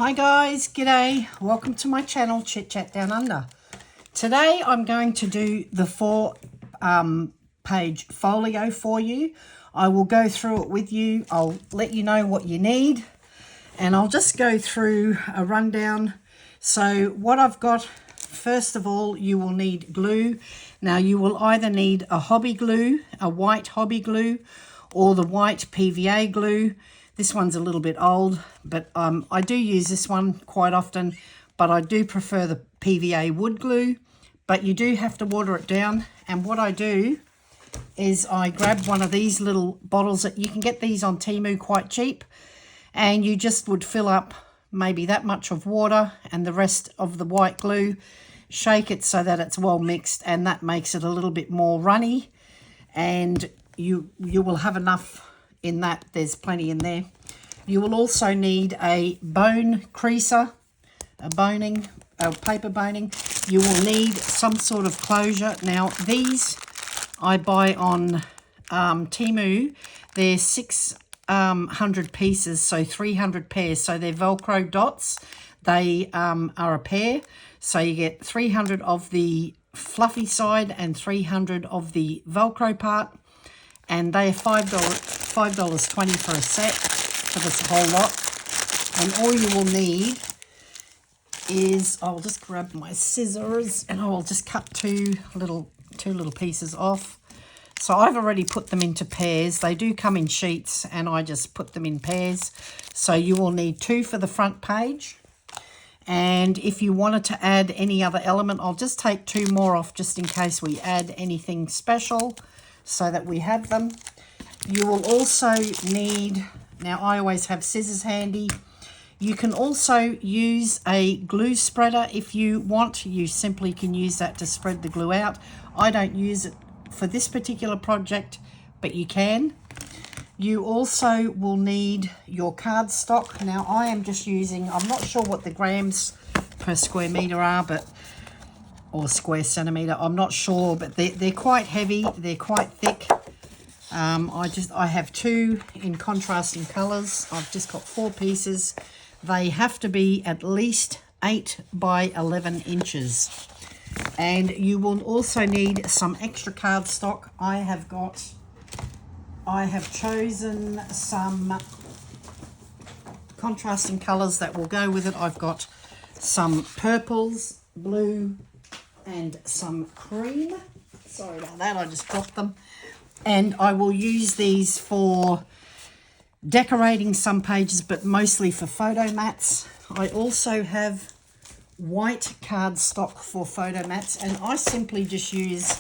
Hi guys, g'day. Welcome to my channel, Chit Chat Down Under. Today I'm going to do the 4-page folio for you. I will go through it with you. I'll let you know what you need and I'll just go through a rundown. So what I've got, first of all, you will need glue. Now you will either need a hobby glue, a white hobby glue, or the white PVA glue. This one's a little bit old, but I do use this one quite often, but I do prefer the PVA wood glue. But you do have to water it down, and what I do is I grab one of these little bottles. That you can get these on Temu quite cheap, and you just would fill up maybe that much of water and the rest of the white glue, shake it so that it's well mixed, and that makes it a little bit more runny, and you will have enough in that. There's plenty in there. You will also need a bone creaser, a paper boning. You will need some sort of closure. Now these I buy on Temu. They're 600 pieces, so 300 pairs. So they're Velcro dots. They are a pair. So you get 300 of the fluffy side and 300 of the Velcro part. And they are $5.20 for a set for this whole lot. And all you will need is, I'll just grab my scissors and I'll just cut two little pieces off. So I've already put them into pairs. They do come in sheets and I just put them in pairs. So you will need 2 for the front page. And if you wanted to add any other element, I'll just take 2 more off just in case we add anything special, so that we have them. You will also need, now I always have scissors handy. You can also use a glue spreader if you want. You simply can use that to spread the glue out. I don't use it for this particular project, but you can. You also will need your cardstock. Now I am just using, I'm not sure what the grams per square meter are, but or square centimeter, I'm not sure, but they're quite heavy, they're quite thick. I have 2 in contrasting colors. I've just got 4 pieces. They have to be at least 8 by 11 inches. And you will also need some extra cardstock. I have chosen some contrasting colors that will go with it. I've got some purples, blue, and some cream. Sorry about that, I just dropped them. And I will use these for decorating some pages, but mostly for photo mats. I also have white cardstock for photo mats, and I simply just use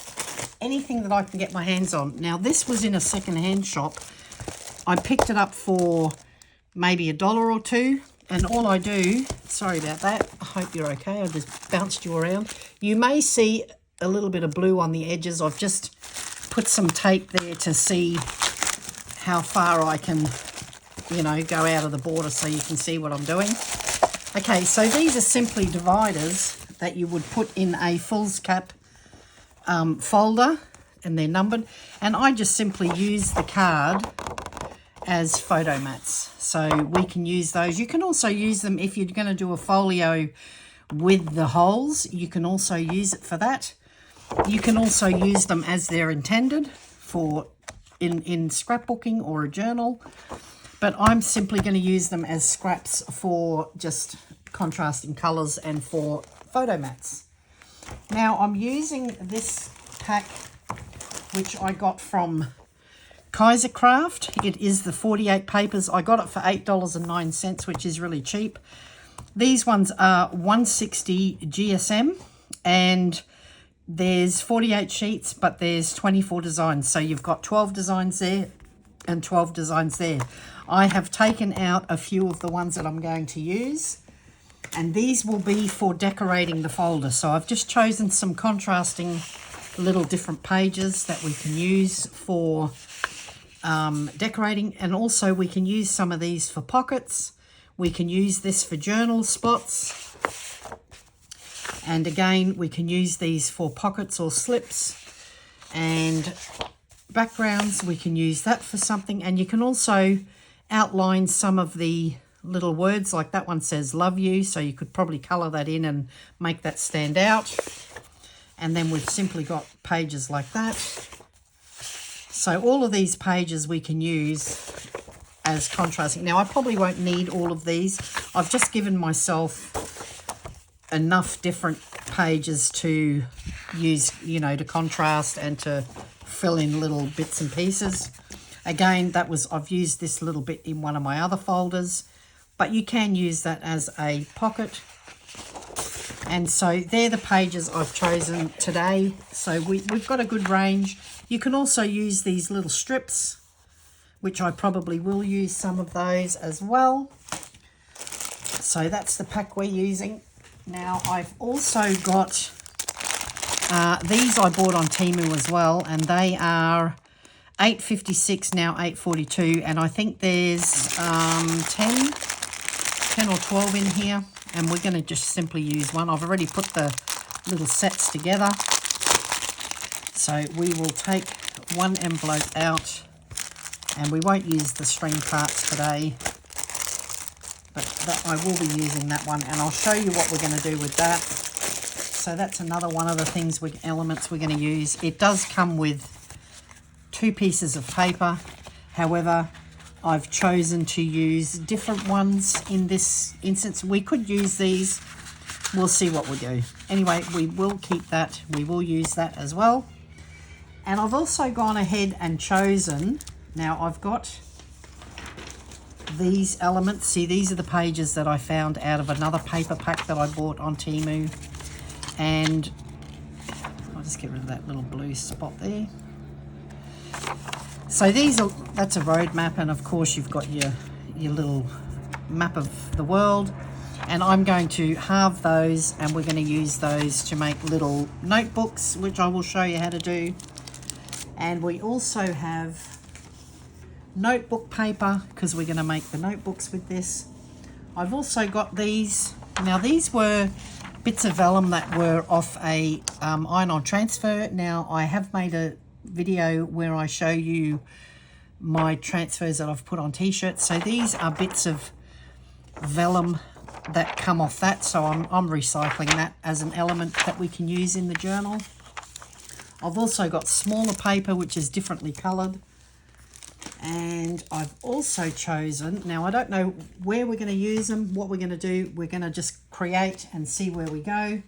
anything that I can get my hands on. Now this was in a second-hand shop. I picked it up for maybe $1 or $2. And all I do, sorry about that, I hope you're okay, I just bounced you around. You may see a little bit of blue on the edges. I've just put some tape there to see how far I can, go out of the border so you can see what I'm doing. Okay, so these are simply dividers that you would put in a foolscap folder, and they're numbered. And I just simply use the card as photo mats, so we can use those. You can also use them if you're going to do a folio with the holes. You can also use it for that. You can also use them as they're intended for in scrapbooking or a journal, but I'm simply going to use them as scraps for just contrasting colors and for photo mats. Now I'm using this pack which I got from Kaisercraft. It is the 48 papers. I got it for $8.09, which is really cheap. These ones are 160 GSM, and there's 48 sheets, but there's 24 designs. So you've got 12 designs there and 12 designs there. I have taken out a few of the ones that I'm going to use, and these will be for decorating the folder. So I've just chosen some contrasting little different pages that we can use for decorating, and also we can use some of these for pockets. We can use this for journal spots, and again we can use these for pockets or slips, and backgrounds we can use that for something. And you can also outline some of the little words, like that one says love you, so you could probably colour that in and make that stand out. And then we've simply got pages like that. So all of these pages we can use as contrasting. Now I probably won't need all of these. I've just given myself enough different pages to use, you know, to contrast and to fill in little bits and pieces. Again, I've used this little bit in one of my other folders, but you can use that as a pocket. And so they're the pages I've chosen today. So we've got a good range. You can also use these little strips, which I probably will use some of those as well. So that's the pack we're using. Now I've also got these I bought on Temu as well, and they are $8.56 now, $8.42, and I think there's 10 or 12 in here, and we're going to just simply use one. I've already put the little sets together, so we will take one envelope out, and we won't use the string parts today, but I will be using that one, and I'll show you what we're going to do with that. So that's another one of the things, elements we're going to use. It does come with 2 pieces of paper. However, I've chosen to use different ones in this instance. We could use these. We'll see what we do. Anyway, we will keep that. We will use that as well. And I've also gone ahead and chosen, now I've got these elements. See, these are the pages that I found out of another paper pack that I bought on Temu. And I'll just get rid of that little blue spot there. So that's a road map, and of course you've got your little map of the world. And I'm going to halve those, and we're going to use those to make little notebooks, which I will show you how to do. And we also have notebook paper, because we're going to make the notebooks with this. I've also got these. Now these were bits of vellum that were off a iron-on transfer. Now I have made a video where I show you my transfers that I've put on t-shirts. So these are bits of vellum that come off that, so I'm recycling that as an element that we can use in the journal. I've also got smaller paper which is differently coloured, and I've also chosen, now I don't know where we're going to use them, what we're going to do, we're going to just create and see where we go.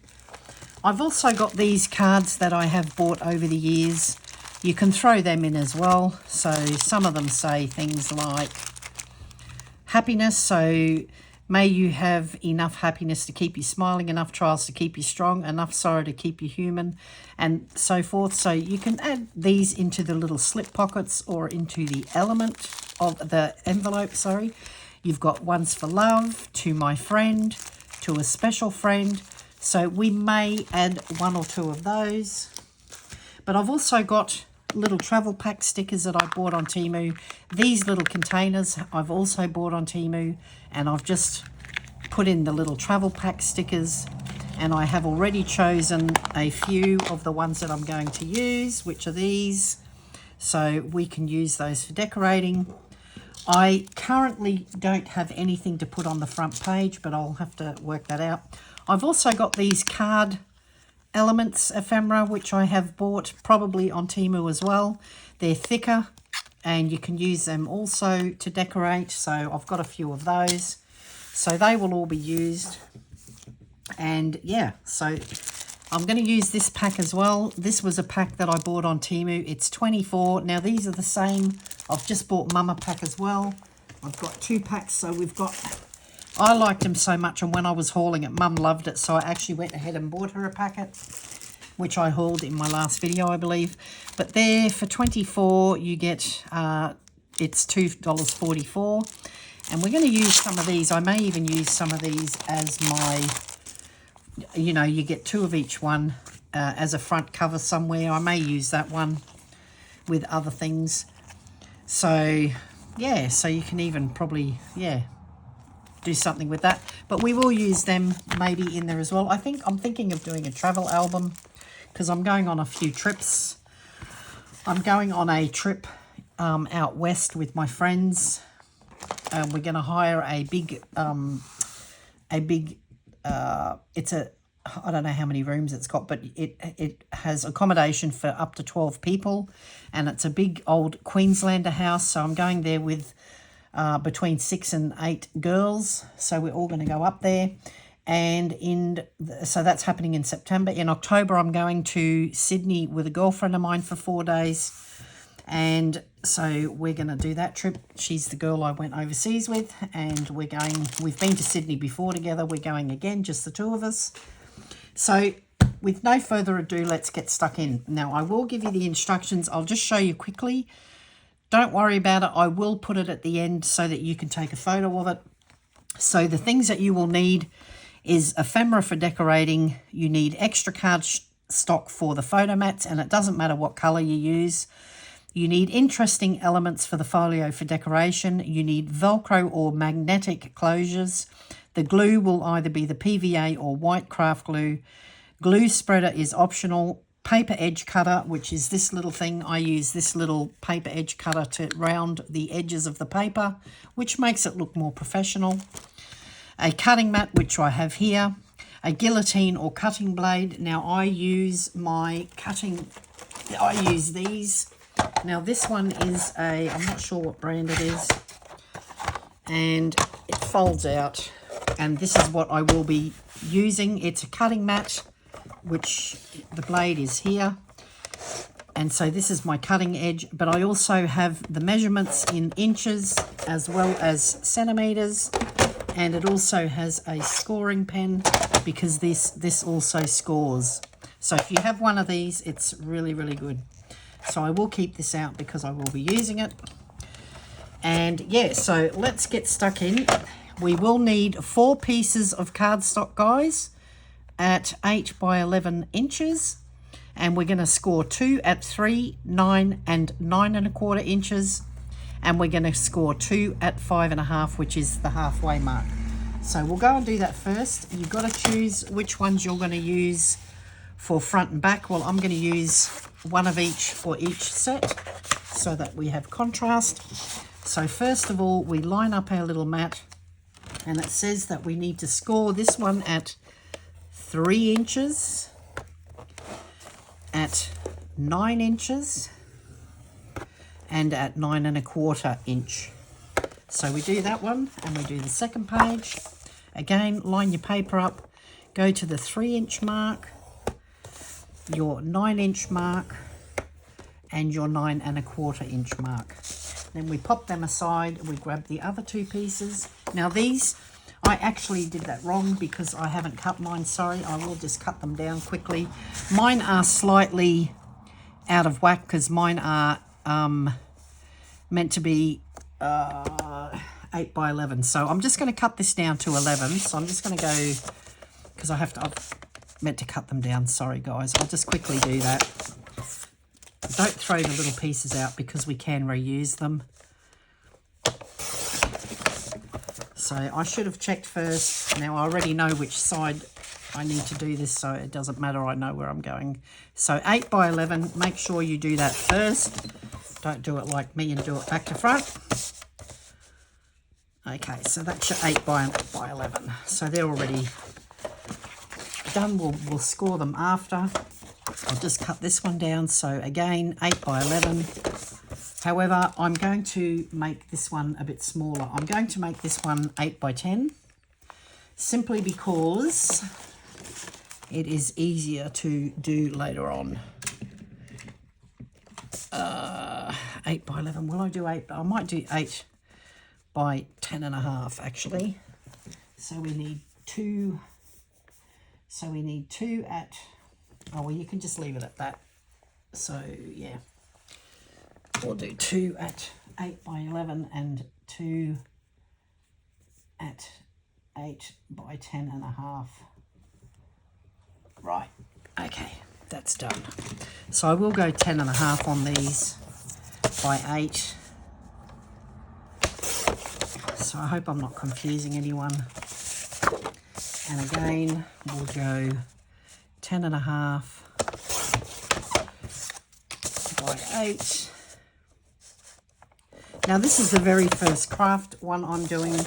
I've also got these cards that I have bought over the years. You can throw them in as well. So some of them say things like happiness, so may you have enough happiness to keep you smiling, enough trials to keep you strong, enough sorrow to keep you human, and so forth. So you can add these into the little slip pockets or into the element of the envelope, sorry. You've got ones for love, to my friend, to a special friend. So we may add 1 or 2 of those. But I've also got little travel pack stickers that I bought on Temu. These little containers I've also bought on Temu, and I've just put in the little travel pack stickers, and I have already chosen a few of the ones that I'm going to use, which are these, so we can use those for decorating. I currently don't have anything to put on the front page, but I'll have to work that out. I've also got these card elements ephemera, which I have bought probably on Temu as well. They're thicker and you can use them also to decorate, so I've got a few of those, so they will all be used. And yeah, so I'm going to use this pack as well. This was a pack that I bought on Temu. It's 24. Now these are the same. I've just bought Mama pack as well. I've got 2 packs, so we've got, I liked them so much, and when I was hauling it, Mum loved it, so I actually went ahead and bought her a packet, which I hauled in my last video, I believe. But there, for 24, you get, it's $2.44. And we're going to use some of these. I may even use some of these as my, you know, you get 2 of each one as a front cover somewhere. I may use that one with other things. So, yeah, so you can even probably, yeah, do something with that. But we will use them maybe in there as well. I'm thinking of doing a travel album because I'm going on a few trips. I'm going on a trip out west with my friends, we're going to hire a big, it's a, I don't know how many rooms it's got, but it has accommodation for up to 12 people, and it's a big old Queenslander house. So I'm going there with between 6 and 8 girls. So we're all going to go up there. And so that's happening in September. In October, I'm going to Sydney with a girlfriend of mine for 4 days. And so we're going to do that trip. She's the girl I went overseas with. And we've been to Sydney before together. We're going again, just the two of us. So with no further ado, let's get stuck in. Now, I will give you the instructions. I'll just show you quickly. Don't worry about it. I will put it at the end so that you can take a photo of it. So the things that you will need is ephemera for decorating. You need extra card stock for the photo mats, and it doesn't matter what colour you use. You need interesting elements for the folio for decoration. You need Velcro or magnetic closures. The glue will either be the PVA or white craft glue. Glue spreader is optional. Paper edge cutter, which is this little thing. I use this little paper edge cutter to round the edges of the paper, which makes it look more professional. A cutting mat, which I have here. A guillotine or cutting blade. Now I use these. Now this one is I'm not sure what brand it is. And it folds out. And this is what I will be using. It's a cutting mat, which the blade is here. And so this is my cutting edge. But I also have the measurements in inches as well as centimetres. And it also has a scoring pen because this also scores. So if you have one of these, it's really, really good. So I will keep this out because I will be using it. And yeah, so let's get stuck in. We will need 4 pieces of cardstock, guys, at 8 by 11 inches. And we're going to score 2 at 3, 9 and 9 1/4 inches. And we're going to score 2 at 5 1/2, which is the halfway mark. So we'll go and do that first. You've got to choose which ones you're going to use for front and back. Well, I'm going to use one of each for each set so that we have contrast. So first of all, we line up our little mat, and it says that we need to score this one at 3 inches, at 9 inches, and at 9 1/4 inch. So we do that one, and we do the second page. Again, line your paper up, go to the 3 inch mark, your 9 inch mark, and your 9 1/4 inch mark. Then we pop them aside, we grab the other 2 pieces. Now these, I actually did that wrong because I haven't cut mine, sorry. I will just cut them down quickly. Mine are slightly out of whack because mine are meant to be 8 by 11. So I'm just going to cut this down to 11. So I'm just going to go, because I've meant to cut them down. Sorry, guys. I'll just quickly do that. Don't throw the little pieces out because we can reuse them. So I should have checked first. Now I already know which side I need to do this, so it doesn't matter. I know where I'm going. So 8 by 11, make sure you do that first. Don't do it like me and do it back to front. Okay, so that's your 8 by 11. So they're already done. We'll score them after. I'll just cut this one down. So again, 8 by 11. However, I'm going to make this one a bit smaller. I'm going to make this one 8 by 10, simply because it is easier to do later on. 8 by 11. Will I do 8? I might do 8 by 10 1/2 actually. So we need 2. So we need 2 at, oh well, you can just leave it at that. So yeah, we'll do 2 at 8 by 11 and 2 at 8 by 10 1/2. Right, okay, that's done. So I will go 10 1/2 on these by 8. So I hope I'm not confusing anyone. And again, we'll go 10 1/2 by 8. Now this is the very first craft one I'm doing.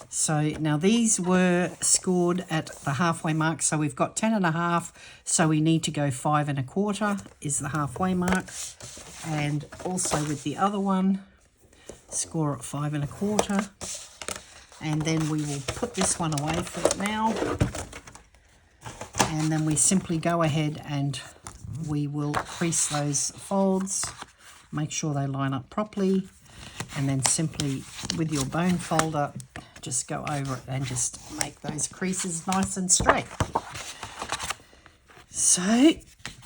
So now these were scored at the halfway mark. So we've got 10.5. So we need to go 5 1/4 is the halfway mark. And also with the other one, score at 5 1/4. And then we will put this one away for now. And then we simply go ahead and we will crease those folds. Make sure they line up properly. And then simply with your bone folder, just go over it and just make those creases nice and straight. So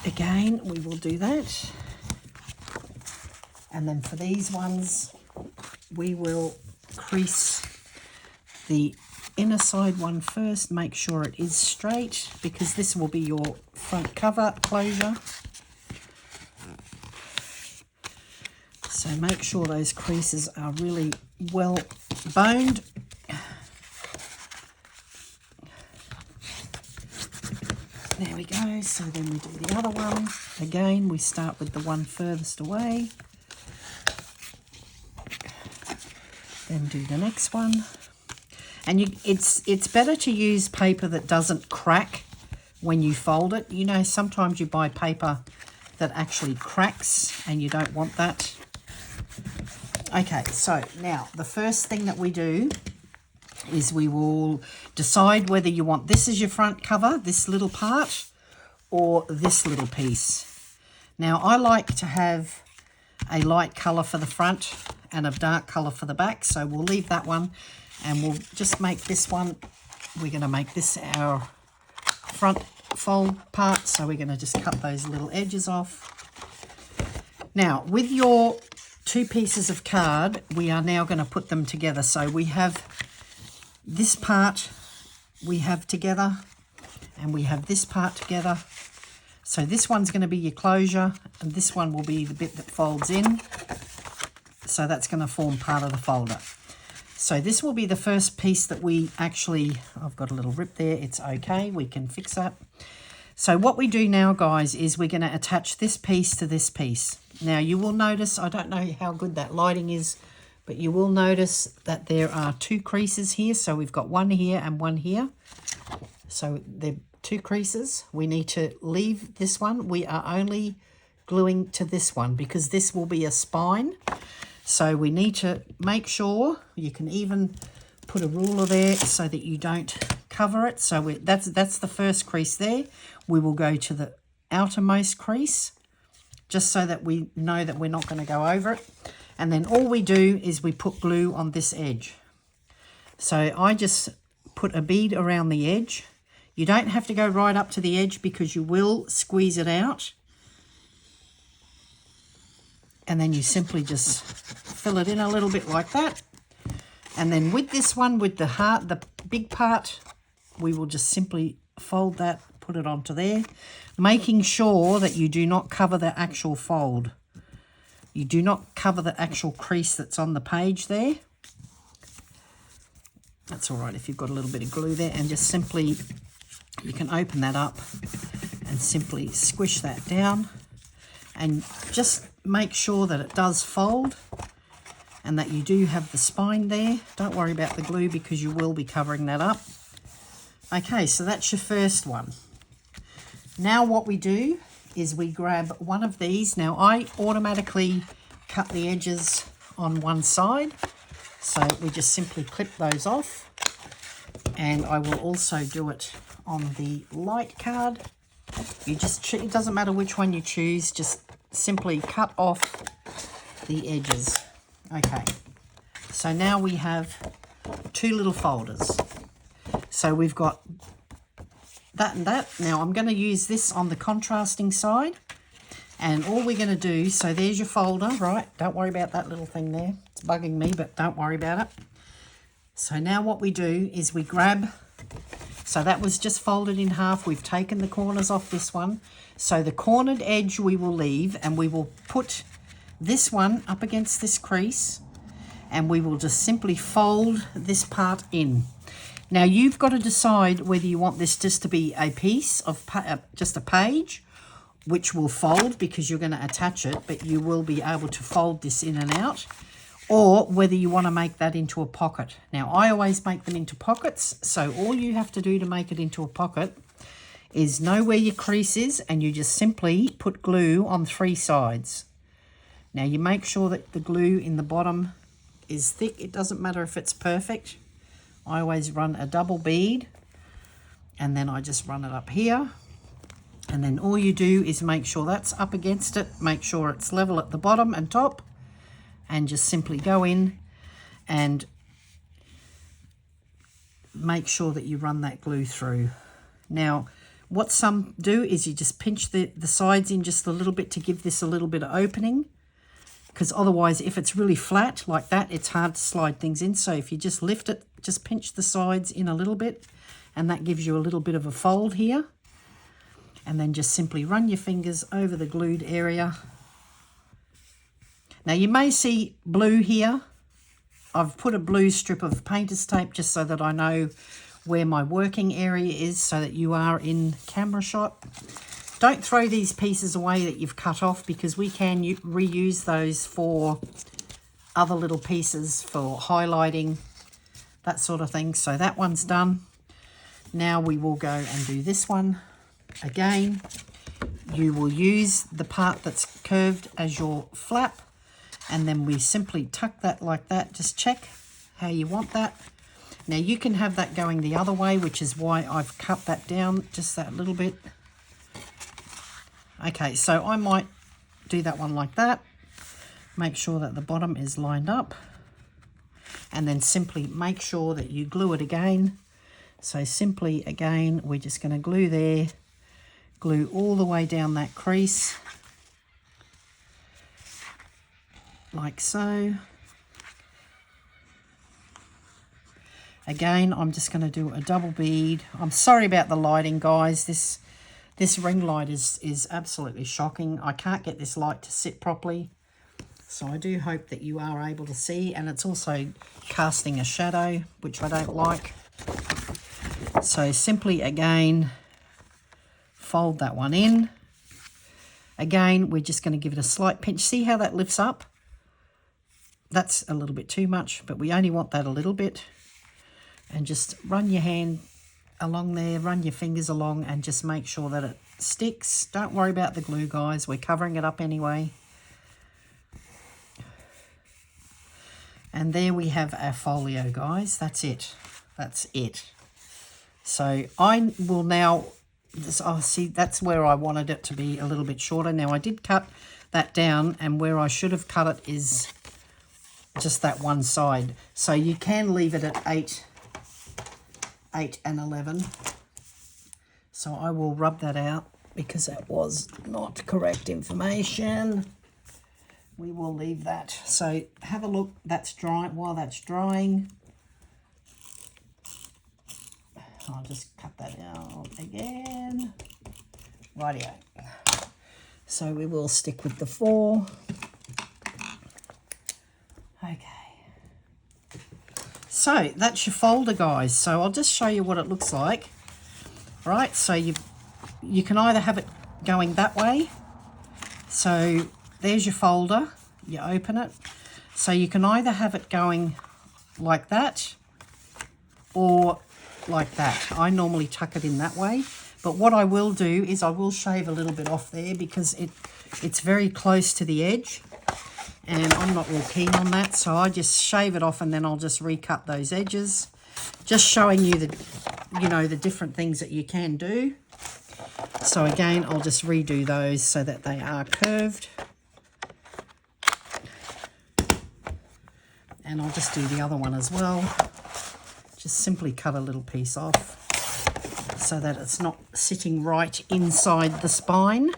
again, we will do that. And then for these ones, we will crease the inner side one first. Make sure it is straight because this will be your front cover closure. So make sure those creases are really well boned. There we go. So then we do the other one. Again, we start with the one furthest away. Then do the next one. And it's better to use paper that doesn't crack when you fold it. You know, sometimes you buy paper that actually cracks and you don't want that. Okay, so now the first thing that we do is we will decide whether you want this as your front cover, this little part, or this little piece. Now I like to have a light colour for the front and a dark colour for the back, so we'll leave that one and we'll just make this one, we're going to make this our front fold part, so we're going to just cut those little edges off. Now with your 2 pieces of card, we are now going to put them together. So we have this part we have together and we have this part together. So this one's going to be your closure and this one will be the bit that folds in. So that's going to form part of the folder. So this will be the first piece that we actually, I've got a little rip there, it's okay, we can fix that. So what we do now, guys, is we're going to attach this piece to this piece. Now you will notice, I don't know how good that lighting is, but you will notice that there are 2 creases here. So we've got one here and one here. So they're 2 creases. We need to leave this one. We are only gluing to this one because this will be a spine. So we need to make sure, you can even put a ruler there so that you don't cover it. So that's the first crease there. We will go to the outermost crease just so that we know that we're not going to go over it. And then all we do is we put glue on this edge. So I just put a bead around the edge. You don't have to go right up to the edge because you will squeeze it out. And then you simply just fill it in a little bit like that. And then with this one, with the heart, the big part, we will just simply fold that, put it onto there, making sure that you do not cover the actual fold. You do not cover the actual crease that's on the page there. That's all right if you've got a little bit of glue there, and just simply, you can open that up and simply squish that down and just make sure that it does fold and that you do have the spine there. Don't worry about the glue because you will be covering that up. Okay, so that's your first one. Now what we do is we grab one of these. Now I automatically cut the edges on one side, so we just simply clip those off, and I will also do it on the light card. You just, it doesn't matter which one you choose, just simply cut off the edges. Okay, so now we have 2 little folders. So we've got that and that. Now I'm going to use this on the contrasting side, and all we're going to do, so there's your folder, right? Don't worry about that little thing there. It's bugging me, but don't worry about it. So now what we do is we grab, so that was just folded in half. We've taken the corners off this one. So the cornered edge we will leave, and we will put this one up against this crease, and we will just simply fold this part in. Now you've got to decide whether you want this just to be a piece of, just a page, which will fold because you're going to attach it, but you will be able to fold this in and out. or whether you want to make that into a pocket. Now, I always make them into pockets, so all you have to do to make it into a pocket is know where your crease is, and you just simply put glue on 3 sides. Now, you make sure that the glue in the bottom is thick. It doesn't matter if it's perfect. I always run a double bead, and then I just run it up here. And then all you do is make sure that's up against it, make sure it's level at the bottom and top, and just simply go in and make sure that you run that glue through. Now, what some do is you just pinch the sides in just a little bit to give this a little bit of opening, because otherwise if it's really flat like that, it's hard to slide things in. So if you just lift it, just pinch the sides in a little bit, and that gives you a little bit of a fold here. And then just simply run your fingers over the glued area. Now you may see blue here. I've put a blue strip of painter's tape just so that I know where my working area is, so that you are in camera shot. Don't throw these pieces away that you've cut off, because we can reuse those for other little pieces for highlighting, that sort of thing. So that one's done. Now we will go and do this one. Again, you will use the part that's curved as your flap, and then we simply tuck that like that. Just check how you want that. Now you can have that going the other way, which is why I've cut that down just that little bit. Okay, so I might do that one like that. Make sure that the bottom is lined up, and then simply make sure that you glue it again. So simply again, we're just going to glue there. Glue all the way down that crease, like so. Again, I'm just going to do a double bead. I'm sorry about the lighting, guys. This ring light is absolutely shocking. I can't get this light to sit properly, so I do hope that you are able to see. And it's also casting a shadow, which I don't like. So simply again, fold that one in. Again, we're just going to give it a slight pinch. See how that lifts up? That's a little bit too much, but we only want that a little bit. And just run your hand along there, run your fingers along, and just make sure that it sticks. Don't worry about the glue, guys. We're covering it up anyway. And there we have our folio, guys. That's it. That's it. So I will now... Oh, see, that's where I wanted it to be a little bit shorter. Now, I did cut that down, and where I should have cut it is just that one side. So you can leave it at 8 and 11. So I will rub that out, because that was not correct information. We will leave that. So have a look. That's drying. While that's drying, I'll just cut that out again. Rightio. So we will stick with the 4. Okay. So that's your folder, guys. So I'll just show you what it looks like. Right, so you can either have it going that way. So there's your folder. You open it. So you can either have it going like that or like that. I normally tuck it in that way, but what I will do is I will shave a little bit off there, because it's very close to the edge, and I'm not real keen on that. So I just shave it off, and then I'll just recut those edges, just showing you the different things that you can do. So again, I'll just redo those so that they are curved, and I'll just do the other one as well. Just simply cut a little piece off so that it's not sitting right inside the spine.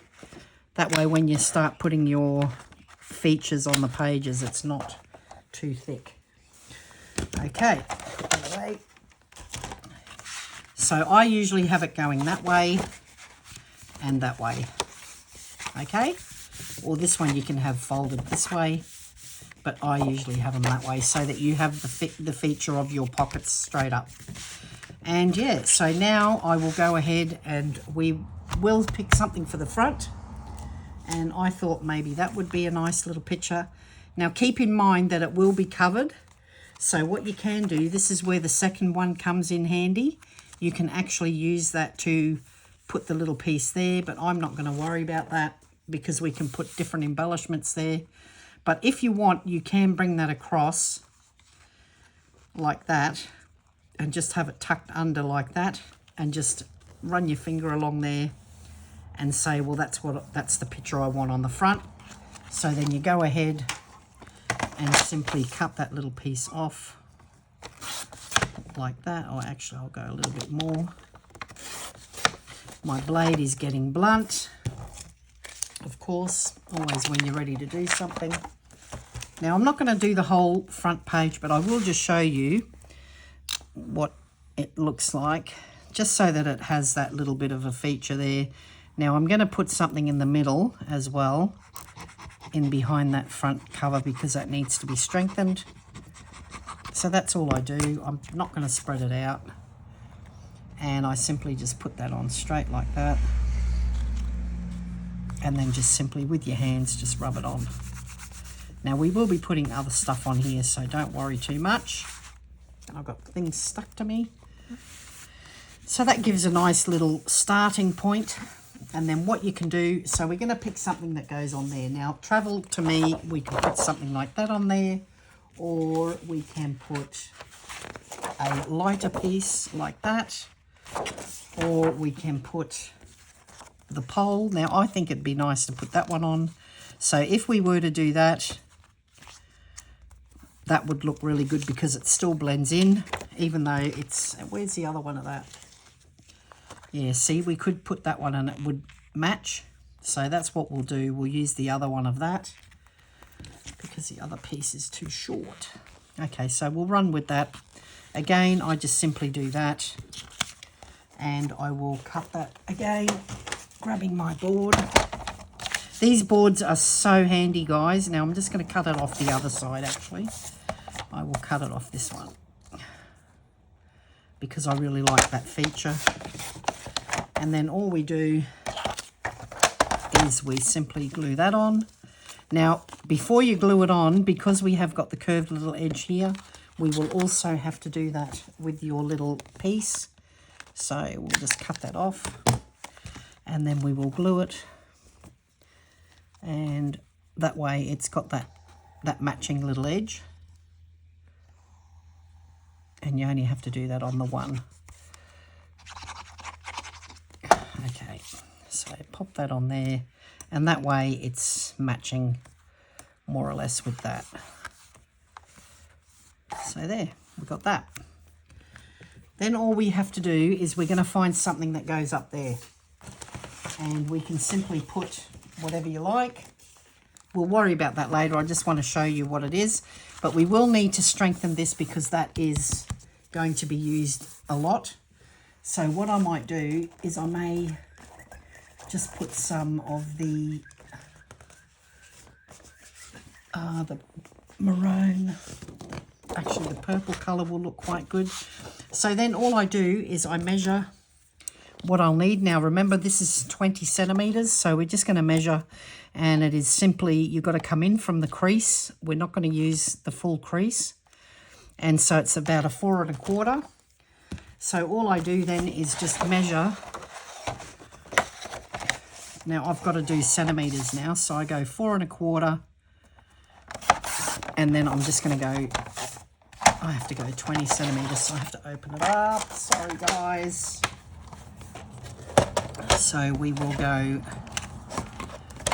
That way, when you start putting your features on the pages, it's not too thick. Okay, anyway, so I usually have it going that way and that way. Okay, or this one you can have folded this way, but I usually have them that way so that you have the feature of your pockets straight up. And yeah, so now I will go ahead and we will pick something for the front. And I thought maybe that would be a nice little picture. Now keep in mind that it will be covered. So what you can do, this is where the second one comes in handy. You can actually use that to put the little piece there, but I'm not going to worry about that because we can put different embellishments there. But if you want, you can bring that across like that and just have it tucked under like that and just run your finger along there and say, well, that's the picture I want on the front. So then you go ahead and simply cut that little piece off like that. Or actually, I'll go a little bit more. My blade is getting blunt, of course, always when you're ready to do something. Now, I'm not going to do the whole front page, but I will just show you what it looks like, just so that it has that little bit of a feature there. Now, I'm going to put something in the middle as well, in behind that front cover, because that needs to be strengthened. So that's all I do. I'm not going to spread it out. And I simply just put that on straight like that. And then just simply with your hands, just rub it on. Now we will be putting other stuff on here, so don't worry too much. I've got things stuck to me. So that gives a nice little starting point. And then what you can do, so we're going to pick something that goes on there. Now, travel to me, we can put something like that on there, or we can put a lighter piece like that, or we can put the pole. Now, I think it'd be nice to put that one on. So if we were to do that, that would look really good because it still blends in, even though it's, where's the other one of that? Yeah, see, we could put that one and it would match. So that's what we'll do. We'll use the other one of that because the other piece is too short. Okay, so we'll run with that. Again, I just simply do that. And I will cut that again, grabbing my board. These boards are so handy, guys. Now I'm just going to cut it off the other side, actually. I will cut it off this one because I really like that feature. And then all we do is we simply glue that on. Now, before you glue it on, because we have got the curved little edge here, we will also have to do that with your little piece. So we'll just cut that off and then we will glue it. And that way it's got that matching little edge. And you only have to do that on the one. Okay, so pop that on there, and that way it's matching more or less with that. So there, we've got that. Then all we have to do is we're going to find something that goes up there. And we can simply put whatever you like. We'll worry about that later. I just want to show you what it is. But we will need to strengthen this because that is going to be used a lot. So what I might do is I may just put some of the maroon. Actually, the purple colour will look quite good. So then all I do is I measure what I'll need. Now, remember, this is 20 centimetres, so we're just going to measure, and it is simply, you've got to come in from the crease. We're not going to use the full crease. And so it's about a 4 1/4. So all I do then is just measure. Now, I've got to do centimetres now, so I go 4 1/4. And then I'm just going to go, I have to go 20 centimetres, so I have to open it up. Sorry, guys. So we will go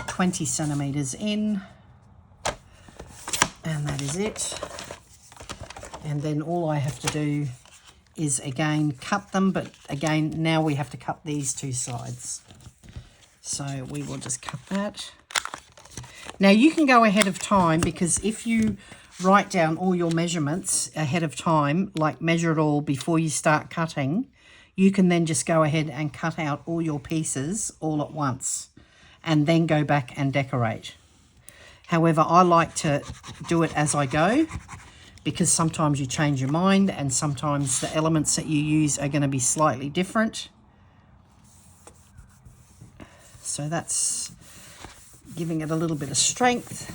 20 centimetres in, and that is it. And then all I have to do is again cut them, but again now we have to cut these two sides. So we will just cut that. Now you can go ahead of time, because if you write down all your measurements ahead of time, like measure it all before you start cutting, you can then just go ahead and cut out all your pieces all at once and then go back and decorate. However, I like to do it as I go, because sometimes you change your mind and sometimes the elements that you use are going to be slightly different. So that's giving it a little bit of strength.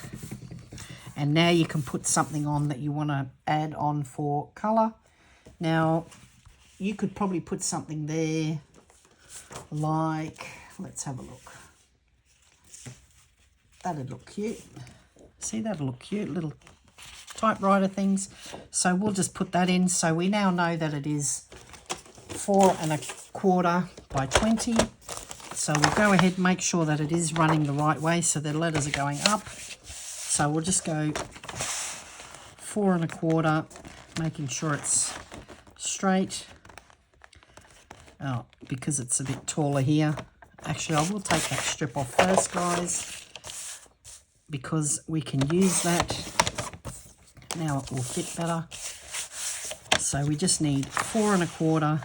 And now you can put something on that you want to add on for colour. Now, you could probably put something there like, let's have a look. That'd look cute. See, that'll look cute, little typewriter things. So we'll just put that in. So we now know that it is 4 1/4 by 20. So we'll go ahead and make sure that it is running the right way, so the letters are going up. So we'll just go 4 1/4, making sure it's straight. Oh, because it's a bit taller here. Actually, I will take that strip off first, guys, because we can use that. Now it will fit better. So we just need 4 1/4.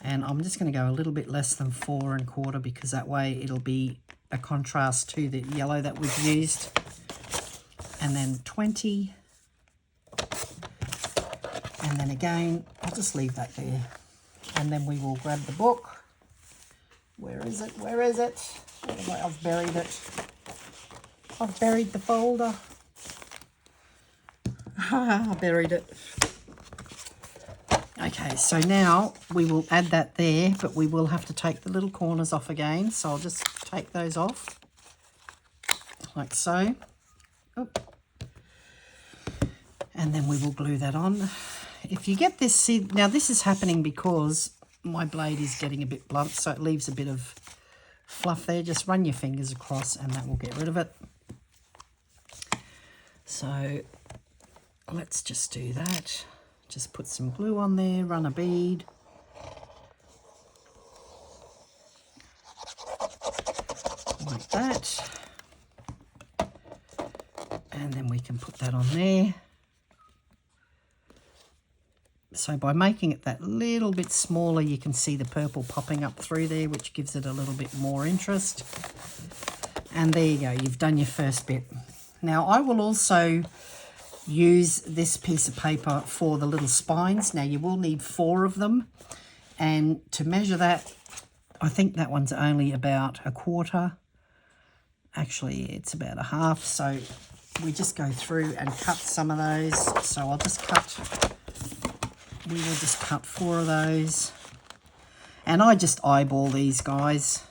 And I'm just going to go a little bit less than 4 1/4 because that way it'll be a contrast to the yellow that we've used. And then 20. And then again, I'll just leave that there. And then we will grab the book. Where is it? Where is it? I've buried it. I've buried the folder. I buried it. Okay, so now we will add that there, but we will have to take the little corners off again. So I'll just take those off, like so. Oop. And then we will glue that on. If you get this, see, now this is happening because my blade is getting a bit blunt, so it leaves a bit of fluff there. Just run your fingers across and that will get rid of it. So let's just do that. Just put some glue on there, run a bead. Like that. And then we can put that on there. So by making it that little bit smaller, you can see the purple popping up through there, which gives it a little bit more interest. And there you go, you've done your first bit. Now I will also use this piece of paper for the little spines. Now you will need 4 of them, and to measure that, I think that one's only about 1/4. Actually, it's about 1/2. So we just go through and cut some of those. So I'll just cut, we will just cut 4 of those. And I just eyeball these, guys.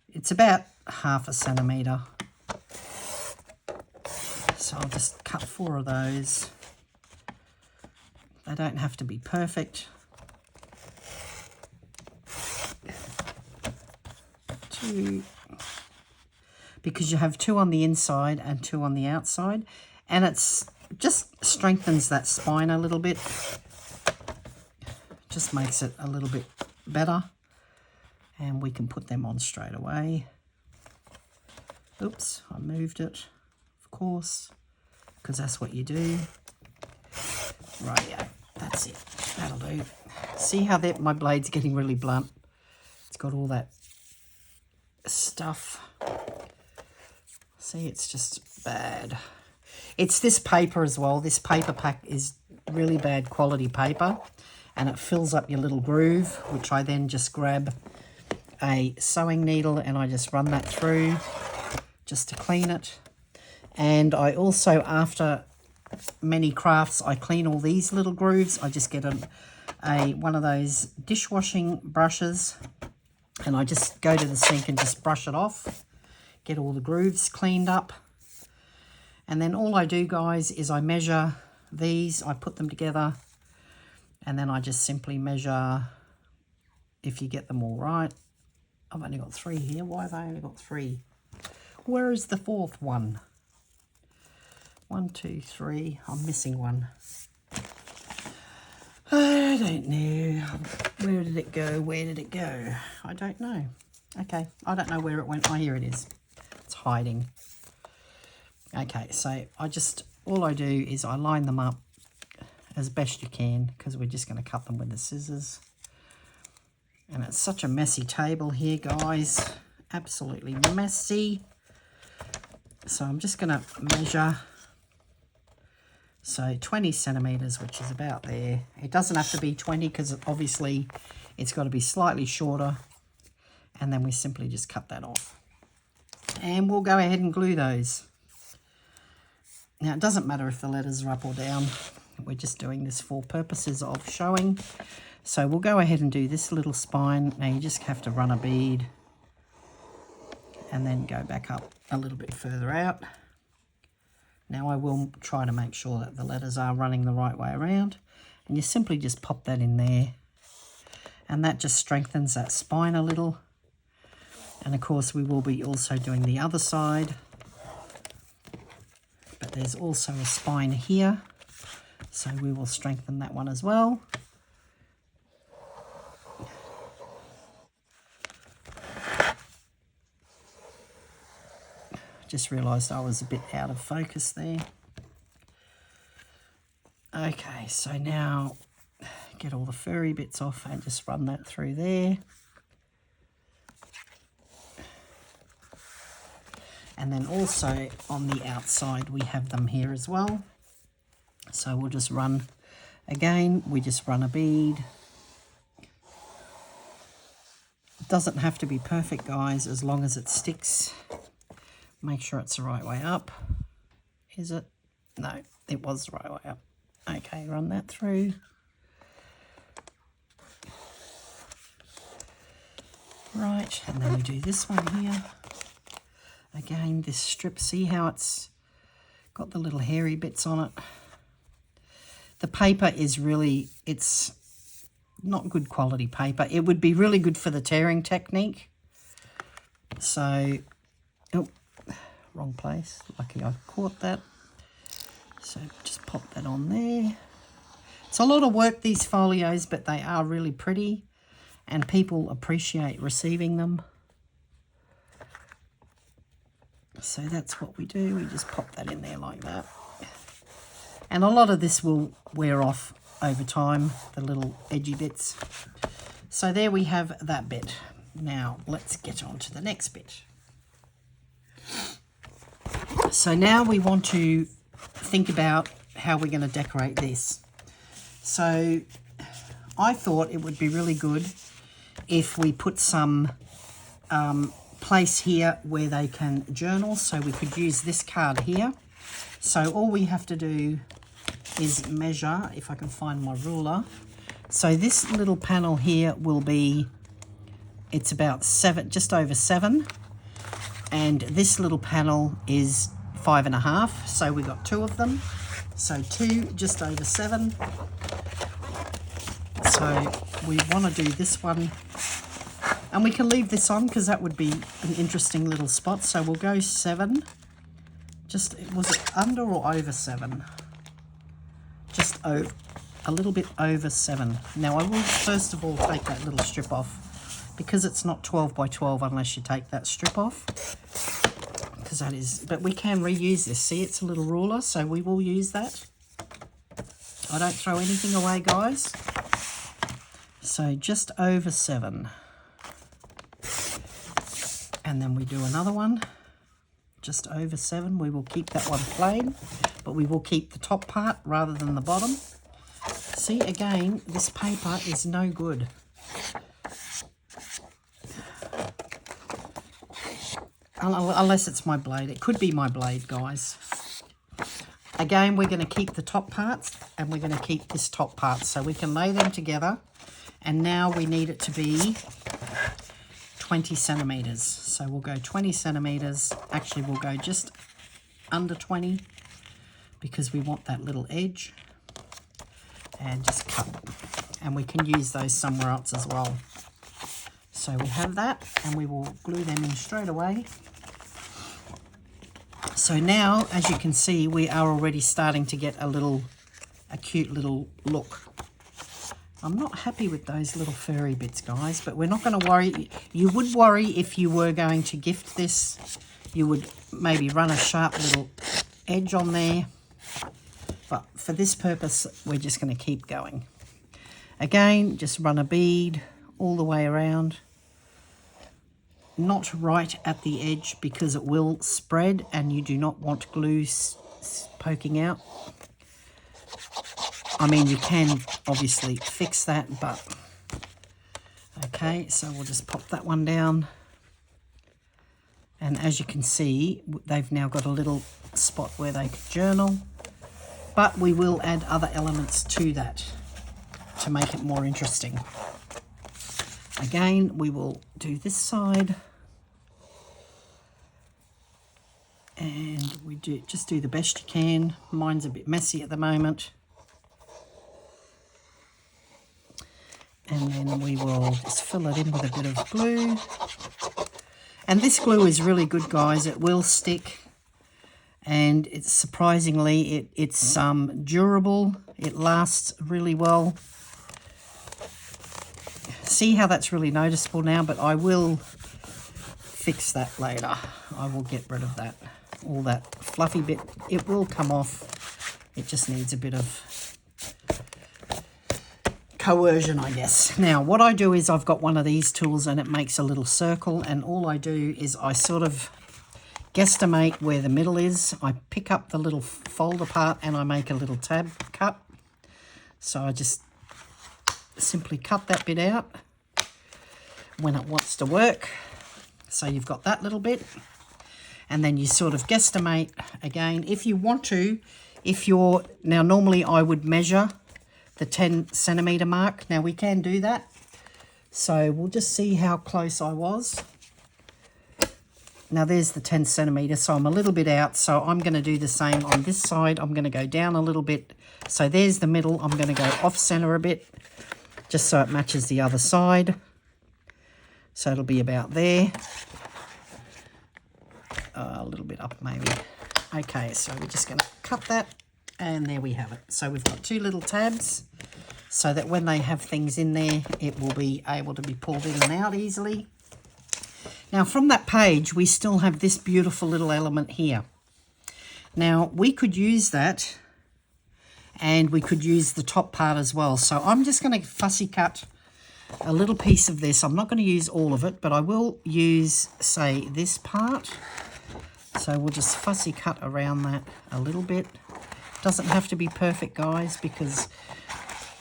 It's about 1/2 centimetre. So I'll just cut 4 of those. They don't have to be perfect. 2, because you have 2 on the inside and 2 on the outside, and it's just strengthens that spine a little bit. Just makes it a little bit better. And we can put them on straight away. Oops, I moved it, of course, because that's what you do. Right, yeah, that's it. That'll do. See how that my blade's getting really blunt? It's got all that stuff. See, it's just bad. It's this paper as well. This paper pack is really bad quality paper, and it fills up your little groove, which I then just grab a sewing needle and I just run that through just to clean it. And I also, after many crafts, I clean all these little grooves. I just get one of those dishwashing brushes, and I just go to the sink and just brush it off, get all the grooves cleaned up. And then all I do, guys, is I measure these, I put them together, and then I just simply measure if you get them all right. I've only got 3 here. Why have I only got 3? Where is the 4th one? 1, 2, 3. I'm missing one. I don't know. Where did it go? Where did it go? I don't know. Okay, I don't know where it went. Oh, here it is. It's hiding. Okay, so all I do is I line them up as best you can, because we're just going to cut them with the scissors. And it's such a messy table here, guys. Absolutely messy. So I'm just going to measure. So 20 centimetres, which is about there. It doesn't have to be 20 because obviously it's got to be slightly shorter. And then we simply just cut that off. And we'll go ahead and glue those. Now, it doesn't matter if the letters are up or down. We're just doing this for purposes of showing. So we'll go ahead and do this little spine. Now, you just have to run a bead and then go back up a little bit further out. Now, I will try to make sure that the letters are running the right way around. And you simply just pop that in there. And that just strengthens that spine a little. And, of course, we will be also doing the other side. But there's also a spine here, so we will strengthen that one as well. Just realised I was a bit out of focus there. Okay, so now get all the furry bits off and just run that through there. And then also on the outside, we have them here as well. So we'll just run, again, we just run a bead. It doesn't have to be perfect, guys, as long as it sticks. Make sure it's the right way up. Is it? No, it was the right way up. Okay, run that through. Right, and then we do this one here. Again, this strip, see how it's got the little hairy bits on it? The paper is really, it's not good quality paper. It would be really good for the tearing technique. So, oh, wrong place. Lucky I caught that. So just pop that on there. It's a lot of work, these folios, but they are really pretty and people appreciate receiving them. So that's what we do. We just pop that in there like that. And a lot of this will wear off over time, the little edgy bits. So there we have that bit. Now let's get on to the next bit. So now we want to think about how we're going to decorate this. So I thought it would be really good if we put some place here where they can journal. So we could use this card here. So all we have to do is measure, if I can find my ruler. So this little panel here will be, it's about 7, just over 7. And this little panel is 5.5. So we got 2 of them. So 2, just over 7. So we want to do this one. And we can leave this on because that would be an interesting little spot. So we'll go 7. Just, was it under or over 7? Just over, a little bit over 7. Now I will first of all take that little strip off because it's not 12 by 12 unless you take that strip off. Because that is, but we can reuse this. See, it's a little ruler, so we will use that. I don't throw anything away, guys. So just over 7. And then we do another one, just over 7. We will keep that one plain, but we will keep the top part rather than the bottom. See, again, this paper is no good. Unless it's my blade. It could be my blade, guys. Again, we're going to keep the top parts and we're going to keep this top part so we can lay them together. And now we need it to be 20 centimeters. So we'll go 20 centimeters. Actually, we'll go just under 20 because we want that little edge. And just cut. And we can use those somewhere else as well. So we have that and we will glue them in straight away. So now, as you can see, we are already starting to get a cute little look. I'm not happy with those little furry bits, guys, but we're not going to worry. You would worry if you were going to gift this. You would maybe run a sharp little edge on there. But for this purpose, we're just going to keep going. Again, just run a bead all the way around. Not right at the edge because it will spread and you do not want glue poking out. I mean, you can obviously fix that, but okay, so we'll just pop that one down. And as you can see, they've now got a little spot where they could journal. But we will add other elements to that to make it more interesting. Again, we will do this side. And we just do the best you can. Mine's a bit messy at the moment. And then we will just fill it in with a bit of glue. And this glue is really good, guys. It will stick. And it's surprisingly, it's durable. It lasts really well. See how that's really noticeable now, but I will fix that later. I will get rid of that. All that fluffy bit, it will come off. It just needs a bit of coercion, I guess. Now, what I do is I've got one of these tools and it makes a little circle, and all I do is I sort of guesstimate where the middle is. I pick up the little folder part and I make a little tab cut. So I just simply cut that bit out when it wants to work. So you've got that little bit. And then you sort of guesstimate again. If you want to, now normally I would measure the 10 centimetre mark. Now we can do that. So we'll just see how close I was. Now there's the 10 centimetre, so I'm a little bit out. So I'm going to do the same on this side. I'm going to go down a little bit. So there's the middle. I'm going to go off centre a bit, just so it matches the other side. So it'll be about there. A little bit up maybe. Okay, so we're just going to cut that, and there we have it. So we've got two little tabs so that when they have things in there, it will be able to be pulled in and out easily. Now from that page, we still have this beautiful little element here. Now we could use that, and we could use the top part as well. So I'm just going to fussy cut a little piece of this. I'm not going to use all of it, but I will use, say, this part. So we'll just fussy cut around that a little bit. Doesn't have to be perfect, guys, because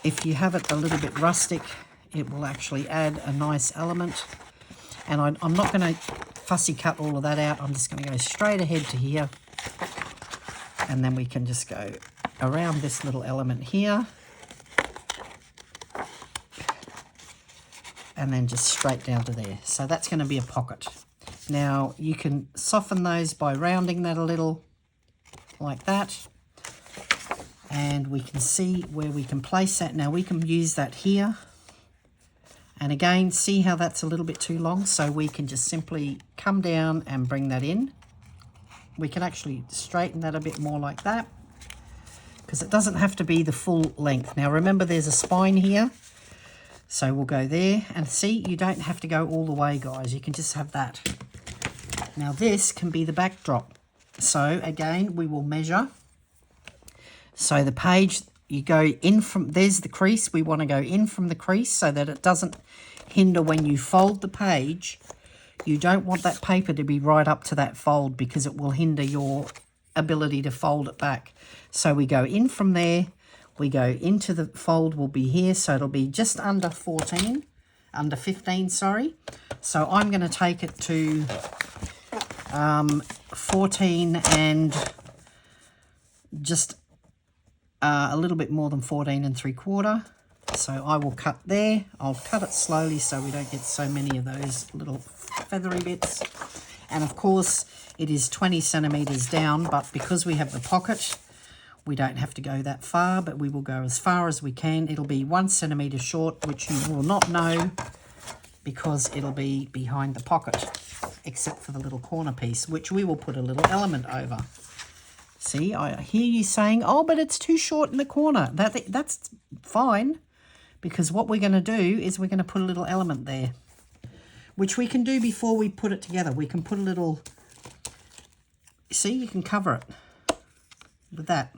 if you have it a little bit rustic, it will actually add a nice element. And I'm not going to fussy cut all of that out. I'm just going to go straight ahead to here. And then we can just go around this little element here. And then just straight down to there. So that's going to be a pocket. Now you can soften those by rounding that a little like that. And we can see where we can place that. Now we can use that here. And again, see how that's a little bit too long? So we can just simply come down and bring that in. We can actually straighten that a bit more like that, because it doesn't have to be the full length. Now remember, there's a spine here. So we'll go there, and see, you don't have to go all the way, guys. You can just have that. Now this can be the backdrop. So again, we will measure. So the page, you go in from, there's the crease. We want to go in from the crease so that it doesn't hinder when you fold the page. You don't want that paper to be right up to that fold, because it will hinder your ability to fold it back. So we go in from there. We go into the fold, will be here, so it'll be just under 15, sorry. So I'm going to take it to 14 and just a little bit more than 14 3/4. So I will cut there. I'll cut it slowly so we don't get so many of those little feathery bits. And of course, it is 20 centimeters down, but because we have the pocket, we don't have to go that far, but we will go as far as we can. It'll be 1 centimeter short, which you will not know because it'll be behind the pocket, except for the little corner piece, which we will put a little element over. See, I hear you saying, oh, but it's too short in the corner. That's fine, because what we're going to do is we're going to put a little element there, which we can do before we put it together. We can put a little, see, you can cover it with that.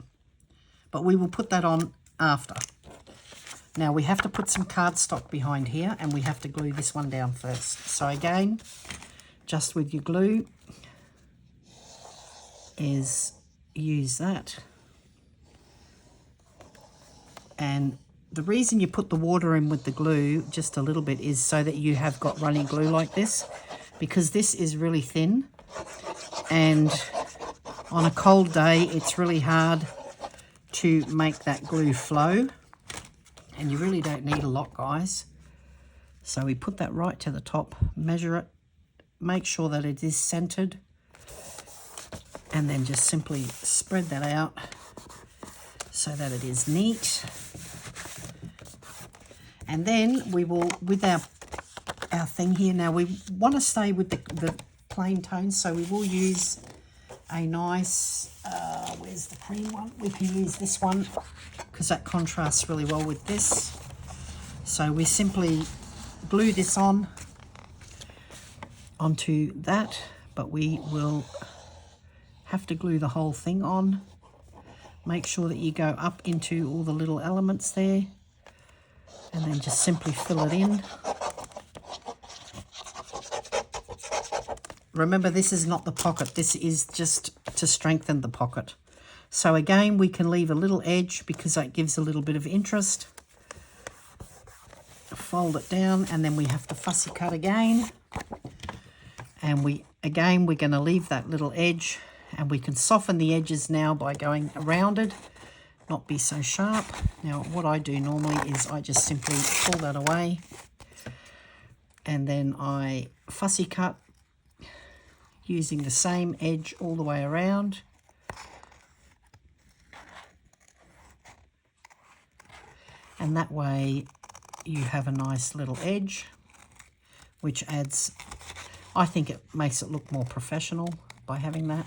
But we will put that on after. Now we have to put some cardstock behind here, and we have to glue this one down first. So again, just with your glue, is use that. And the reason you put the water in with the glue just a little bit is so that you have got runny glue like this, because this is really thin. And on a cold day, it's really hard to make that glue flow. And you really don't need a lot, guys. So we put that right to the top, measure it, make sure that it is centered, and then just simply spread that out so that it is neat. And then we will, with our thing here, now we want to stay with the plain tones, so we will use a nice, where's the cream one? We can use this one because that contrasts really well with this. So we simply glue this onto that, but we will have to glue the whole thing on. Make sure that you go up into all the little elements there, and then just simply fill it in. Remember, this is not the pocket. This is just to strengthen the pocket. So again, we can leave a little edge because that gives a little bit of interest. Fold it down, and then we have to fussy cut again. And we're going to leave that little edge, and we can soften the edges now by going around it, not be so sharp. Now, what I do normally is I just simply pull that away, and then I fussy cut using the same edge all the way around. And that way you have a nice little edge, which adds, I think it makes it look more professional by having that.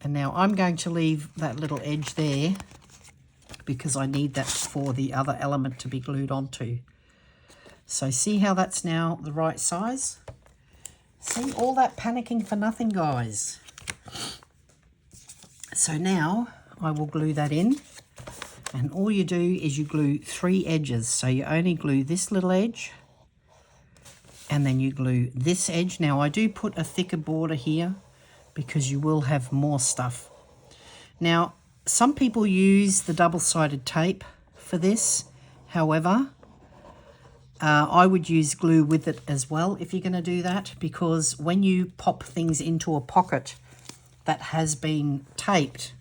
And now I'm going to leave that little edge there because I need that for the other element to be glued onto. So see how that's now the right size? See, all that panicking for nothing, guys. So now I will glue that in, and all you do is you glue 3 edges. So you only glue this little edge, and then you glue this edge. Now I do put a thicker border here because you will have more stuff. Now, some people use the double-sided tape for this. However, I would use glue with it as well if you're going to do that, because when you pop things into a pocket that has been taped,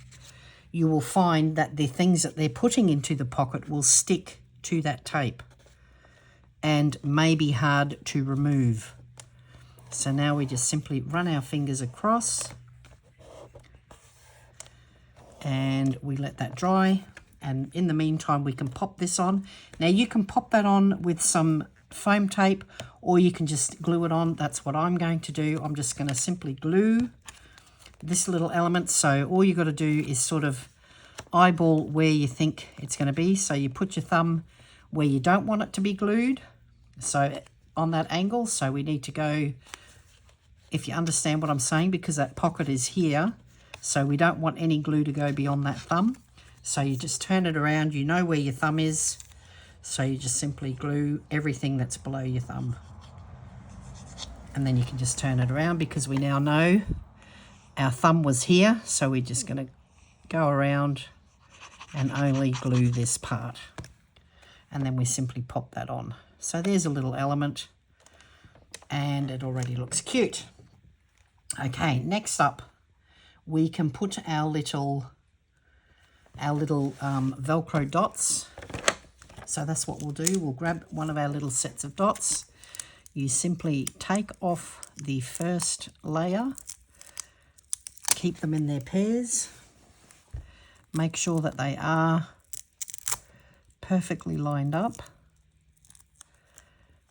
you will find that the things that they're putting into the pocket will stick to that tape and may be hard to remove. So now we just simply run our fingers across and we let that dry. And in the meantime, we can pop this on. Now you can pop that on with some foam tape, or you can just glue it on. That's what I'm going to do. I'm just going to simply glue this little element. So all you got to do is sort of eyeball where you think it's going to be. So you put your thumb where you don't want it to be glued, so on that angle. So we need to go, if you understand what I'm saying, because that pocket is here, so we don't want any glue to go beyond that thumb. So you just turn it around, you know where your thumb is, so you just simply glue everything that's below your thumb. And then you can just turn it around because we now know our thumb was here, so we're just going to go around and only glue this part. And then we simply pop that on. So there's a little element, and it already looks cute. Okay, next up, we can put our little Velcro dots. So that's what we'll do. We'll grab one of our little sets of dots. You simply take off the first layer, keep them in their pairs, make sure that they are perfectly lined up,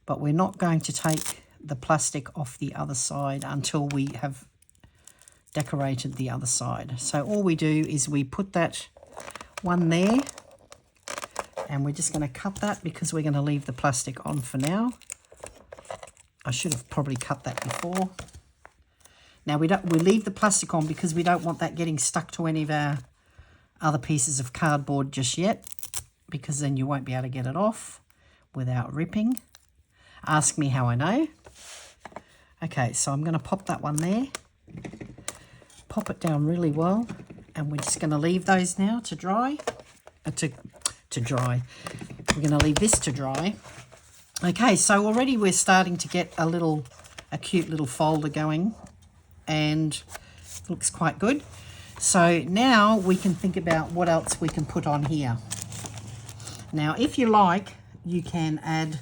but we're not going to take the plastic off the other side until we have decorated the other side. So all we do is we put that one there, and we're just going to cut that because we're going to leave the plastic on for now. I should have probably cut that before. Now we leave the plastic on because we don't want that getting stuck to any of our other pieces of cardboard just yet, because then you won't be able to get it off without ripping. Ask me how I know. Okay, so I'm going to pop that one there. Pop it down really well, and we're just going to leave those now to dry. To dry. We're going to leave this to dry. Okay, so already we're starting to get a cute little folder going and looks quite good. So now we can think about what else we can put on here. Now, if you like, you can add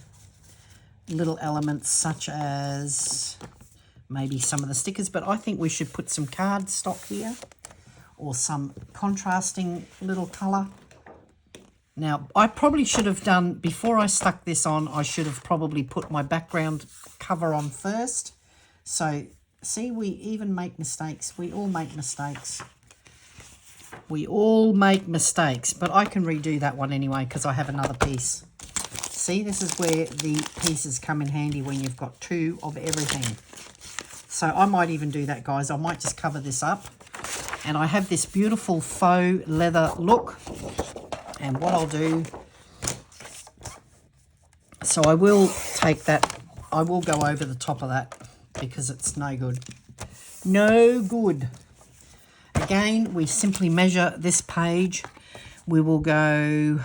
little elements such as maybe some of the stickers, but I think we should put some card stock here or some contrasting little colour. Now, I probably should have done, before I stuck this on, I should have probably put my background cover on first. So, see, we even make mistakes. We all make mistakes. We all make mistakes, but I can redo that one anyway because I have another piece. See, this is where the pieces come in handy when you've got two of everything. So I might even do that, guys. I might just cover this up. And I have this beautiful faux leather look. And what I'll do, so I will take that, I will go over the top of that because it's no good. No good. Again, we simply measure this page. We will go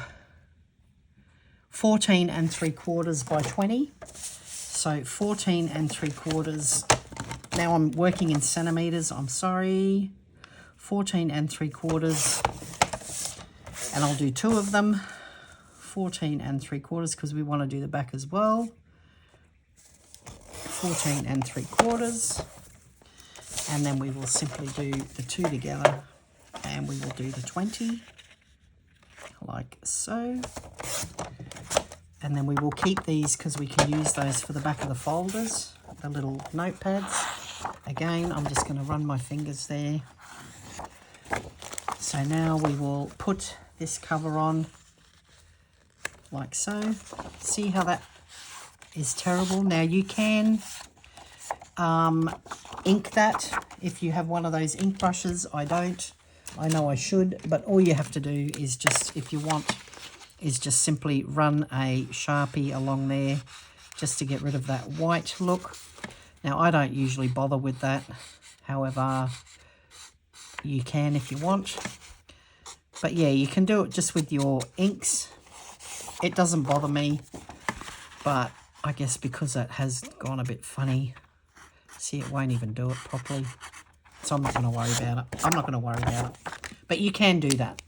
14 3/4 by 20. So 14 3/4. Now I'm working in centimetres, I'm sorry. 14 3/4. And I'll do two of them. 14 3/4 because we want to do the back as well. 14 3/4. And then we will simply do the two together. And we will do the 20. Like so. And then we will keep these because we can use those for the back of the folders, the little notepads. Again, I'm just going to run my fingers there. So now we will put this cover on like so. See how that is terrible? Now you can ink that if you have one of those ink brushes. I don't. I know I should, but all you have to do is just, if you want, is just simply run a Sharpie along there just to get rid of that white look. Now, I don't usually bother with that. However, you can if you want. But yeah, you can do it just with your inks. It doesn't bother me, but I guess because it has gone a bit funny, see, it won't even do it properly. So I'm not going to worry about it. I'm not going to worry about it. But you can do that.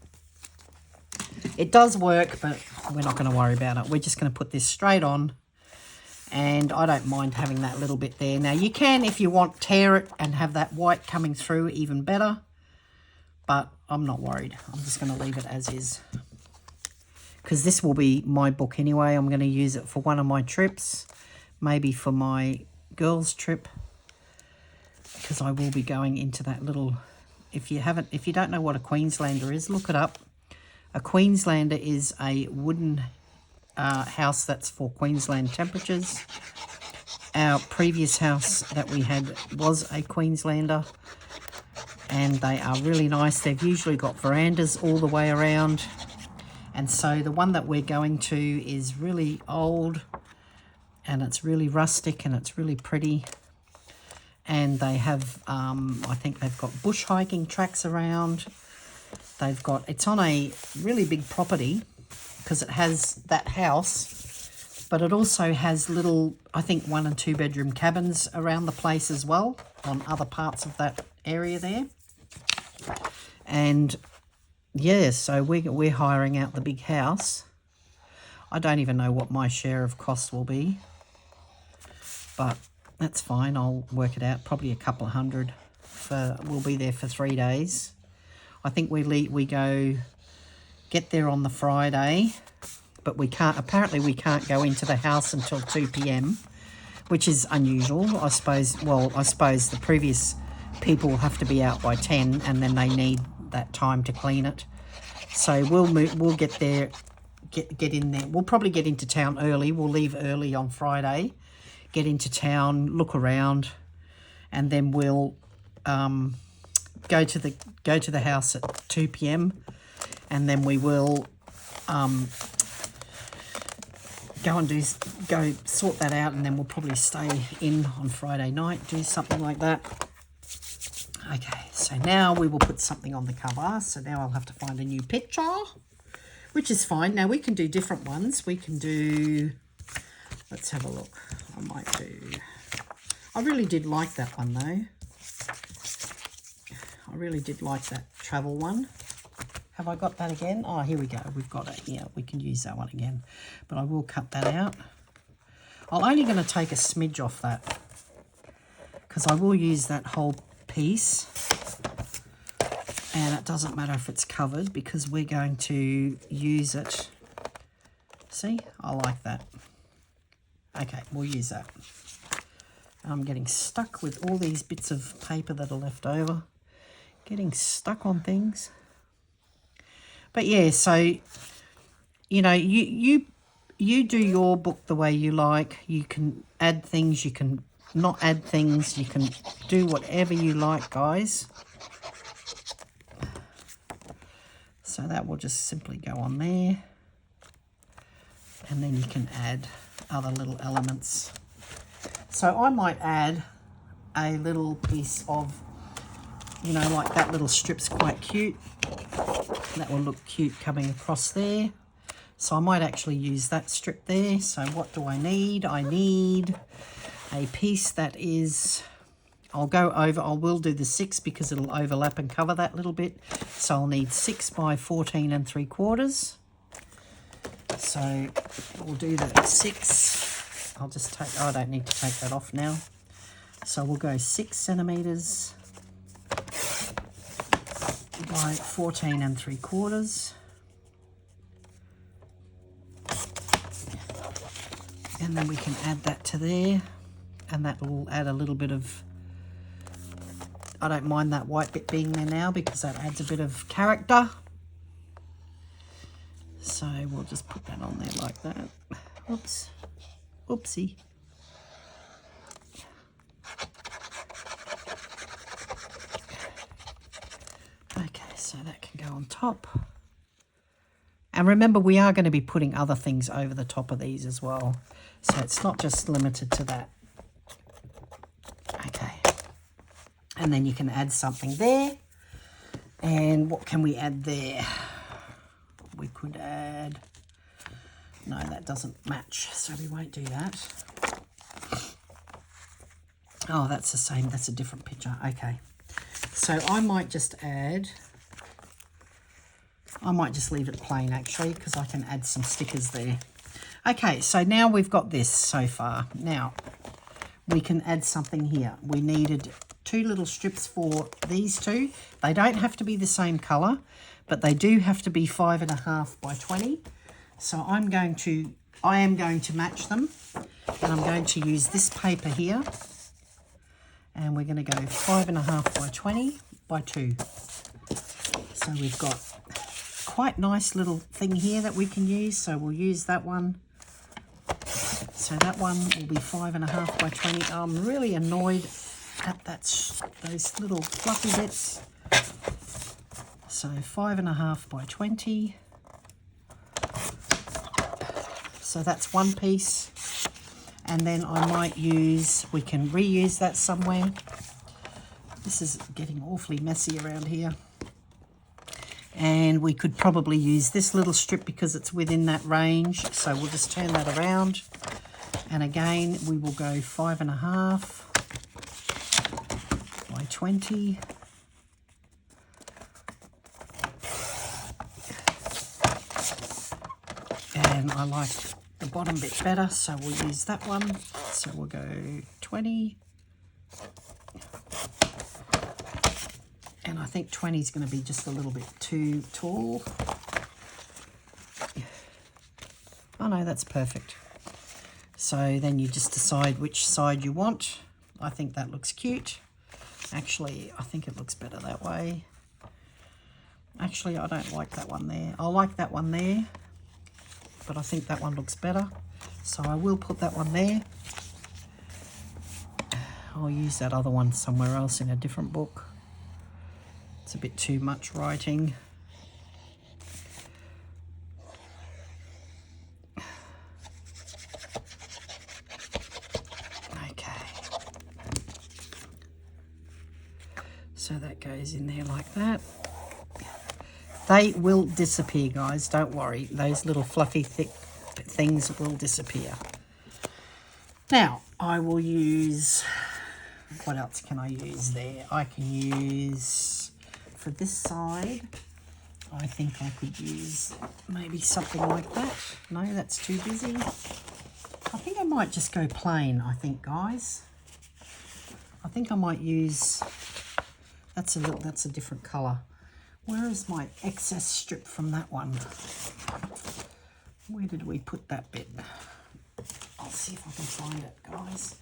It does work, but we're not going to worry about it. We're just going to put this straight on. And I don't mind having that little bit there. Now, you can, if you want, tear it and have that white coming through, even better. But I'm not worried. I'm just going to leave it as is. Because this will be my book anyway. I'm going to use it for one of my trips. Maybe for my girls' trip. Because I will be going into that little... If you don't know what a Queenslander is, look it up. A Queenslander is a wooden house that's for Queensland temperatures. Our previous house that we had was a Queenslander, and they are really nice. They've usually got verandas all the way around, and so the one that we're going to is really old, and it's really rustic, and it's really pretty. And they have, I think they've got bush hiking tracks around. They've got, it's on a really big property because it has that house, but it also has little, I think 1 and 2 bedroom cabins around the place as well on other parts of that area there. And yeah, so we're hiring out the big house. I don't even know what my share of cost will be, but that's fine. I'll work it out. Probably a couple of hundred. We'll be there for 3 days. I think we get there on the Friday, but we can't. Apparently, we can't go into the house until 2 p.m, which is unusual, I suppose. Well, I suppose the previous people will have to be out by 10, and then they need that time to clean it. So we'll get there, get in there. We'll probably get into town early. We'll leave early on Friday. Get into town, look around, and then we'll go to the house at 2 p.m, and then we will go sort that out, and then we'll probably stay in on Friday night, do something like that. Okay, so now we will put something on the cover. So now I'll have to find a new picture, which is fine. Now we can do different ones. We can do, let's have a look. I really did like that one though. I really did like that travel one. Have I got that again? Oh, here we go. We've got it here. We can use that one again. But I will cut that out. I'm only going to take a smidge off that, because I will use that whole piece. And it doesn't matter if it's covered, because we're going to use it. See? I like that. Okay, we'll use that. I'm getting stuck with all these bits of paper that are left over. Getting stuck on things. But yeah, so, you know, you do your book the way you like. You can add things, you can not add things, you can do whatever you like, guys. So that will just simply go on there. And then you can add other little elements. So I might add a little piece of, you know, like that little strip's quite cute. That will look cute coming across there. So I might actually use that strip there. So what do I need? I need a piece that is, I'll go over, I will do the 6 because it'll overlap and cover that little bit. So I'll need 6 by 14 3/4. So we'll do the 6. I'll just take, oh, I don't need to take that off now. So we'll go 6 centimeters by 14 3/4. And then we can add that to there, and that will add a little bit of, I don't mind that white bit being there now because that adds a bit of character. So we'll just put that on there like that. Oops. Oopsie. Okay, so that can go on top. And remember, we are going to be putting other things over the top of these as well. So it's not just limited to that. Okay. And then you can add something there. And what can we add there? We could add... No, that doesn't match, so we won't do that. Oh, that's the same. That's a different picture. Okay. So I might just add... I might just leave it plain, actually, because I can add some stickers there. Okay, so now we've got this so far. Now, we can add something here. We needed 2 little strips for these two. They don't have to be the same colour, but they do have to be 5.5 by 20. So I am going to match them, and I'm going to use this paper here. And we're going to go 5.5 by 20 by 2. So we've got quite nice little thing here that we can use, so we'll use that one. So that one will be 5.5 by 20. I'm really annoyed at those little fluffy bits. So 5.5 by 20. So that's one piece. And then I might use, we can reuse that somewhere. This is getting awfully messy around here. And we could probably use this little strip because it's within that range. So we'll just turn that around. And again, we will go 5.5 by 20. And I like the bottom bit better, so we'll use that one. So we'll go 20. And I think 20 is going to be just a little bit too tall. Oh no, that's perfect. So then you just decide which side you want. I think that looks cute. Actually, I think it looks better that way. Actually, I don't like that one there. I like that one there, but I think that one looks better. So I will put that one there. I'll use that other one somewhere else in a different book. It's a bit too much writing. Okay. So that goes in there like that. They will disappear, guys. Don't worry. Those little fluffy thick things will disappear. Now, I will use what else can I use there? I can use, for this side, I think I could use maybe something like that. No, that's too busy. I think I might just go plain, I think, guys. I think I might use, that's a different colour. Where is my excess strip from that one? Where did we put that bit? I'll see if I can find it, guys.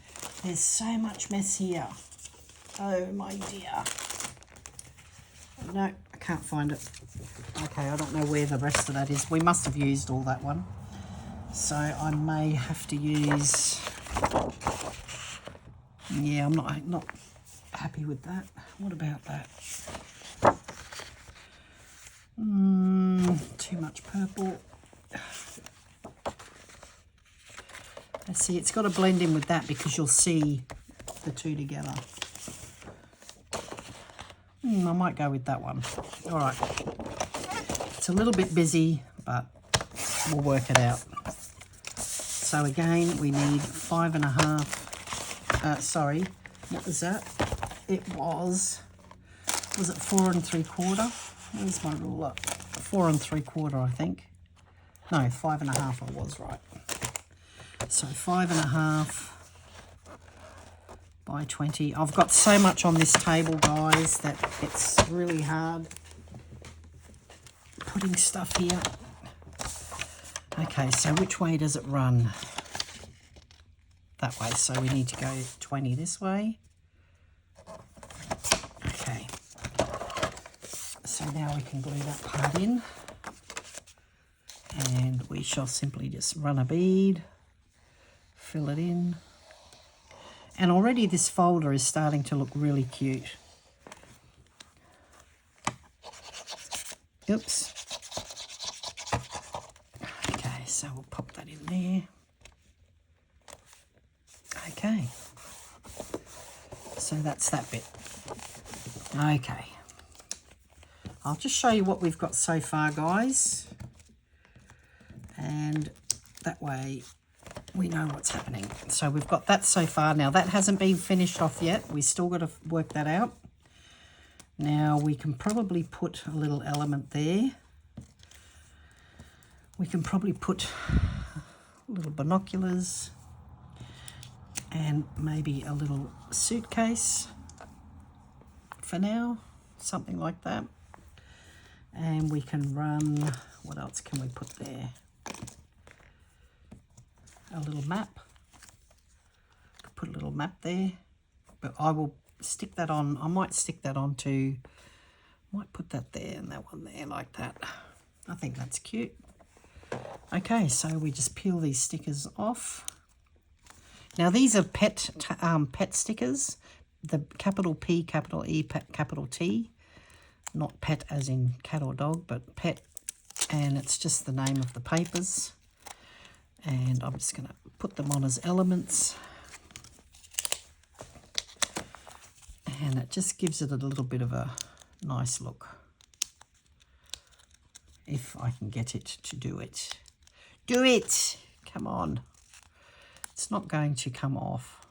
There's so much mess here. Oh my dear. No, I can't find it. Okay, I don't know where the rest of that is. We must have used all that one. So I may have to use, yeah, I'm not happy with that. What about that? Too much purple. Let's see, it's got to blend in with that because you'll see the two together. I might go with that one. All right. It's a little bit busy, but we'll work it out. So again, we need 5.5. Sorry, what was that? It was it 4 3/4? Where's my ruler? 4 3/4, I think. No, 5.5. I was right. So 5.5 by 20. I've got so much on this table, guys, that it's really hard putting stuff here. Okay, so which way does it run? That way, so we need to go 20 this way. Okay. So now we can glue that part in. And we shall simply just run a bead, fill it in. And already this folder is starting to look really cute. Oops. Okay, so we'll pop that in there. Okay. So that's that bit. Okay. I'll just show you what we've got so far, guys. And that way we know what's happening. So we've got that so far. Now that hasn't been finished off yet. We still got to work that out. Now we can probably put a little element there. We can probably put little binoculars and maybe a little suitcase for now, something like that. And we can run, what else can we put there? A little map. Put a little map there, but I will stick that on. I might stick that on to, might put that there and that one there like that. I think that's cute. Okay, so we just peel these stickers off. Now these are pet stickers, the capital P, capital E, capital T, not pet as in cat or dog, but pet, and it's just the name of the papers. And I'm just going to put them on as elements. And it just gives it a little bit of a nice look. If I can get it to do it. Do it! Come on. It's not going to come off.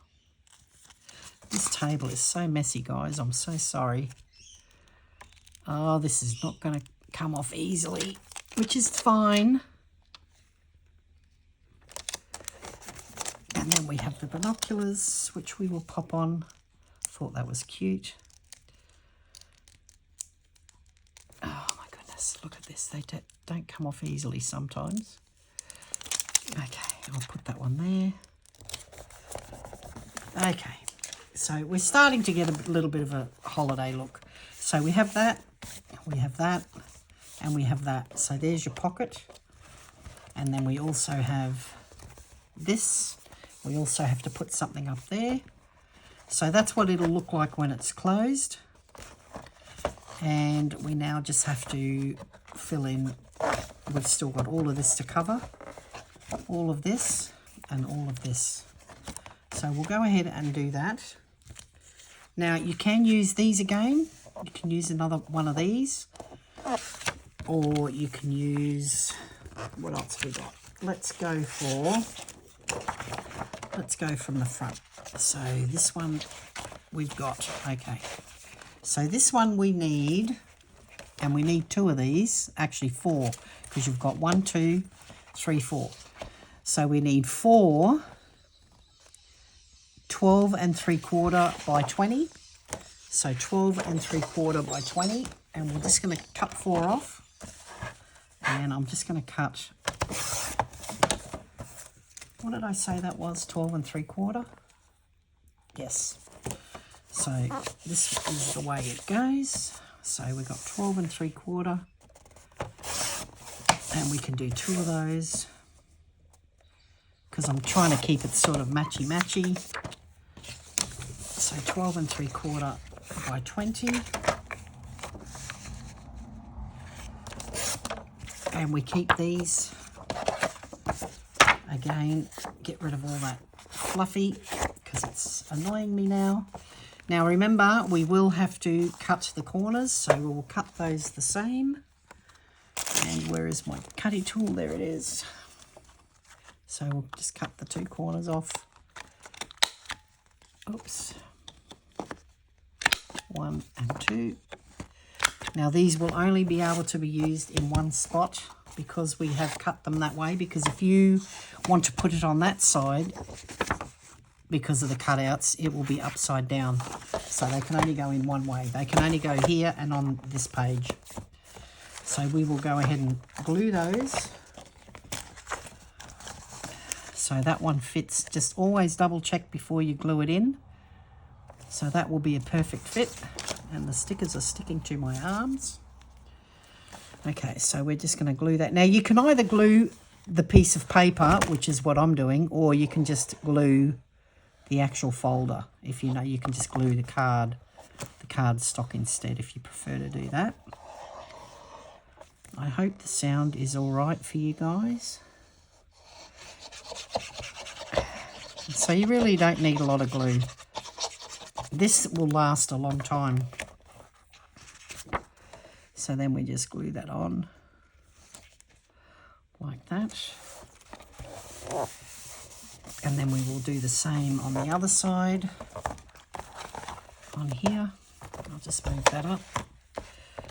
This table is so messy, guys. I'm so sorry. Oh, this is not going to come off easily, which is fine. And then we have the binoculars, which we will pop on. Thought that was cute. Oh my goodness, look at this. They don't come off easily sometimes. Okay, I'll put that one there. Okay, so we're starting to get a little bit of a holiday look. So we have that, and we have that. So there's your pocket. And then we also have this. We also have to put something up there. So that's what it'll look like when it's closed. And we now just have to fill in. We've still got all of this to cover. All of this and all of this. So we'll go ahead and do that. Now you can use these again. You can use another one of these. Or you can use, what else have we got? Let's go from the front. So this one, we've got. Okay, so this one we need, and we need 2 of these, actually 4, because you've got 1, 2, 3, 4. So we need 4 12 3/4 by 20. So 12 3/4 by 20, and we're just going to cut 4 off. And I'm just going to cut, what did I say that was? 12 3/4? Yes. So this is the way it goes. So we've got 12 3/4, and we can do 2 of those because I'm trying to keep it sort of matchy-matchy. So 12 3/4 by 20. And we keep these. Again, get rid of all that fluffy because it's annoying me now. Now remember, we will have to cut the corners, so we will cut those the same. And where is my cutting tool? There it is. So we'll just cut the 2 corners off. Oops. 1 and 2. Now these will only be able to be used in one spot because we have cut them that way, because if you want to put it on that side, because of the cutouts, it will be upside down. So they can only go in one way. They can only go here and on this page. So we will go ahead and glue those. So that one fits. Just always double check before you glue it in. So that will be a perfect fit. And the stickers are sticking to my arms. Okay, so we're just going to glue that. Now you can either glue the piece of paper, which is what I'm doing, or you can just glue the actual folder. If you know, you can just glue the card stock instead if you prefer to do that. I hope the sound is all right for you guys. So you really don't need a lot of glue. This will last a long time. So then we just glue that on like that. And then we will do the same on the other side. On here, I'll just move that up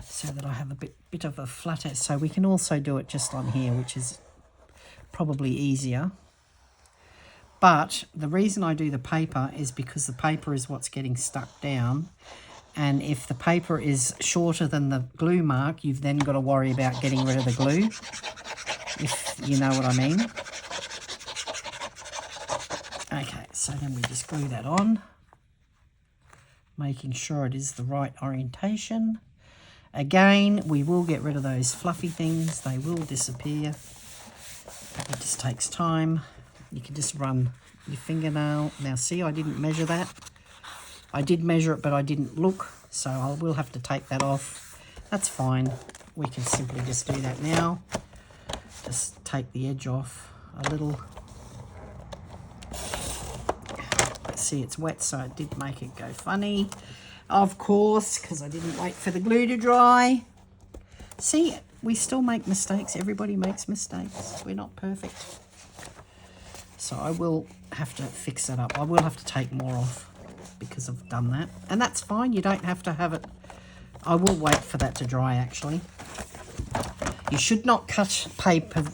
so that I have a bit of a flat edge. So we can also do it just on here, which is probably easier. But the reason I do the paper is because the paper is what's getting stuck down. And if the paper is shorter than the glue mark, you've then got to worry about getting rid of the glue, if you know what I mean. Okay, so then we just glue that on, making sure it is the right orientation. Again, we will get rid of those fluffy things. They will disappear. It just takes time. You can just run your fingernail. Now see, I didn't measure that. I did measure it, but I didn't look, so I will have to take that off. That's fine. We can simply just do that now. Just take the edge off a little. See, it's wet, so it did make it go funny. Of course, because I didn't wait for the glue to dry. See, we still make mistakes. Everybody makes mistakes. We're not perfect. So I will have to fix that up. I will have to take more off because I've done that. And that's fine. You don't have to have it. I will wait for that to dry, actually. You should not cut paper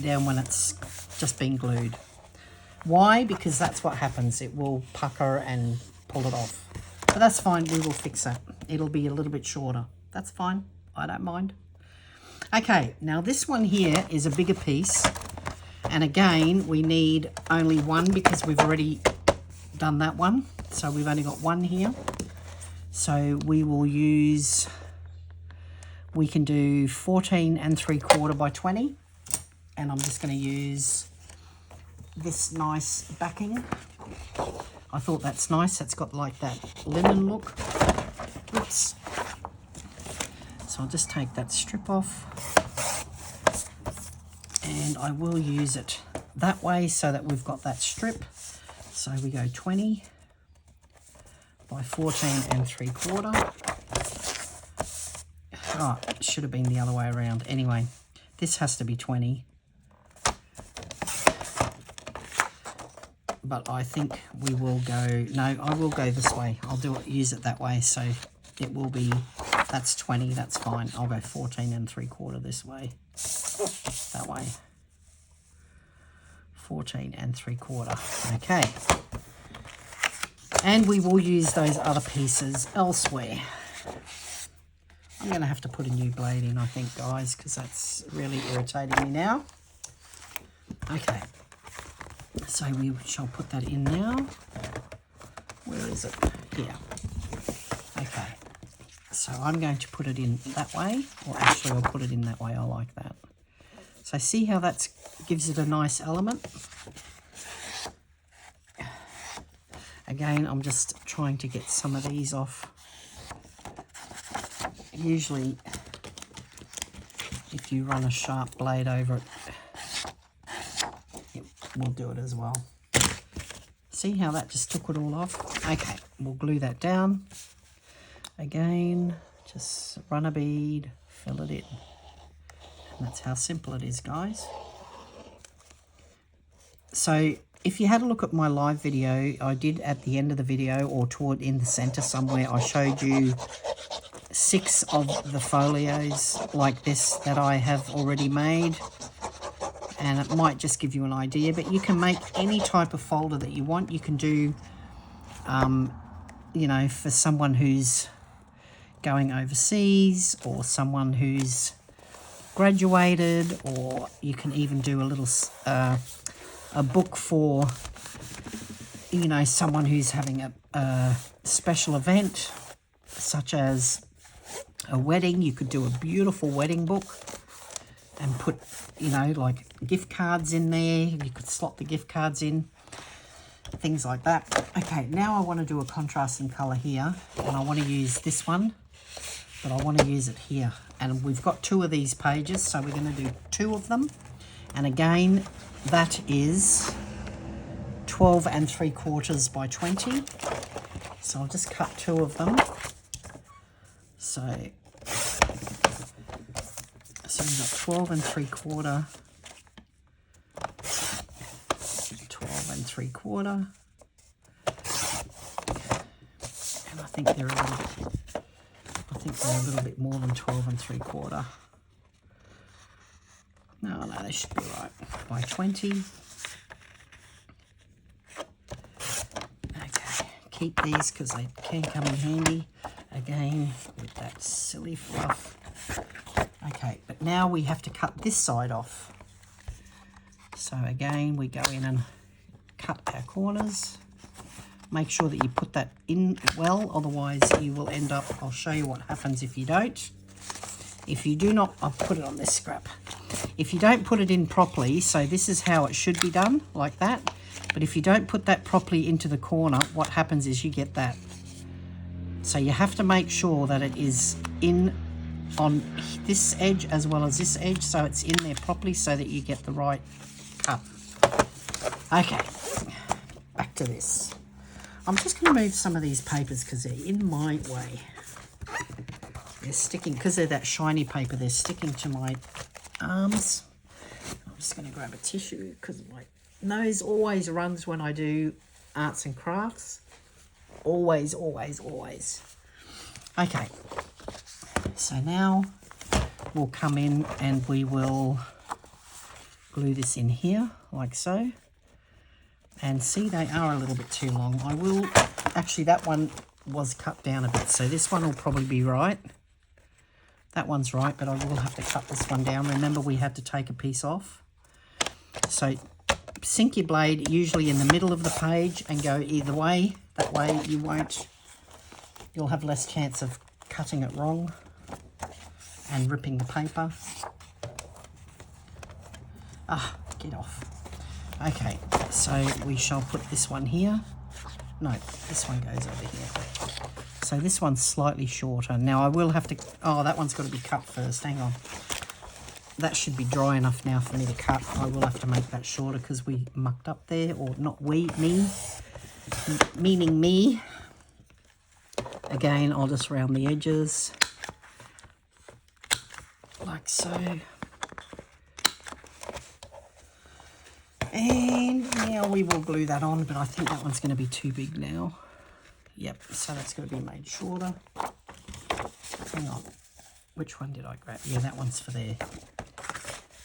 down when it's just been glued. Why? Because that's what happens. It will pucker and pull it off. But that's fine. We will fix that. It'll be a little bit shorter. That's fine. I don't mind. Okay, now this one here is a bigger piece. And again, we need only one because we've already done that one. So we've only got one here. So we will use, we can do 14 3/4 by 20. And I'm just going to use this nice backing. I thought that's nice. It's got like that linen look. Oops. So I'll just take that strip off. And I will use it that way so that we've got that strip. So we go 20 by 14 3/4. Oh, it should have been the other way around. Anyway, this has to be 20. but I think we will go, no, I will go this way. I'll use it that way, so it will be, that's 20, that's fine. I'll go 14 3/4 this way, that way. 14 3/4, okay. And we will use those other pieces elsewhere. I'm going to have to put a new blade in, I think, guys, because that's really irritating me now. Okay, so we shall put that in now. Where is it? Here. Okay, so I'm going to put it in that way, or actually I'll put it in that way. I like that. So see how that gives it a nice element? Again, I'm just trying to get some of these off. Usually, if you run a sharp blade over it, it will do it as well. See how that just took it all off? Okay, we'll glue that down. Again, just run a bead, fill it in. And that's how simple it is, guys. So if you had a look at my live video, I did at the end of the video, or toward in the center somewhere, I showed you 6 of the folios like this that I have already made, and it might just give you an idea, but you can make any type of folder that you want. You can do you know, for someone who's going overseas, or someone who's graduated, or you can even do a little a book for, you know, someone who's having a special event, such as a wedding. You could do a beautiful wedding book and put, you know, like gift cards in there. You could slot the gift cards in, things like that. Okay, now I want to do a contrasting color here, and I want to use this one, but I want to use it here. And we've got 2 of these pages, so we're going to do 2 of them. And again, that is 12 3/4 by 20. So I'll just cut 2 of them. So we've got 12 3/4, 12 3/4, and I think they're a little bit more than 12 3/4. No, they should be right. By 20. Okay, keep these because they can come in handy. Again, with that silly fluff. Okay, but now we have to cut this side off. So again, we go in and cut our corners. Make sure that you put that in well, otherwise you will end up, I'll show you what happens if you don't. If you do not, I'll put it on this scrap. If you don't put it in properly, so this is how it should be done, like that. But if you don't put that properly into the corner, what happens is you get that. So you have to make sure that it is in on this edge as well as this edge, so it's in there properly so that you get the right cut. Okay, back to this. I'm just going to move some of these papers because they're in my way. They're sticking, because they're that shiny paper, they're sticking to my arms. I'm just going to grab a tissue because my nose always runs when I do arts and crafts. Always, always, always. Okay, so now we'll come in and we will glue this in here like so. And see, they are a little bit too long. I will, actually that one was cut down a bit, so this one will probably be right. That one's right, but I will have to cut this one down. Remember, we had to take a piece off. So sink your blade usually in the middle of the page and go either way. That way you'll have less chance of cutting it wrong and ripping the paper. Ah, get off. Okay, so we shall put this one here. No, this one goes over here. So this one's slightly shorter. Now I will have to, oh, that one's got to be cut first. Hang on. That should be dry enough now for me to cut. I will have to make that shorter because we mucked up there, or not we, me, meaning me. Again, I'll just round the edges like so. And now we will glue that on, but I think that one's going to be too big now. Yep, so that's going to be made shorter. Hang on, which one did I grab? Yeah, that one's for there.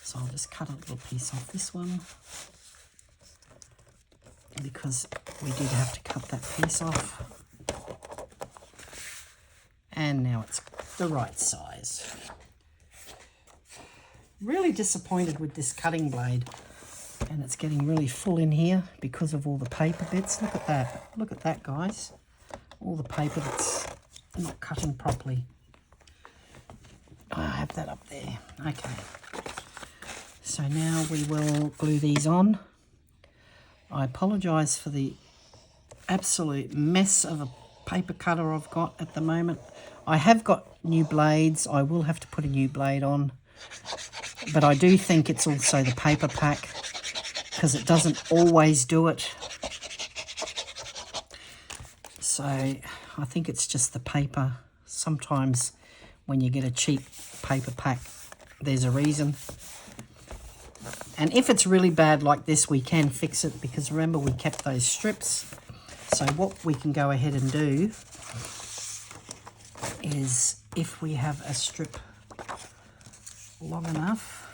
So I'll just cut a little piece off this one, because we did have to cut that piece off. And now it's the right size. Really disappointed with this cutting blade, and it's getting really full in here because of all the paper bits. Look at that. Look at that, guys. All the paper that's not cutting properly. I have that up there. Okay. So now we will glue these on. I apologise for the absolute mess of a paper cutter I've got at the moment. I have got new blades. I will have to put a new blade on. But I do think it's also the paper pack, because it doesn't always do it. So I think it's just the paper. Sometimes when you get a cheap paper pack, there's a reason. And if it's really bad like this, we can fix it, because remember, we kept those strips. So what we can go ahead and do is, if we have a strip long enough,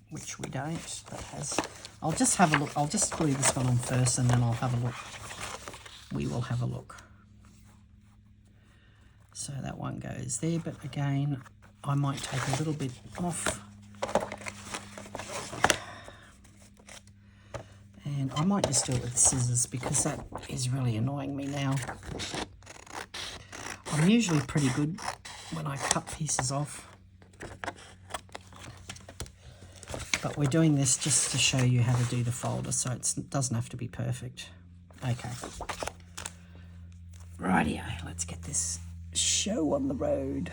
which we don't, that has, I'll just have a look. I'll just glue this one on first, and then I'll have a look. We will have a look. So that one goes there, but again, I might take a little bit off. And I might just do it with the scissors, because that is really annoying me now. I'm usually pretty good when I cut pieces off, but we're doing this just to show you how to do the folder, so it doesn't have to be perfect. Okay. Rightio, let's get this show on the road.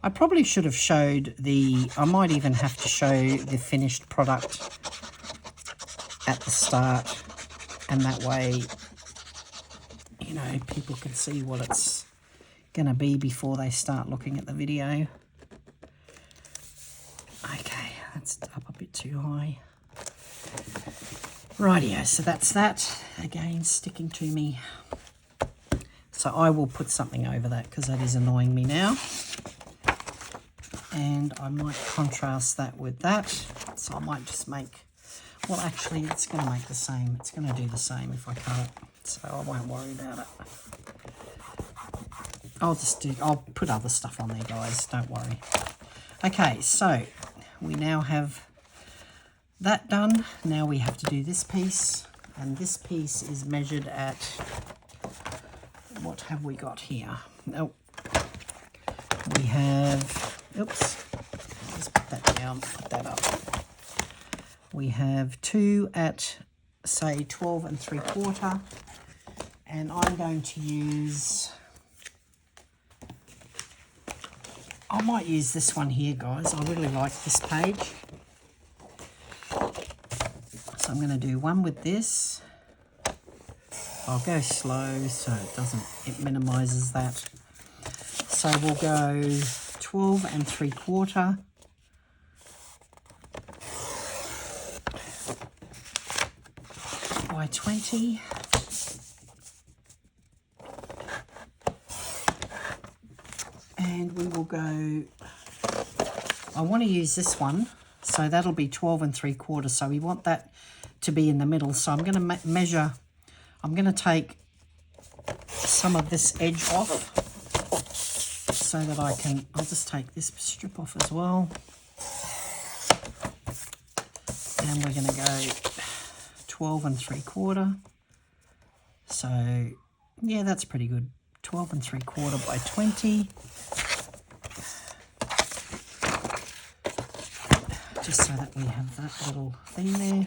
I probably should have showed I might even have to show the finished product at the start, and that way, you know, people can see what it's going to be before they start looking at the video. Okay, that's up a bit too high. Rightio, so that's that. Again, sticking to me. So I will put something over that, because that is annoying me now. And I might contrast that with that. So I might just make, well, actually, it's going to make the same. It's going to do the same if I cut it. So I won't worry about it. I'll put other stuff on there, guys. Don't worry. Okay, so we now have that done. Now we have to do this piece. And this piece is measured at, what have we got here? Oh, we have, oops, just put that down, put that up. We have 2 at, say, 12 3/4, and I'm going to use, I might use this one here, guys. I really like this page. So I'm going to do one with this. I'll go slow so it minimises that. So we'll go 12 3/4 by 20. And we will go, I want to use this one, so that'll be 12 3/4. So we want that to be in the middle. So I'm going to measure, I'm going to take some of this edge off, so that I'll just take this strip off as well. And we're going to go 12 3/4. So, yeah, that's pretty good. 12 3/4 by 20. Just so that we have that little thing there.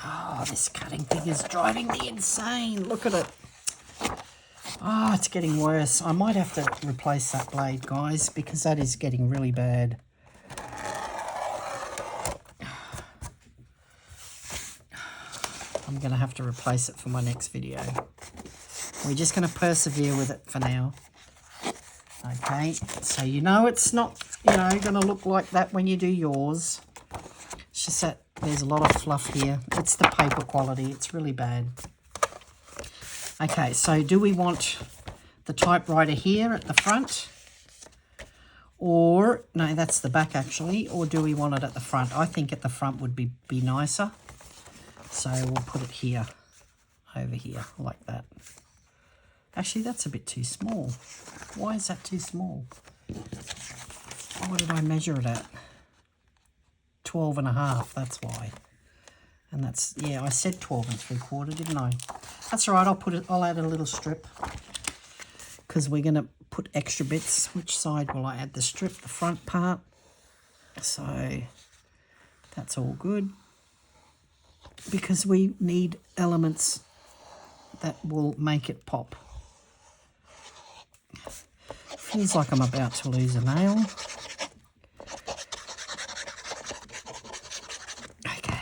Oh, this cutting thing is driving me insane. Look at it. Oh, it's getting worse. I might have to replace that blade, guys, because that is getting really bad. I'm I'm going to have to replace it for my next video. We're just going to persevere with it for now. Okay, so you know it's not, you know, going to look like that when you do yours. It's just that there's a lot of fluff here. It's the paper quality. It's really bad. Okay, so do we want the typewriter here at the front? Or, no, that's the back actually. Or do we want it at the front? I think at the front would be nicer. So we'll put it here, over here, like that. Actually, that's a bit too small. Why is that too small? What did I measure it at? 12.5, that's why. And that's, yeah, I said 12 3/4, didn't I? That's all right, I'll add a little strip. Because we're going to put extra bits. Which side will I add the strip? The front part. So, that's all good. Because we need elements that will make it pop. Feels like I'm about to lose a nail. Okay.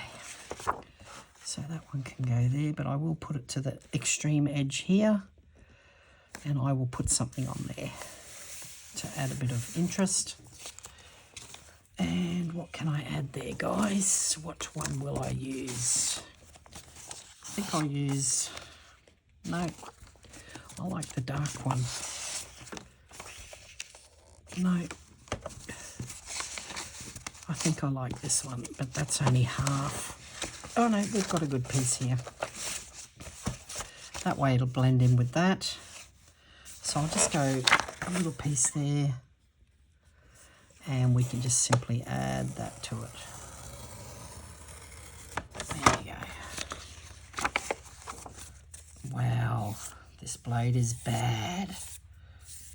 So that one can go there, but I will put it to the extreme edge here. And I will put something on there to add a bit of interest. And what can I add there, guys? What one will I use? I think I'll use... No, I like the dark one. No, I think I like this one, but that's only half. Oh no, we've got a good piece here. That way it'll blend in with that. So I'll just go a little piece there, and we can just simply add that to it. There you go. Wow, this blade is bad.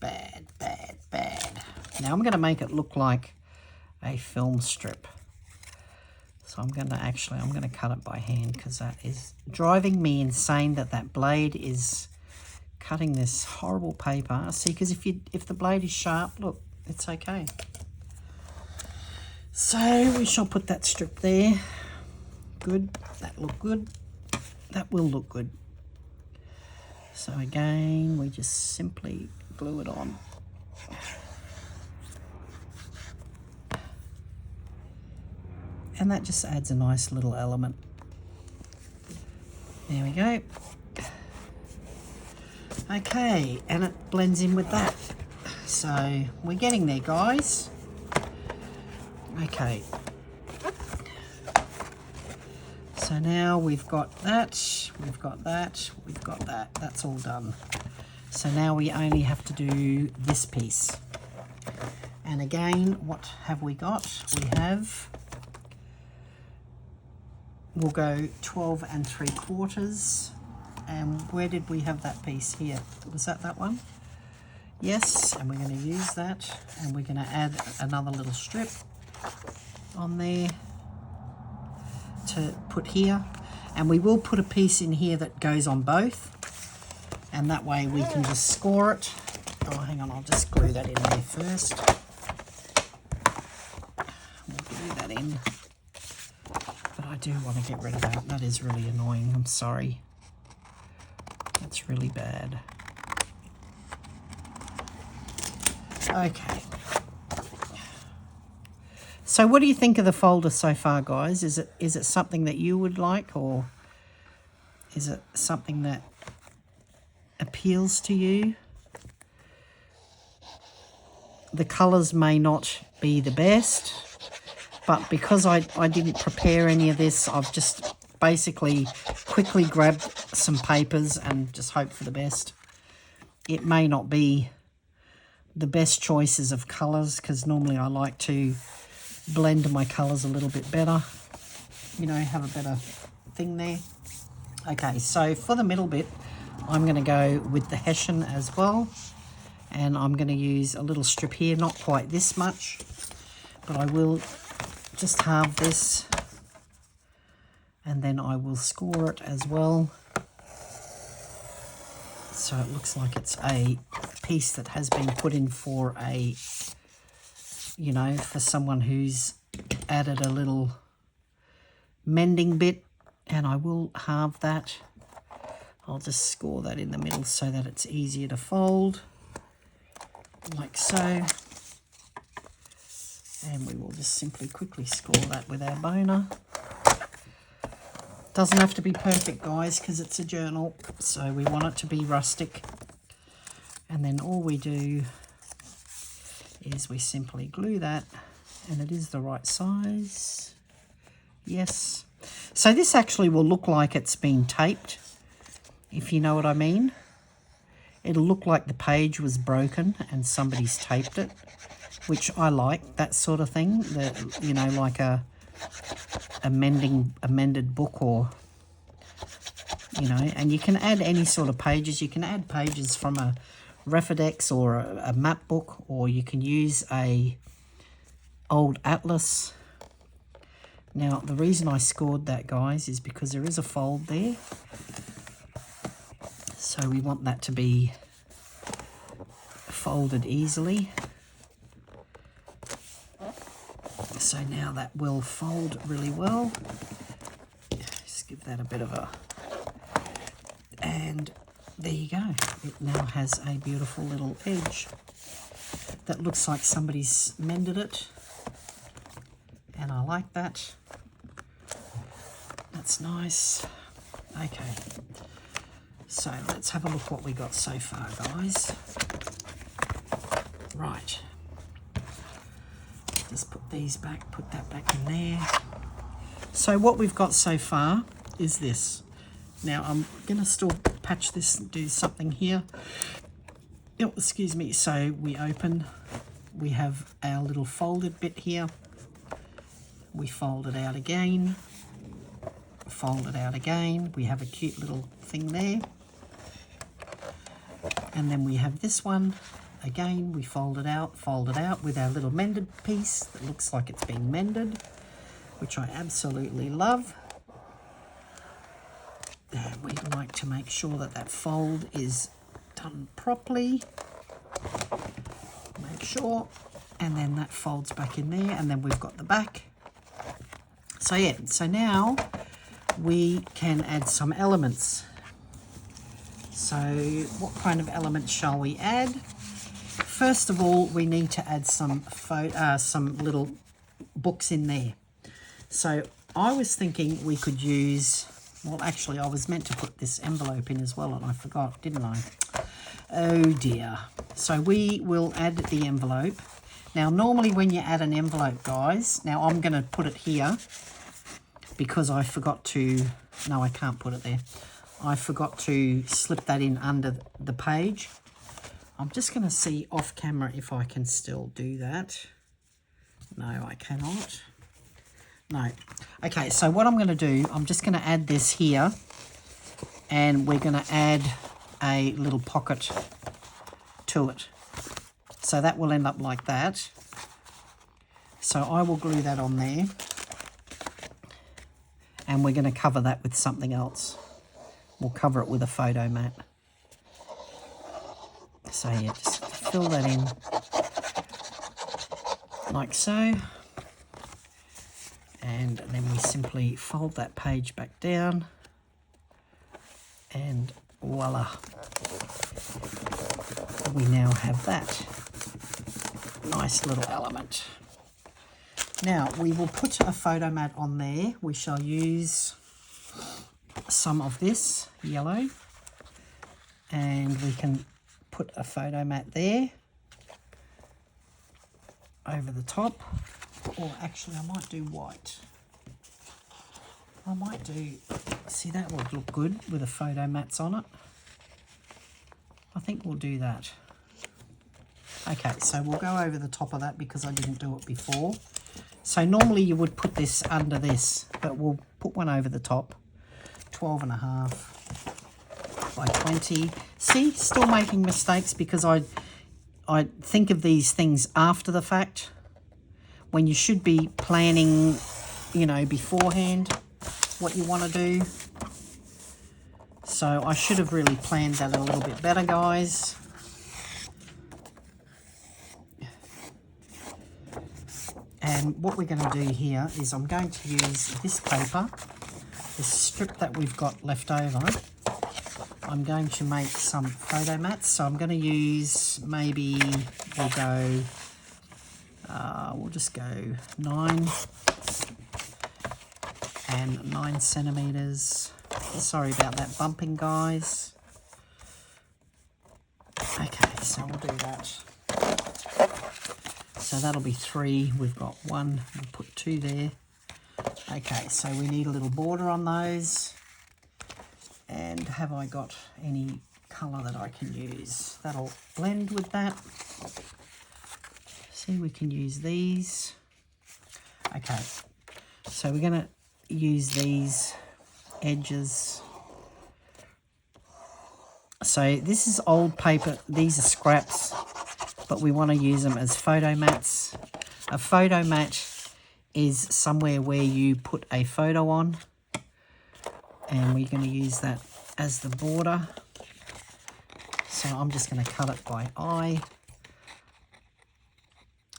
Bad, bad, bad. Now I'm going to make it look like a film strip. So I'm going to cut it by hand because that is driving me insane that blade is cutting this horrible paper. See, because if the blade is sharp, look, it's okay. So we shall put that strip there. Good. That look good. That will look good. So again, we just simply glue it on. And that just adds a nice little element. There we go. Okay, and it blends in with that. So we're getting there, guys. Okay. So now we've got that, we've got that, we've got that. That's all done. So now we only have to do this piece. And again, what have we got? We'll go 12 3/4. And where did we have that piece here? Was that one? Yes, and we're going to use that. And we're going to add another little strip on there to put here. And we will put a piece in here that goes on both. And that way we can just score it. Oh, hang on, I'll just glue that in there first. We'll glue that in. But I do want to get rid of that. That is really annoying. I'm sorry. That's really bad. Okay. So what do you think of the folder so far, guys? Is it something that you would like, or is it something that appeals to you? The colours may not be the best, but because I didn't prepare any of this, I've just basically quickly grabbed some papers and just hope for the best. It may not be the best choices of colours, because normally I like to blend my colours a little bit better, you know, have a better thing there. Okay, so for the middle bit, I'm going to go with the Hessian as well, and I'm going to use a little strip here, not quite this much, but I will just halve this, and then I will score it as well, so it looks like it's a piece that has been put in for a, you know, for someone who's added a little mending bit and I will halve that. I'll just score that in the middle so that it's easier to fold, like so. And we will just simply quickly score that with our boner. Doesn't have to be perfect, guys, because it's a journal, so we want it to be rustic. And then all we do is we simply glue that, and it is the right size. Yes. So this actually will look like it's been taped, if you know what I mean. It'll look like the page was broken and somebody's taped it, which I like, that sort of thing. That, you know, like a amended book, or, you know, and you can add any sort of pages. You can add pages from a Refidex or a map book, or you can use a old atlas. Now, the reason I scored that, guys, is because there is a fold there. So we want that to be folded easily. So now that will fold really well. Just give that a bit of a... And there you go. It now has a beautiful little edge that looks like somebody's mended it. And I like that. That's nice. Okay. So let's have a look what we got so far, guys. Right. Just put these back, put that back in there. So what we've got so far is this. Now I'm going to still patch this and do something here. Oh, excuse me. So we open, we have our little folded bit here. We fold it out again. Fold it out again. We have a cute little thing there. And then we have this one. Again, we fold it out with our little mended piece that looks like it's been mended, which I absolutely love. And we like to make sure that that fold is done properly. Make sure. And then that folds back in there, and then we've got the back. So yeah, so now we can add some elements. So what kind of elements shall we add? First of all, we need to add some little books in there. So I was thinking we could use, well, actually I was meant to put this envelope in as well, and I forgot, didn't I? Oh dear. So we will add the envelope. Now normally when you add an envelope, guys, now I'm going to put it here because I forgot to, no, I can't put it there. I forgot to slip that in under the page. I'm just going to see off camera if I can still do that. No, I cannot. No. Okay, so what I'm going to do, I'm just going to add this here, and we're going to add a little pocket to it. So that will end up like that. So I will glue that on there, and we're going to cover that with something else. We'll cover it with a photo mat. So yeah, just fill that in like so. And then we simply fold that page back down. And voila. We now have that nice little element. Now we will put a photo mat on there. We shall use some of this yellow, and we can put a photo mat there over the top, or actually I might do white. I might do, see, that would look good with the photo mats on it. I think we'll do that. Okay, so we'll go over the top of that because I didn't do it before. So normally you would put this under this, but we'll put one over the top. 12.5 by 20. See, still making mistakes because I think of these things after the fact when you should be planning, you know, beforehand what you want to do. So I should have really planned that a little bit better, guys. And what we're going to do here is I'm going to use this paper. this strip that we've got left over, I'm going to make some photo mats. So I'm going to use, maybe we'll just go 9 and 9 centimeters. Sorry about that bumping, guys. Okay, so we'll do that. So that'll be 3. We've got 1. We'll put 2 there. Okay, so we need a little border on those. And have I got any colour that I can use? That'll blend with that. See, we can use these. Okay, so we're going to use these edges. So this is old paper. These are scraps, but we want to use them as photo mats. A photo mat is somewhere where you put a photo on, and we're going to use that as the border. So I'm just going to cut it by eye,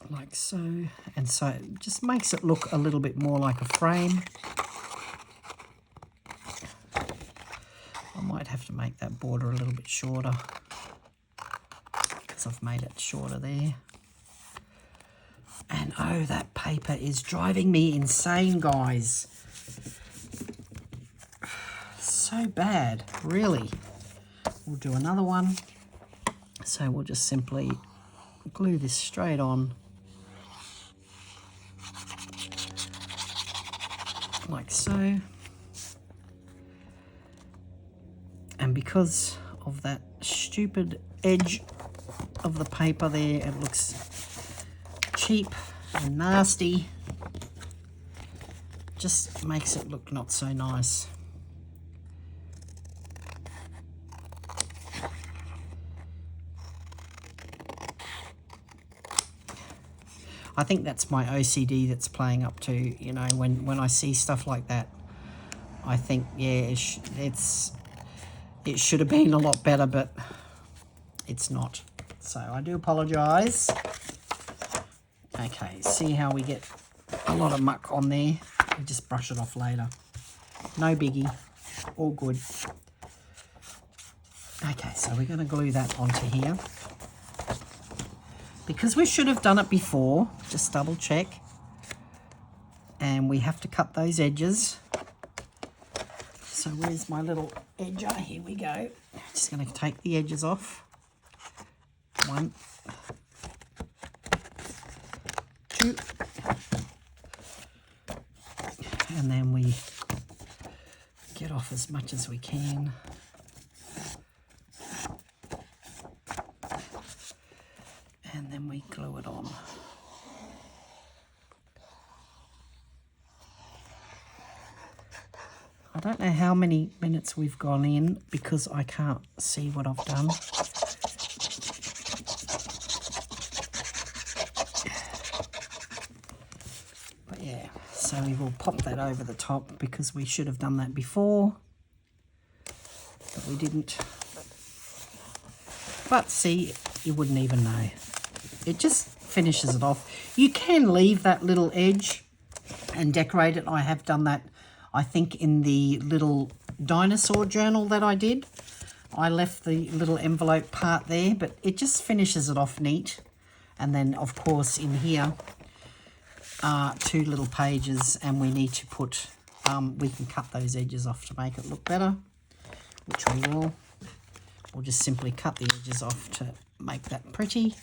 like so, and so it just makes it look a little bit more like a frame. I might have to make that border a little bit shorter because I've made it shorter there. And oh, that paper is driving me insane, guys. So bad, really. We'll do another one. So we'll just simply glue this straight on, like so. And because of that stupid edge of the paper there, it looks cheap and nasty. Just makes it look not so nice. I think that's my OCD that's playing up to, you know, when I see stuff like that, I think, yeah, it should have been a lot better, but it's not. So I do apologise. Okay, see how we get a lot of muck on there? We just brush it off later. No biggie, all good. Okay, so we're going to glue that onto here. Because we should have done it before, just double check. And we have to cut those edges. So where's my little edger? Here we go. Just going to take the edges off. 1, 2. And then we get off as much as we can. And then we glue it on. I don't know how many minutes we've gone in because I can't see what I've done. But yeah, so we will pop that over the top because we should have done that before, but we didn't. But see, you wouldn't even know. It just finishes it off. You can leave that little edge and decorate it. I have done that, I think, in the little dinosaur journal that I did. I left the little envelope part there, but it just finishes it off neat. And then, of course, in here are 2 little pages, and we need to put, we can cut those edges off to make it look better, which we will. We'll just simply cut the edges off to make that pretty,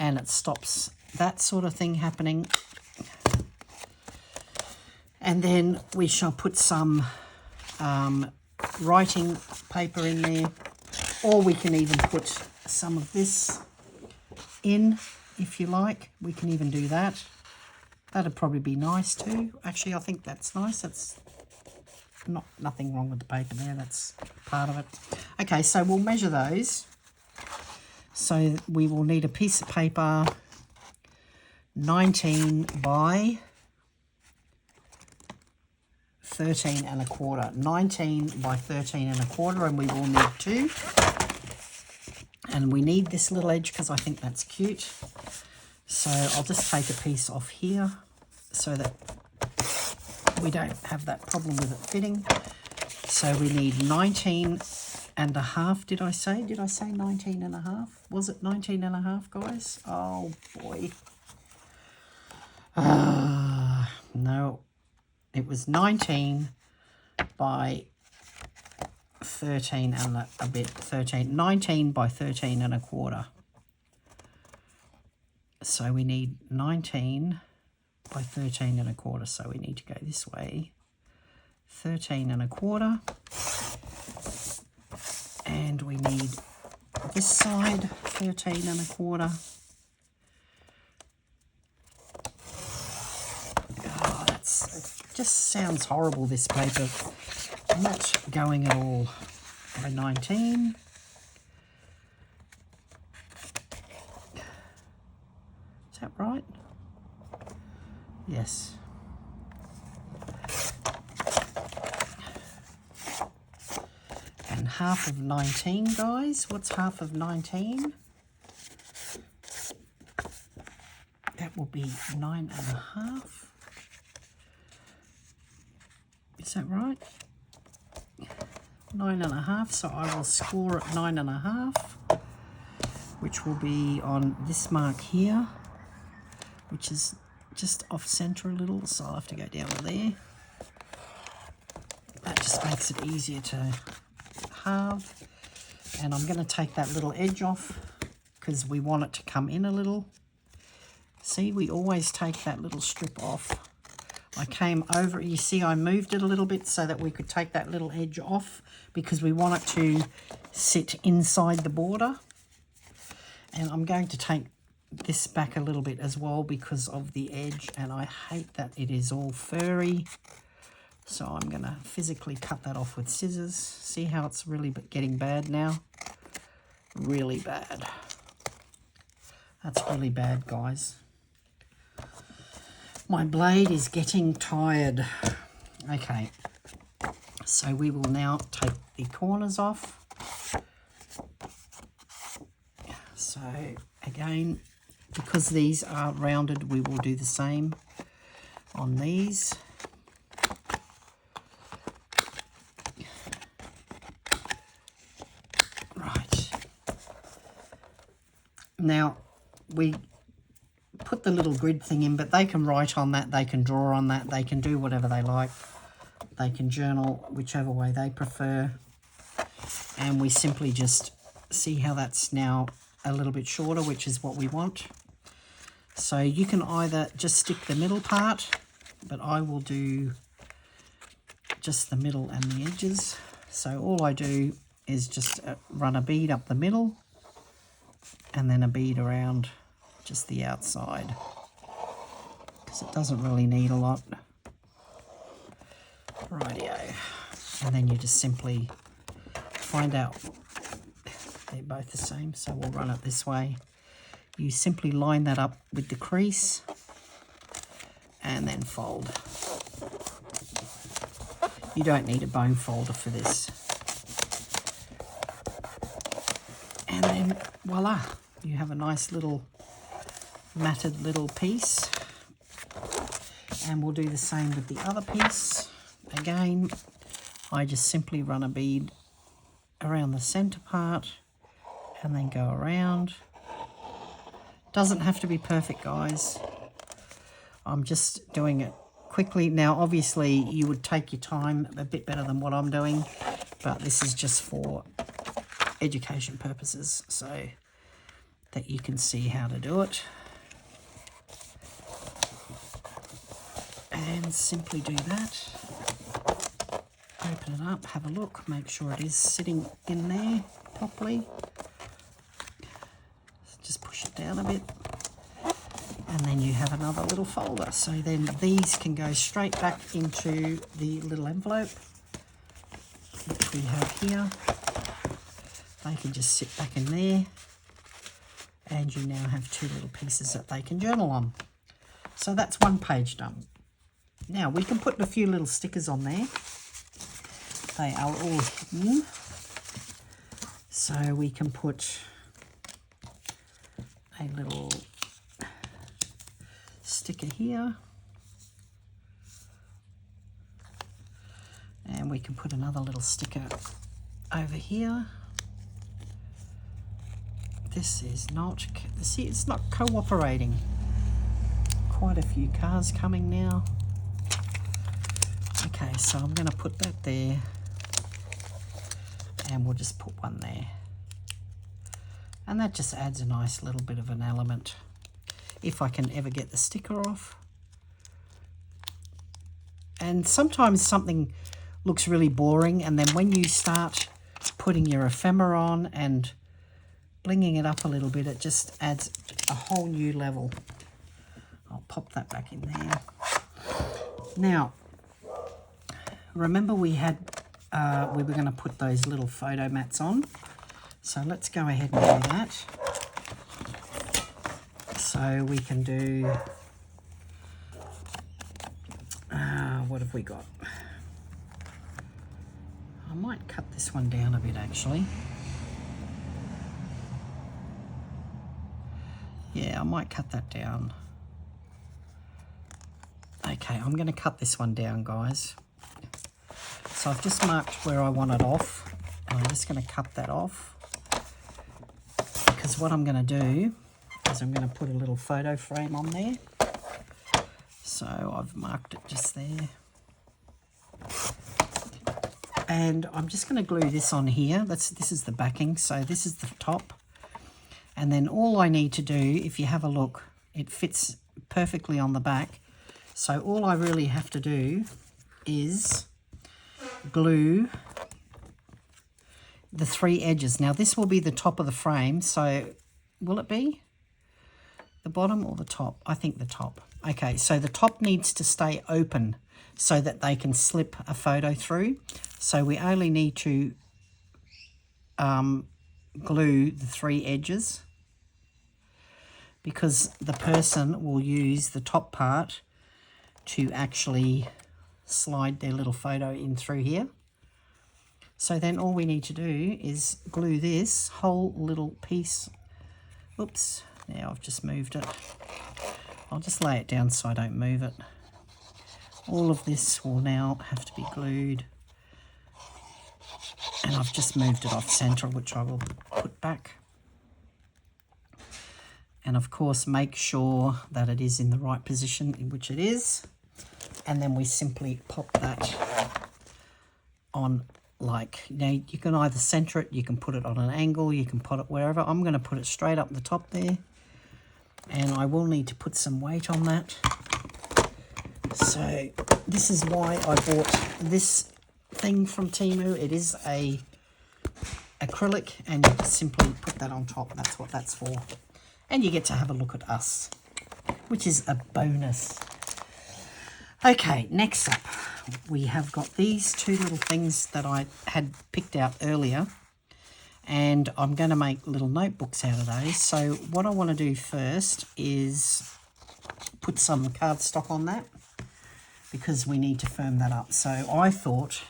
and it stops that sort of thing happening. And then we shall put some writing paper in there, or we can even put some of this in if you like. We can even do that. That'd probably be nice too. Actually, I think that's nice. That's nothing wrong with the paper there. That's part of it. Okay, so we'll measure those. So we will need a piece of paper 19 by 13 1/4. 19 by 13 1/4, and we will need 2. And we need this little edge because I think that's cute. So I'll just take a piece off here so that we don't have that problem with it fitting. So we need 19 and a half, did I say 19 and a half? Was it 19 and a half, guys? Oh boy. No, it was 19 by 13 and a bit, 19 by 13 and a quarter. So we need 19 by 13 and a quarter, so we need to go this way. 13 and a quarter. And we need this side, 13 and a quarter. Oh, it just sounds horrible, this paper. Not going at all. By 19. Is that right? Yes. And half of 19, guys. What's half of 19? That will be 9.5. Is that right? 9.5. So I will score at 9.5, which will be on this mark here, which is just off center a little, so I'll have to go down to there. That just makes it easier to halve. And I'm going to take that little edge off because we want it to come in a little. See, we always take that little strip off. I came over, you see I moved it a little bit so that we could take that little edge off because we want it to sit inside the border. And I'm going to take this back a little bit as well because of the edge, and I hate that it is all furry. So I'm going to physically cut that off with scissors. See how it's really getting bad now? Really bad. That's really bad, guys. My blade is getting tired. Okay, so we will now take the corners off. So again, because these are rounded, we will do the same on these. Right. Now, we put the little grid thing in, but they can write on that, they can draw on that, they can do whatever they like. They can journal whichever way they prefer. And we simply just see how that's now a little bit shorter, which is what we want. So you can either just stick the middle part, but I will do just the middle and the edges. So all I do is just run a bead up the middle and then a bead around just the outside, because it doesn't really need a lot. Rightio. And then you just simply find out they're both the same, so we'll run it this way. You simply line that up with the crease and then fold. You don't need a bone folder for this. And then voila, you have a nice little matted little piece. And we'll do the same with the other piece. Again, I just simply run a bead around the center part and then go around. Doesn't have to be perfect, guys. I'm just doing it quickly. Now, obviously, you would take your time a bit better than what I'm doing, but this is just for education purposes, so that you can see how to do it. And simply do that. Open it up, have a look, make sure it is sitting in there properly. Just push it down a bit. And then you have another little folder. So then these can go straight back into the little envelope, which we have here. They can just sit back in there. And you now have two little pieces that they can journal on. So that's one page done. Now we can put a few little stickers on there. They are all hidden. So we can put a little sticker here. And we can put another little sticker over here. This is not, see, it's not cooperating. Quite a few cars coming now. Okay, so I'm going to put that there. And we'll just put one there. And that just adds a nice little bit of an element. If I can ever get the sticker off. And sometimes something looks really boring, and then when you start putting your ephemera on and blinging it up a little bit, it just adds a whole new level. I'll pop that back in there. Now, remember we had, we were going to put those little photo mats on. So let's go ahead and do that. So we can do, what have we got? I might cut this one down a bit actually. Yeah, I might cut that down. Okay, I'm going to cut this one down, guys. So I've just marked where I want it off, and I'm just going to cut that off. Because what I'm going to do is I'm going to put a little photo frame on there. So I've marked it just there. And I'm just going to glue this on here. This is the backing, so this is the top. And then all I need to do, if you have a look, it fits perfectly on the back. So all I really have to do is glue the 3 edges. Now this will be the top of the frame, so will it be the bottom or the top? I think the top. Okay, so the top needs to stay open so that they can slip a photo through. So we only need to glue the 3 edges, because the person will use the top part to actually slide their little photo in through here. So then all we need to do is glue this whole little piece. Oops, now I've just moved it. I'll just lay it down so I don't move it. All of this will now have to be glued. And I've just moved it off center, which I will put back. And of course, make sure that it is in the right position, in which it is. And then we simply pop that on, like, now you can either center it, you can put it on an angle, you can put it wherever. I'm going to put it straight up the top there. And I will need to put some weight on that. So this is why I bought this thing from Temu. It is a acrylic, and you just simply put that on top. That's what that's for. And you get to have a look at us, which is a bonus. Okay, next up, we have got these 2 little things that I had picked out earlier, and I'm going to make little notebooks out of those. So what I want to do first is put some cardstock on that, because we need to firm that up. So I thought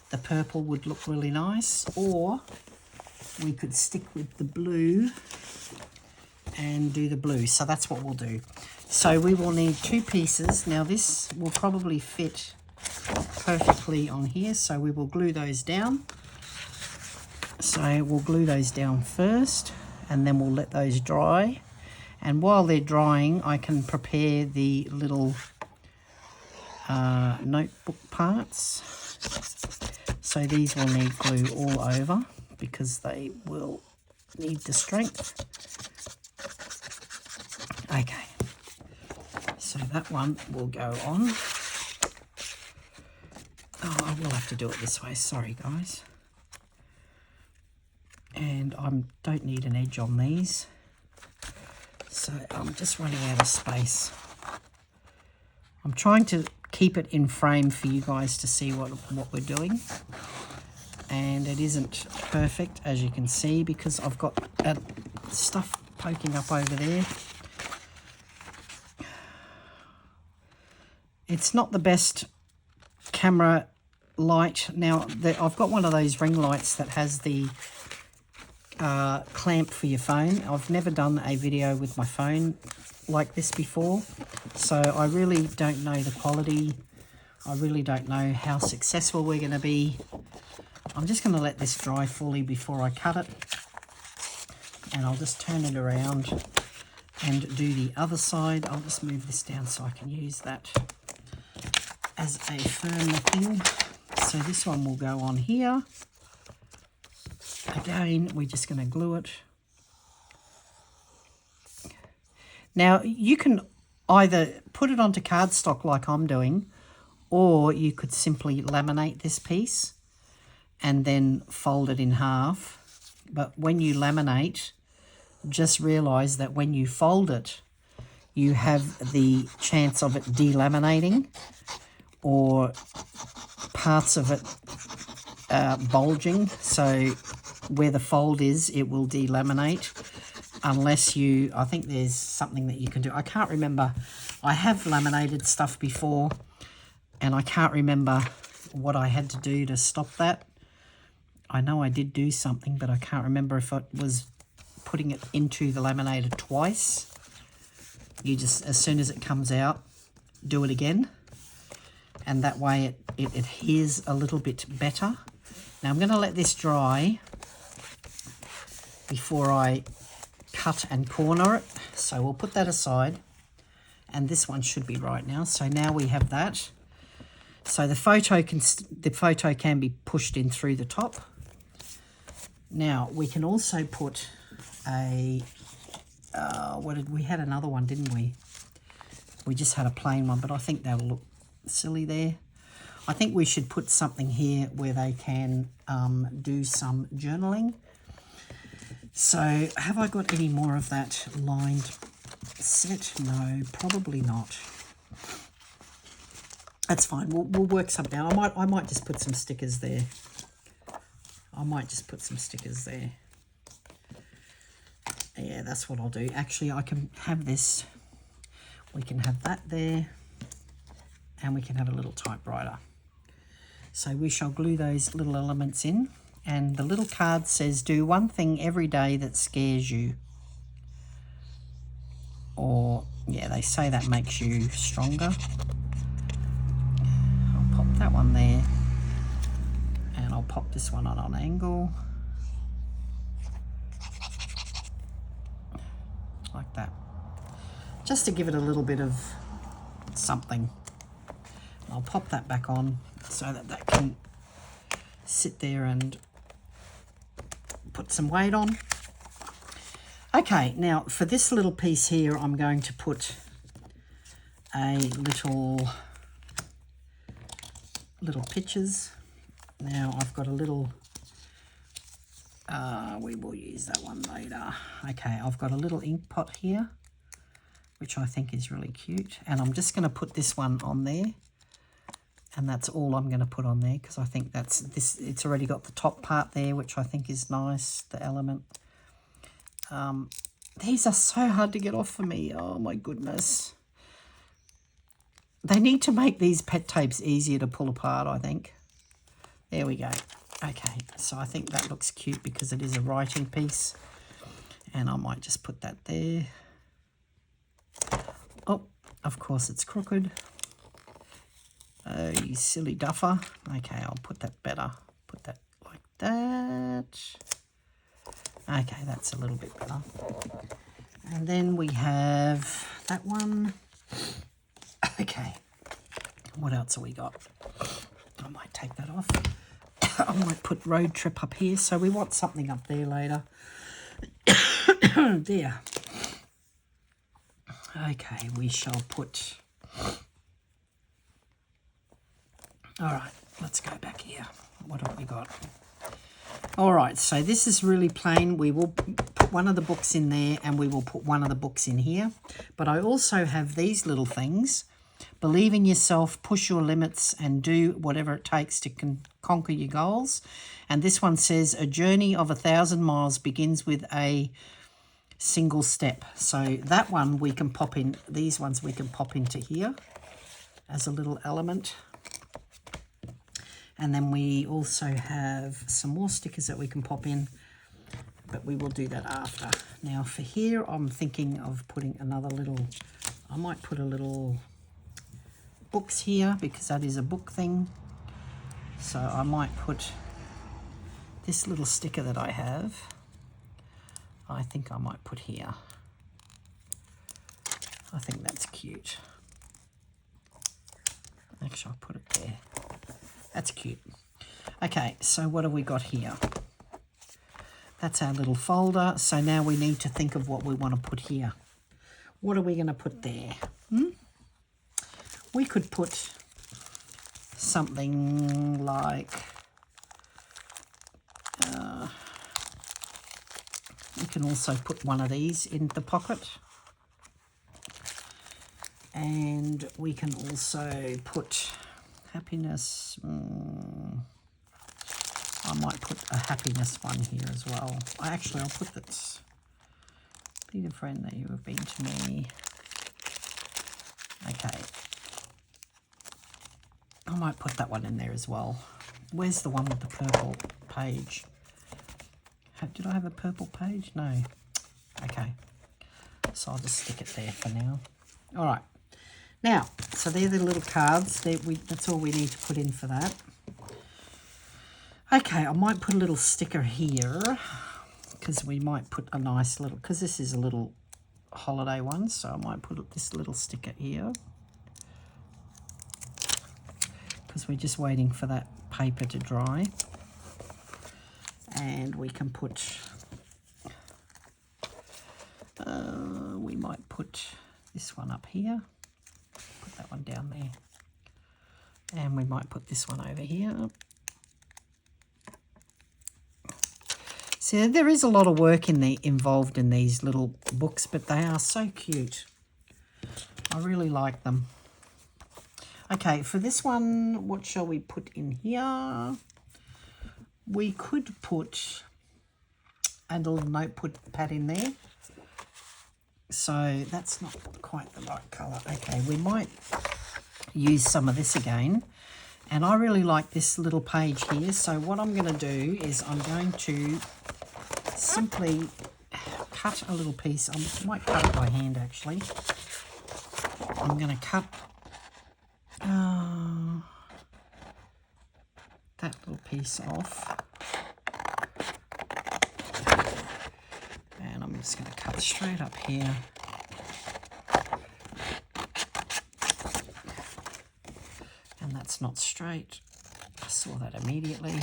the purple would look really nice, or we could stick with the blue and do the blue. So that's what we'll do. So we will need 2 pieces. Now this will probably fit perfectly on here, so we will glue those down. So we'll glue those down first, and then we'll let those dry. And while they're drying, I can prepare the little notebook parts. So these will need glue all over, because they will need the strength. Okay, so that one will go on. Oh, I will have to do it this way, sorry guys. And I don't need an edge on these, so I'm just running out of space. I'm trying to keep it in frame for you guys to see what we're doing. And it isn't perfect, as you can see, because I've got stuff poking up over there. It's not the best camera light. Now, I've got one of those ring lights that has the clamp for your phone. I've never done a video with my phone like this before, so I really don't know the quality I really don't know how successful we're going to be. I'm just going to let this dry fully before I cut it. And I'll just turn it around and do the other side. I'll just move this down so I can use that as a firmer thing. So this one will go on here. Again, we're just going to glue it. Now, you can either put it onto cardstock like I'm doing, or you could simply laminate this piece and then fold it in half. But when you laminate, just realise that when you fold it, you have the chance of it delaminating or parts of it bulging. So where the fold is, it will delaminate unless you, I think there's something that you can do. I can't remember. I have laminated stuff before and I can't remember what I had to do to stop that. I know I did do something, but I can't remember if it was putting it into the laminator twice. You just, as soon as it comes out, do it again. And that way it adheres a little bit better. Now I'm going to let this dry before I cut and corner it. So we'll put that aside. And this one should be right now. So now we have that. So the photo can be pushed in through the top. Now we can also put a we had another one, didn't we? We just had a plain one, but I think that'll look silly there. I think we should put something here where they can do some journaling. So have I got any more of that lined set? No, probably not. That's fine. We'll work something out. I might just put some stickers there. Yeah, that's what I'll do. Actually, I can have this. We can have that there. And we can have a little typewriter. So we shall glue those little elements in. And the little card says, do one thing every day that scares you. Or, yeah, they say that makes you stronger. I'll pop that one there. And I'll pop this one on an angle. Like that. Just to give it a little bit of something. I'll pop that back on so that that can sit there and put some weight on. Okay, now for this little piece here, I'm going to put a little pictures. Now I've got a little, we will use that one later. Okay, I've got a little ink pot here, which I think is really cute. And I'm just going to put this one on there. And that's all I'm going to put on there because I think that's this. It's already got the top part there, which I think is nice, the element. These are so hard to get off for me. Oh, my goodness. They need to make these pet tapes easier to pull apart, I think. There we go. Okay, so I think that looks cute because it is a writing piece. And I might just put that there. Oh, of course it's crooked. Oh, you silly duffer. Okay, I'll put that better. Put that like that. Okay, that's a little bit better. And then we have that one. Okay, what else have we got? I might take that off. I might put road trip up here. So we want something up there later. There. Okay, we shall put... All right, let's go back here. What have we got? All right, so this is really plain. We will put one of the books in there and we will put one of the books in here. But I also have these little things. Believe in yourself, push your limits and do whatever it takes to conquer your goals. And this one says, a journey of 1,000 miles begins with a single step. So that one we can pop in, these ones we can pop into here as a little element. And then we also have some more stickers that we can pop in, but we will do that after. Now for here, I'm thinking of putting another little, I might put a little books here because that is a book thing. So I might put this little sticker that I have, I think I might put here. I think that's cute. Actually, I'll put it there. That's cute. Okay, so what have we got here? That's our little folder. So now we need to think of what we want to put here. What are we going to put there? We could put something like, we can also put one of these in the pocket. And we can also put happiness. I might put a happiness one here as well. I'll put this. Be the friend that you have been to me. Okay. I might put that one in there as well. Where's the one with the purple page? Did I have a purple page? No. Okay. So I'll just stick it there for now. All right. Now, so they're the little cards. That's all we need to put in for that. Okay, I might put a little sticker here because we might put a nice little, because this is a little holiday one, so I might put this little sticker here because we're just waiting for that paper to dry. And we can put, we might put this one up here. Put that one down there. And we might put this one over here. So there is a lot of work involved in these little books, but they are so cute. I really like them. Okay, for this one, what shall we put in here? We could put a little notepad in there. So that's not quite the right colour. Okay, we might use some of this again. And I really like this little page here. So what I'm going to do is I'm going to simply cut a little piece. I might cut it by hand actually. I'm going to cut that little piece off. And I'm just going to cut straight up here. And that's not straight. I saw that immediately.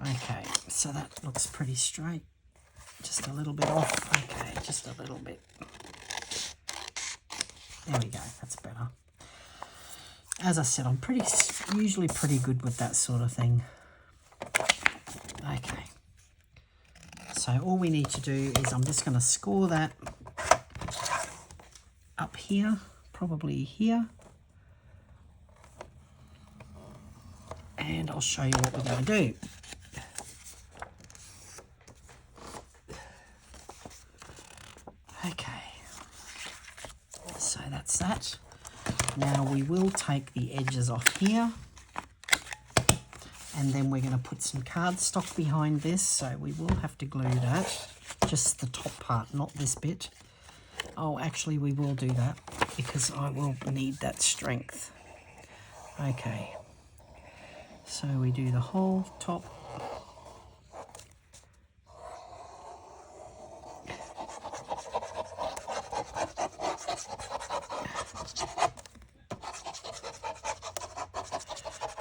Okay, so that looks pretty straight. Just a little bit off. Okay, just a little bit. There we go, that's better. As I said, I'm usually pretty good with that sort of thing. Okay. So all we need to do is I'm just going to score that up here, probably here. And I'll show you what we're going to do. Okay. So that's that. Now we will take the edges off here. And then we're going to put some cardstock behind this, so we will have to glue that. Just the top part, not this bit. Oh, actually we will do that because I will need that strength. Okay. So we do the whole top.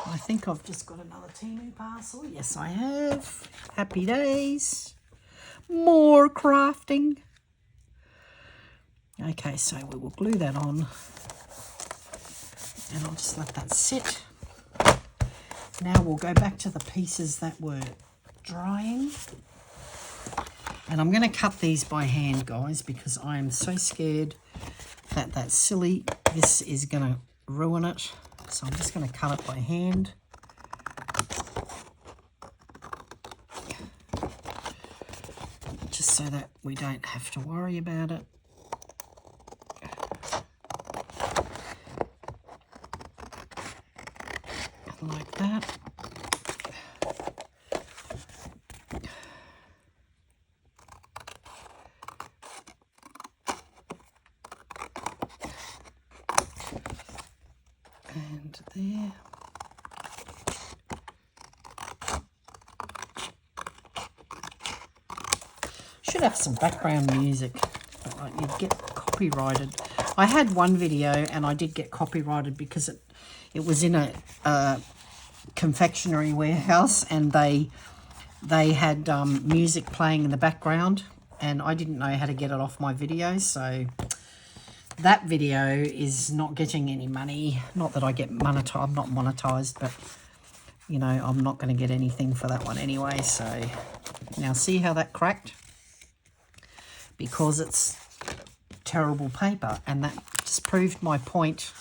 I think I've just got another Temu parcel. Yes, I have. Happy days. More crafting. Okay, so we will glue that on. And I'll just let that sit. Now we'll go back to the pieces that were drying. And I'm going to cut these by hand, guys, because I am so scared that that silly, this is going to ruin it. So I'm just going to cut it by hand. Just so that we don't have to worry about it. Like that. Should have some background music. You'd get copyrighted. I had one video and I did get copyrighted because it was in a confectionery warehouse, and they had music playing in the background, and I didn't know how to get it off my video, so that video is not getting any money. Not that I get monetized. I'm not monetized, but you know, I'm not going to get anything for that one anyway. So now see how that cracked? Because it's terrible paper, and that just proved my point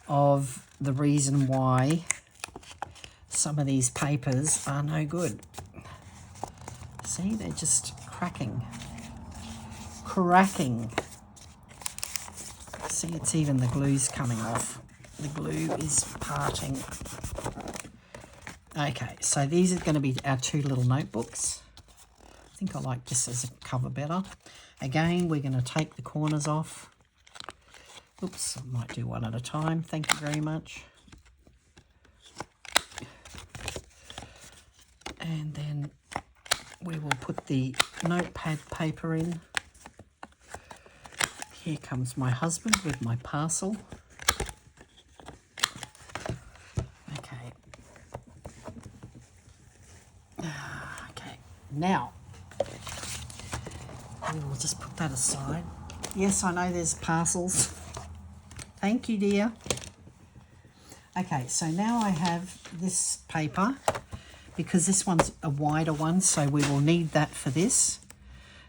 of the reason why some of these papers are no good. See, they're just cracking. See, it's even the glue's coming off. The glue is parting. Okay, so these are going to be our two little notebooks. I think I like this as a cover better. Again, we're going to take the corners off. Oops, I might do one at a time. Thank you very much. And then we will put the notepad paper in. Here comes my husband with my parcel. Okay. Okay, now we will just put that aside. Yes, I know there's parcels. Thank you, dear. Okay, so now I have this paper, because this one's a wider one, so we will need that for this.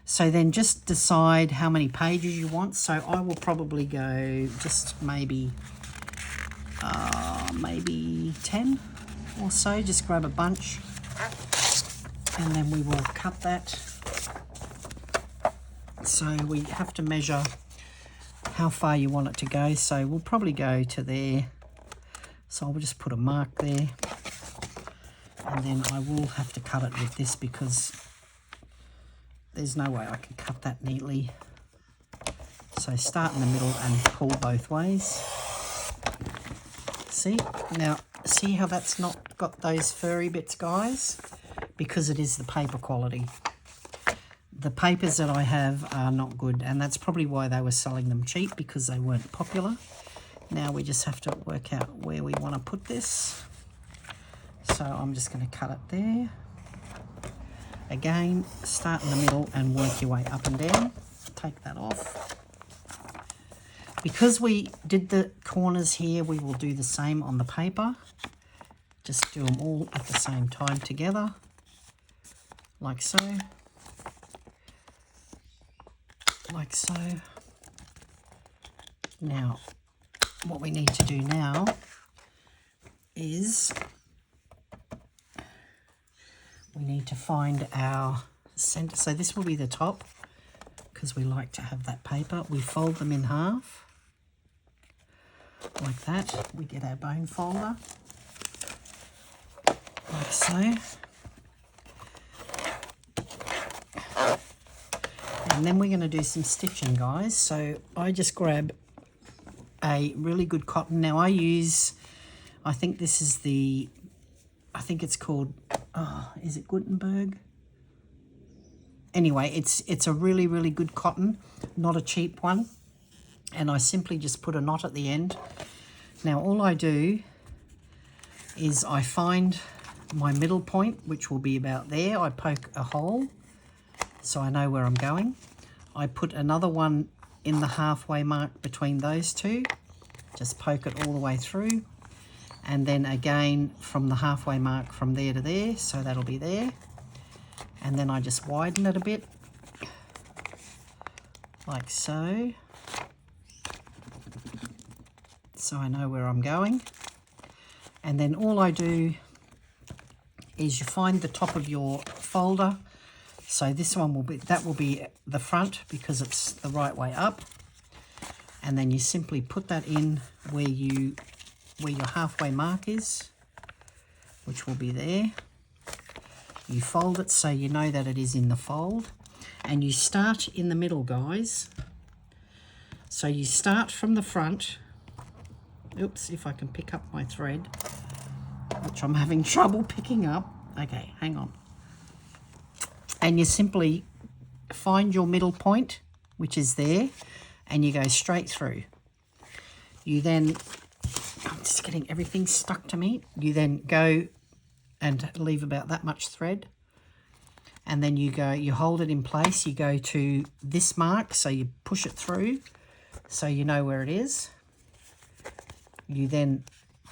So then just decide how many pages you want. So I will probably go just maybe 10 or so. Just grab a bunch, and then we will cut that. So we have to measure how far you want it to go. So we'll probably go to there. So I'll just put a mark there. And then I will have to cut it with this because there's no way I can cut that neatly. So start in the middle and pull both ways. See? Now, see how that's not got those furry bits, guys? Because it is the paper quality. The papers that I have are not good, and that's probably why they were selling them cheap, because they weren't popular. Now we just have to work out where we want to put this. So I'm just going to cut it there. Again, start in the middle and work your way up and down. Take that off. Because we did the corners here, we will do the same on the paper. Just do them all at the same time together, like so. Like so. Now, what we need to do now is we need to find our center. So this will be the top, because we like to have that paper. We fold them in half, like that. We get our bone folder, like so. And then we're going to do some stitching, guys. So I just grab a really good cotton. Now I use, I think this is the, I think it's called, is it Gutenberg? Anyway, it's a really, really good cotton, not a cheap one. And I simply just put a knot at the end. Now all I do is I find my middle point, which will be about there. I poke a hole so I know where I'm going. I put another one in the halfway mark between those two. Just poke it all the way through. And then again from the halfway mark from there to there, so that'll be there. And then I just widen it a bit, like so. So I know where I'm going. And then all I do is you find the top of your folder. So this one will be, that will be the front because it's the right way up. And then you simply put that in where your halfway mark is, which will be there. You fold it so you know that it is in the fold. And you start in the middle, guys. So you start from the front. Oops, if I can pick up my thread, which I'm having trouble picking up. Okay, hang on. And you simply find your middle point, which is there, and you go straight through. You then, I'm just getting everything stuck to me. You then go and leave about that much thread. And then you go, you hold it in place. You go to this mark, so you push it through so you know where it is. You then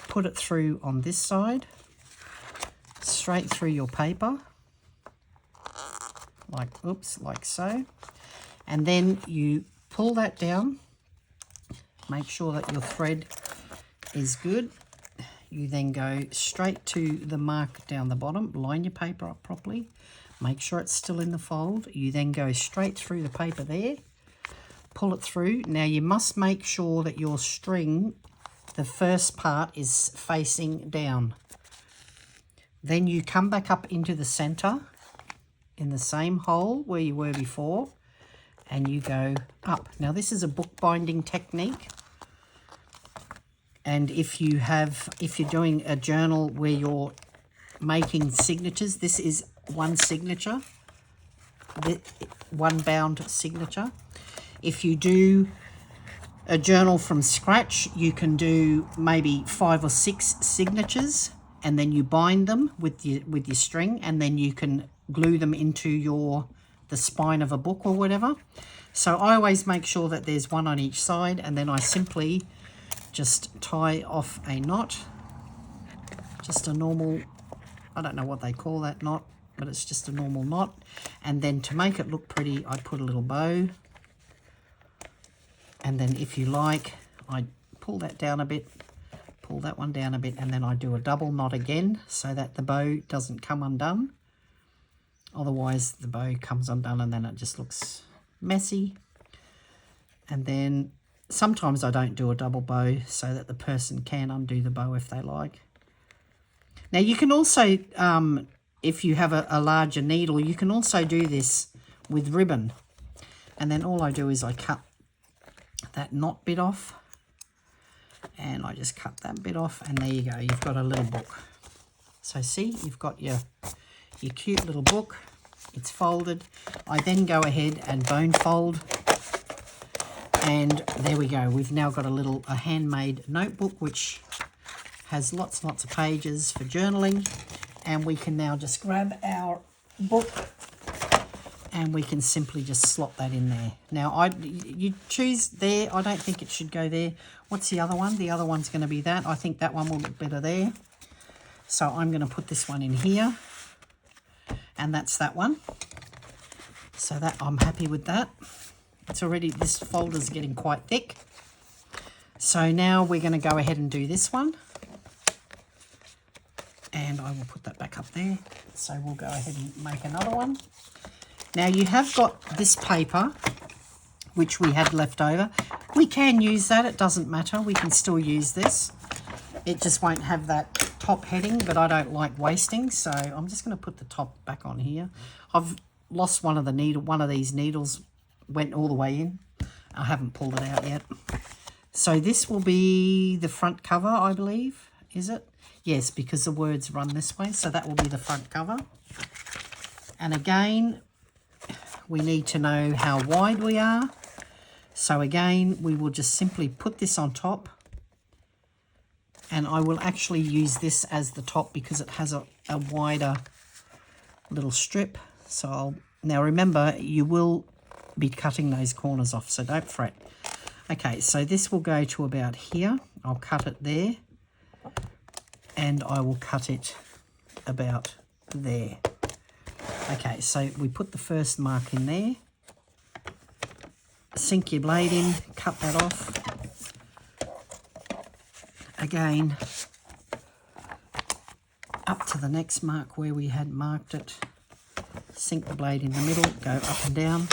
put it through on this side, straight through your paper, like, oops, like so. And then you pull that down, make sure that your thread is good. You then go straight to the mark down the bottom, line your paper up properly, make sure it's still in the fold. You then go straight through the paper there, pull it through. Now you must make sure that your string, the first part, is facing down. Then you come back up into the center in the same hole where you were before, and you go up. Now this is a bookbinding technique. And if you're doing a journal where you're making signatures, this is one signature, one bound signature. If you do a journal from scratch, you can do maybe 5 or 6 signatures, and then you bind them with your string, and then you can glue them into the spine of a book or whatever. So I always make sure that there's one on each side, and then I simply just tie off a knot, just a normal, I don't know what they call that knot, but it's just a normal knot. And then to make it look pretty, I put a little bow, and then if you like, I pull that down a bit, pull that one down a bit, and then I do a double knot again so that the bow doesn't come undone. Otherwise the bow comes undone and then it just looks messy. And then sometimes I don't do a double bow so that the person can undo the bow if they like. Now you can also, if you have a larger needle, you can also do this with ribbon. And then all I do is I cut that knot bit off, and I just cut that bit off, and there you go, you've got a little book. So see, you've got your cute little book, it's folded. I then go ahead and bone fold, and there we go, we've now got a handmade notebook which has lots and lots of pages for journaling. And we can now just grab our book and we can simply just slot that in there. Now you choose there, I don't think it should go there. What's the other one? The other one's going to be that. I think that one will look better there. So I'm going to put this one in here, and that's that one. So that I'm happy with that. It's already, this folder's getting quite thick. So now we're going to go ahead and do this one. And I will put that back up there. So we'll go ahead and make another one. Now you have got this paper, which we had left over. We can use that, it doesn't matter. We can still use this. It just won't have that top heading, but I don't like wasting. So I'm just going to put the top back on here. I've lost one of these needles, went all the way in. I haven't pulled it out yet. So this will be the front cover, I believe. Is it? Yes, because the words run this way, so that will be the front cover. And again, we need to know how wide we are. So again, we will just simply put this on top. And I will actually use this as the top because it has a wider little strip. So now remember, you will be cutting those corners off, so don't fret. Okay, so this will go to about here. I'll cut it there. And I will cut it about there. Okay, so we put the first mark in there. Sink your blade in, cut that off. Again, up to the next mark where we had marked it. Sink the blade in the middle, go up and down.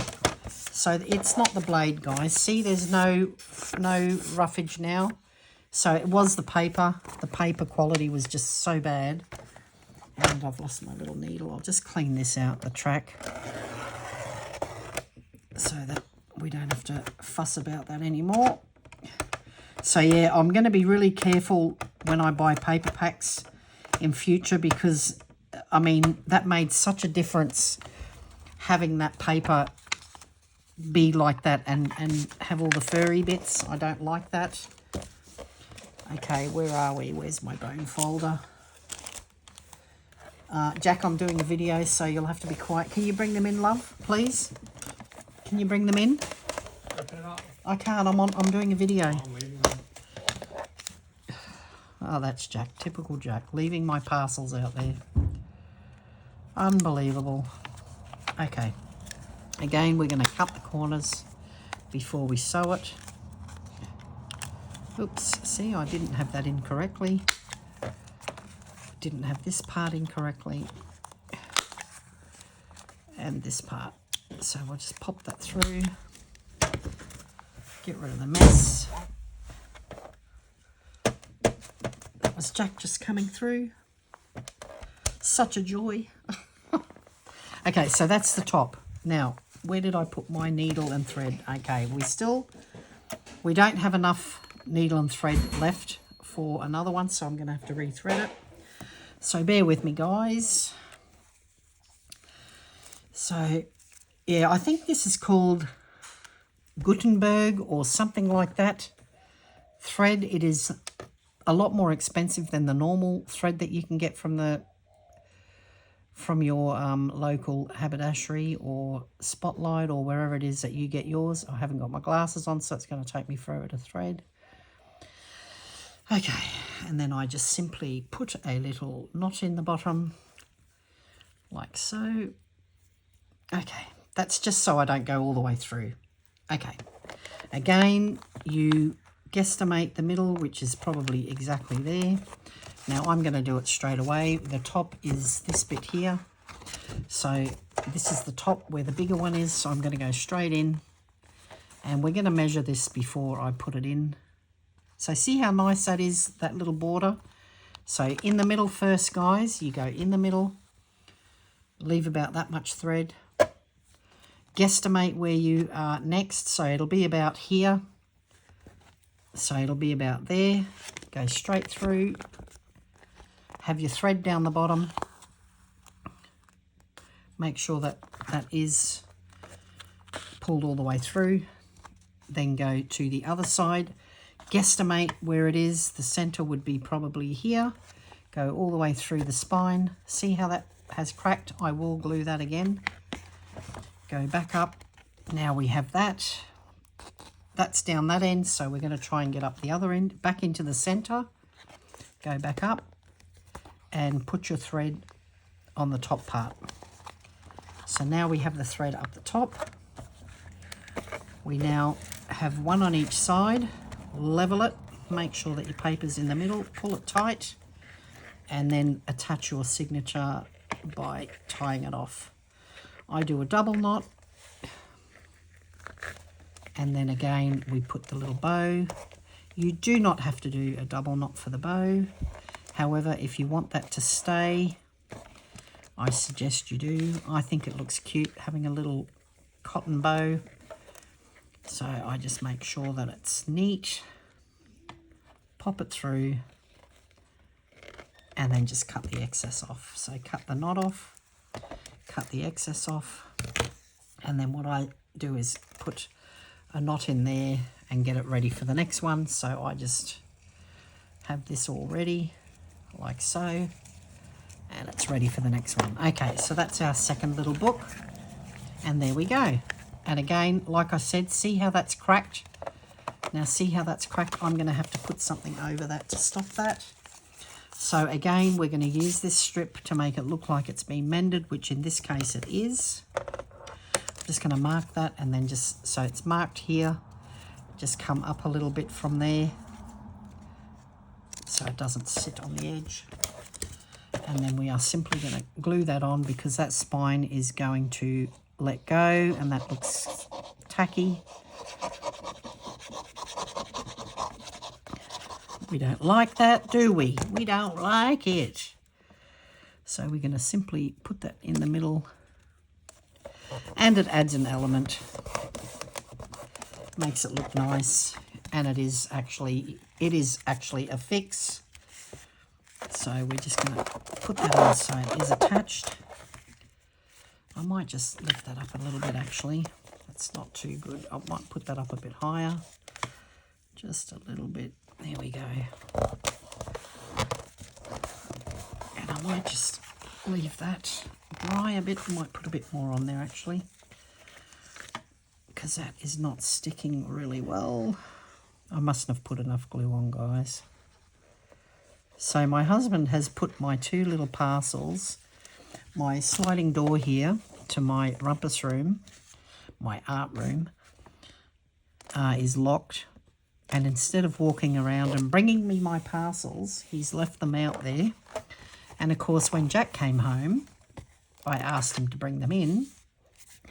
So it's not the blade, guys. See, there's no roughage now. So it was the paper. The paper quality was just so bad. And I've lost my little needle. I'll just clean this out, the track, so that we don't have to fuss about that anymore. So yeah, I'm going to be really careful when I buy paper packs in future because, I mean, that made such a difference having that paper be like that and have all the furry bits. I don't like that. Okay, where are we? Where's my bone folder? Jack, I'm doing a video, so you'll have to be quiet. Can you bring them in, love, please? Can you bring them in? Open it up. I can't. I'm doing a video. I'm leaving them. Oh, that's Jack. Typical Jack. Leaving my parcels out there. Unbelievable. Okay. Again, we're going to cut the corners before we sew it. Oops. See, I didn't have that in correctly. Didn't have this part in correctly. And this part. So we'll just pop that through. Get rid of the mess. That was Jack just coming through. Such a joy. Okay, so that's the top. Now, where did I put my needle and thread? Okay, we don't have enough needle and thread left for another one, so I'm going to have to rethread it. So bear with me, guys. So, yeah, I think this is called Gutenberg or something like that thread. It is a lot more expensive than the normal thread that you can get from your local haberdashery or Spotlight or wherever it is that you get yours. I haven't got my glasses on, so it's going to take me forever to thread. Okay, and then I just simply put a little knot in the bottom like so. Okay, that's just so I don't go all the way through. Okay, again, you guesstimate the middle, which is probably exactly there. Now I'm going to do it straight away. The top is this bit here. So this is the top where the bigger one is. So I'm going to go straight in. And we're going to measure this before I put it in. So see how nice that is, that little border? So in the middle first, guys. You go in the middle. Leave about that much thread. Guesstimate where you are next. So it'll be about here. So it'll be about there. Go straight through. Have your thread down the bottom. Make sure that that is pulled all the way through. Then go to the other side. Guesstimate where it is. The center would be probably here. Go all the way through the spine. See how that has cracked? I will glue that again. Go back up. Now we have that. That's down that end, so we're going to try and get up the other end. Back into the center. Go back up. And put your thread on the top part. So now we have the thread up the top. We now have one on each side. Level it. Make sure that your paper's in the middle. Pull it tight. And then attach your signature by tying it off. I do a double knot. And then again, we put the little bow. You do not have to do a double knot for the bow. However, if you want that to stay, I suggest you do. I think it looks cute having a little cotton bow. So I just make sure that it's neat. Pop it through. And then just cut the excess off. So cut the knot off. Cut the excess off. And then what I do is put a knot in there and get it ready for the next one. So I just have this all ready. Like so, and it's ready for the next one. Okay, so that's our second little book, and there we go. And again, like I said, see how that's cracked? Now see how that's cracked? I'm going to have to put something over that to stop that. So again, we're going to use this strip to make it look like it's been mended, which in this case it is. I'm just going to mark that, and then just so it's marked here, just come up a little bit from there so it doesn't sit on the edge. And then we are simply going to glue that on because that spine is going to let go, and that looks tacky. We don't like that, do we? We don't like it. So we're going to simply put that in the middle, and it adds an element. Makes it look nice, and it is actually a fix. So we're just going to put that on so it is attached. I might just lift that up a little bit actually. That's not too good. I might put that up a bit higher. Just a little bit. There we go. And I might just leave that dry a bit. I might put a bit more on there actually, because that is not sticking really well. I mustn't have put enough glue on, guys. So my husband has put my two little parcels, my sliding door here to my rumpus room, my art room, is locked. And instead of walking around and bringing me my parcels, he's left them out there. And of course, when Jack came home, I asked him to bring them in.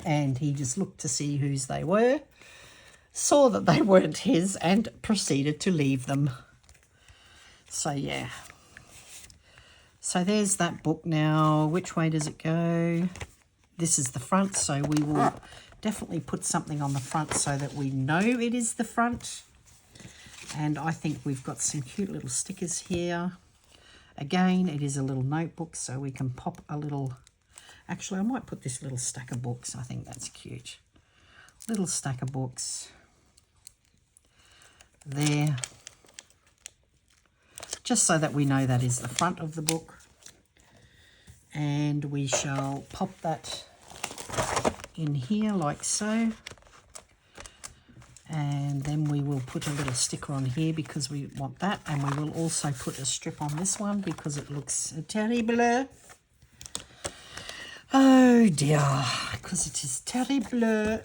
And he just looked to see whose they were, saw that they weren't his, and proceeded to leave them. So, yeah. So there's that book now. Which way does it go? This is the front, so we will definitely put something on the front so that we know it is the front. And I think we've got some cute little stickers here. Again, it is a little notebook, so we can pop a little... Actually, I might put this little stack of books. I think that's cute. Little stack of books. There. Just so that we know that is the front of the book. And we shall pop that in here like so. And then we will put a little sticker on here because we want that. And we will also put a strip on this one because it looks terrible. Oh dear, because it is terrible.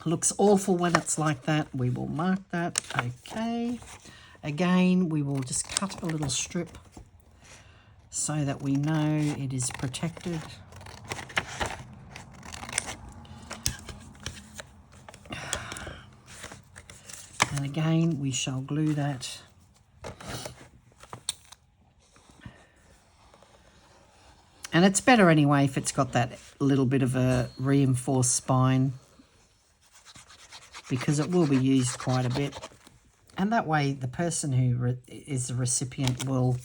Looks awful when it's like that. We will mark that. Okay. Again, we will just cut a little strip so that we know it is protected. And again, we shall glue that. And it's better anyway if it's got that little bit of a reinforced spine, because it will be used quite a bit. And that way the person who is the recipient will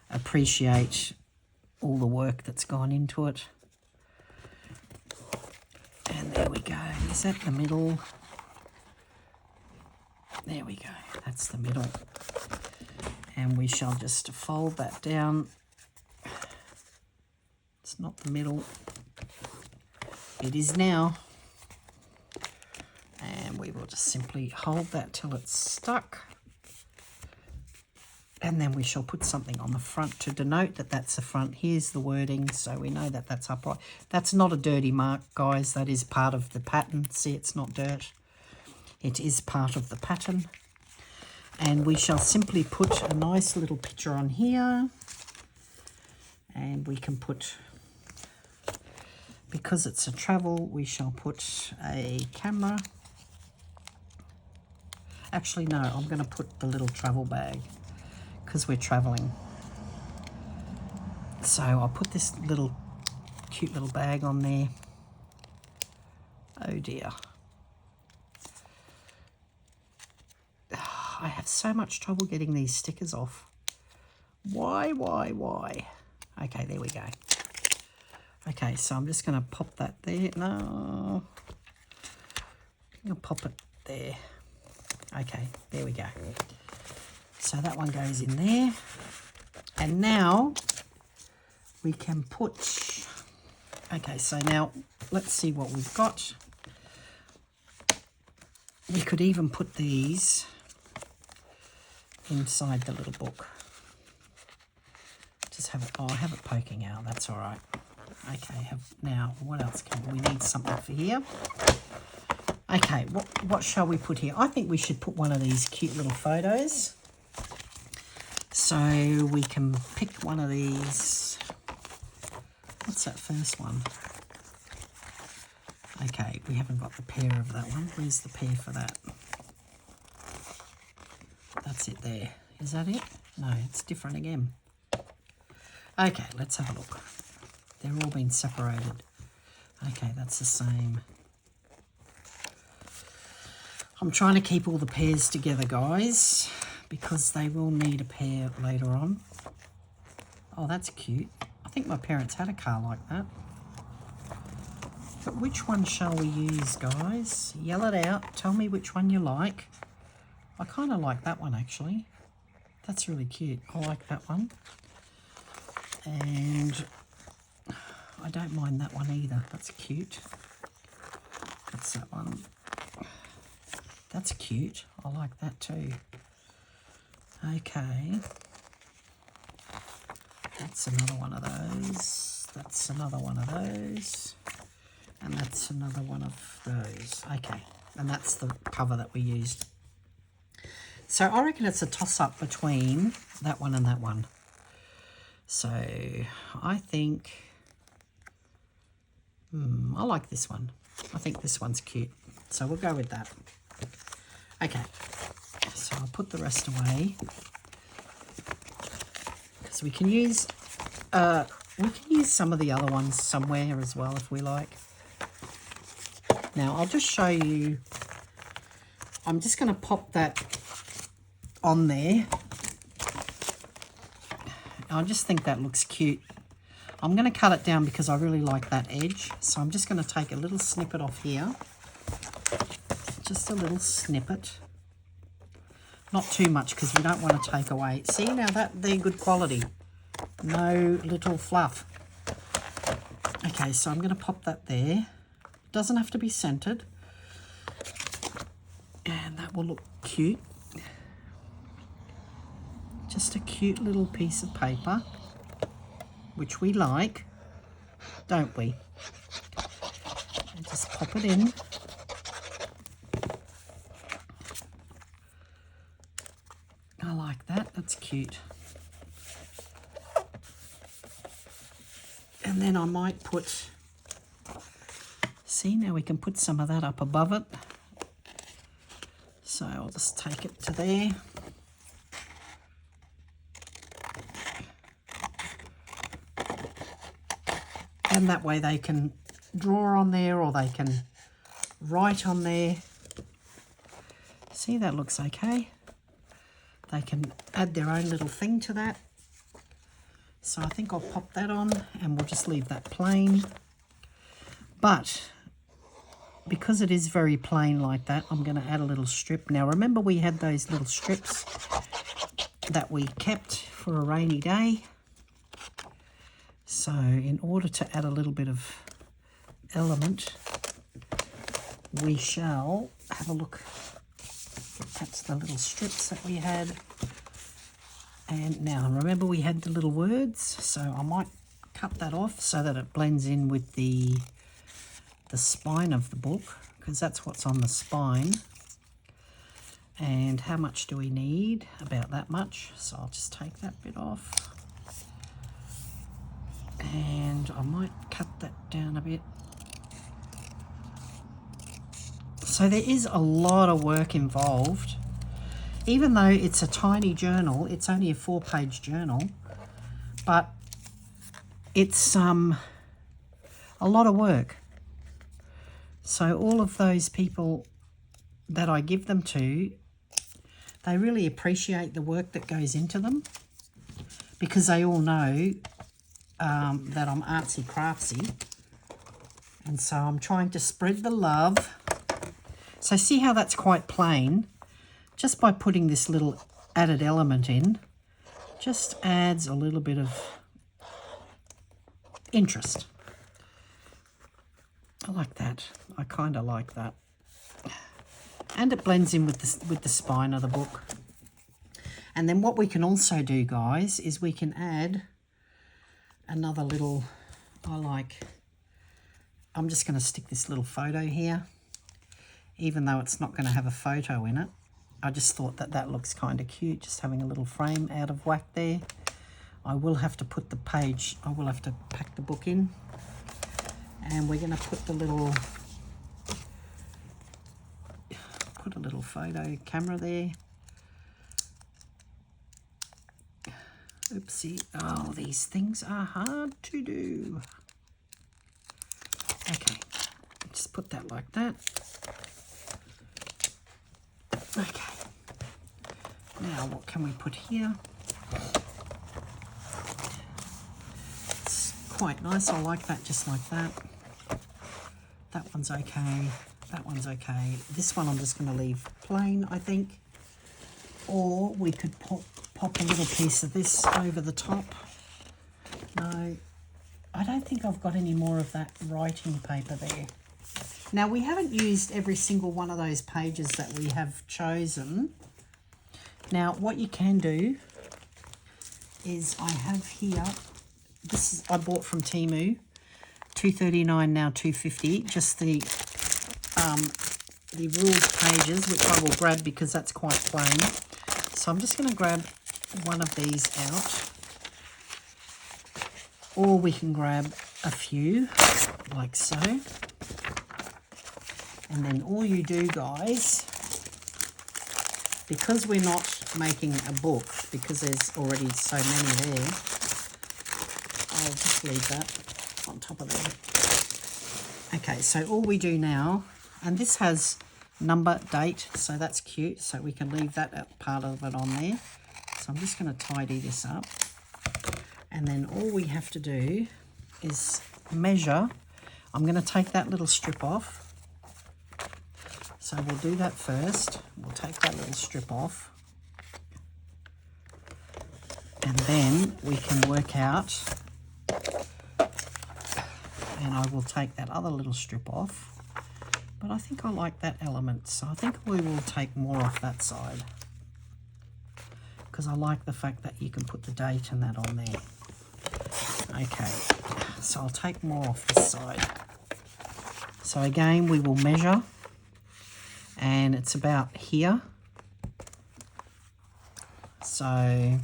appreciate all the work that's gone into it. And there we go. Is that the middle? There we go. That's the middle. And we shall just fold that down. It's not the middle. It is now. And we will just simply hold that till it's stuck. And then we shall put something on the front to denote that that's the front. Here's the wording, so we know that that's upright. That's not a dirty mark, guys. That is part of the pattern. See, it's not dirt. It is part of the pattern. And we shall simply put a nice little picture on here. And we can put, because it's a travel, we shall put a camera. Actually, no, I'm going to put the little travel bag because we're traveling. So I'll put this little cute little bag on there. Oh dear. I have so much trouble getting these stickers off. Why? Okay, there we go. Okay, so I'm just going to pop that there. No. I'll pop it there. Okay, there we go. So that one goes in there. And now we can put... Okay, so now let's see what we've got. We could even put these inside the little book. Just have it... Oh, I have it poking out. That's all right. Okay, now what else can we need? Something for here. Okay, what shall we put here? I think we should put one of these cute little photos. So we can pick one of these. What's that first one? Okay, we haven't got the pair of that one. Where's the pair for that? That's it there. Is that it? No, it's different again. Okay, let's have a look. They're all been separated. Okay, that's the same. I'm trying to keep all the pairs together, guys, because they will need a pair later on. Oh, that's cute. I think my parents had a car like that. But which one shall we use, guys? Yell it out. Tell me which one you like. I kind of like that one, actually. That's really cute. I like that one. And I don't mind that one either. That's cute. That's that one. That's cute. I like that too. Okay. That's another one of those. That's another one of those. And that's another one of those. Okay. And that's the cover that we used. So I reckon it's a toss-up between that one and that one. So I think... I like this one. I think this one's cute. So we'll go with that. Okay. So I'll put the rest away. Because we can use some of the other ones somewhere as well if we like. Now I'll just show you. I'm just going to pop that on there. I just think that looks cute. I'm going to cut it down because I really like that edge. So I'm just going to take a little snippet off here. Just a little snippet. Not too much because we don't want to take away. See, now they're good quality. No little fluff. Okay, so I'm going to pop that there. Doesn't have to be centered. And that will look cute. Just a cute little piece of paper, which we like, don't we? And just pop it in. I like that, that's cute. And then I might put, see, now we can put some of that up above it. So I'll just take it to there. And that way they can draw on there or they can write on there. See, that looks okay. They can add their own little thing to that. So I think I'll pop that on and we'll just leave that plain. But because it is very plain like that, I'm going to add a little strip. Now remember we had those little strips that we kept for a rainy day. So in order to add a little bit of element, we shall have a look. That's the little strips that we had. And now remember we had the little words, so I might cut that off so that it blends in with the spine of the book, because that's what's on the spine. And how much do we need? About that much. So I'll just take that bit off. And I might cut that down a bit. So there is a lot of work involved. Even though it's a tiny journal, it's only a 4-page journal, but it's a lot of work. So all of those people that I give them to, they really appreciate the work that goes into them, because they all know that I'm artsy craftsy, and so I'm trying to spread the love. So see how that's quite plain? Just by putting this little added element in, just adds a little bit of interest. I like that. I kind of like that. And it blends in with the spine of the book. And then what we can also do, guys, is we can add another little, I'm just going to stick this little photo here, even though it's not going to have a photo in it. I just thought that that looks kind of cute, just having a little frame out of whack there. I will have to put the page, I will have to pack the book in. And we're going to put the little, put a little photo camera there. Oopsie. Oh, these things are hard to do. Okay, just put that like that. Okay. Now what can we put here? It's quite nice. I like that just like that. That one's okay. That one's okay. This one I'm just going to leave plain, I think. Or we could pop a little piece of this over the top. No, I don't think I've got any more of that writing paper there. Now, we haven't used every single one of those pages that we have chosen. Now, what you can do is I have here, this is I bought from Temu, $2.39 now $2.50, just the ruled pages, which I will grab because that's quite plain. So I'm just going to grab one of these out, or we can grab a few like so. And then all you do, guys, because we're not making a book, because there's already so many there, I'll just leave that on top of there. Okay, so all we do now, and this has number, date, so that's cute, so we can leave that part of it on there. So I'm just going to tidy this up. And then all we have to do is measure. I'm going to take that little strip off. So we'll do that first. We'll take that little strip off. And then we can work out, and I will take that other little strip off. But I think I like that element, so I think we will take more off that side, because I like the fact that you can put the date and that on there. Okay, so I'll take more off this side. So again, we will measure. And it's about here. So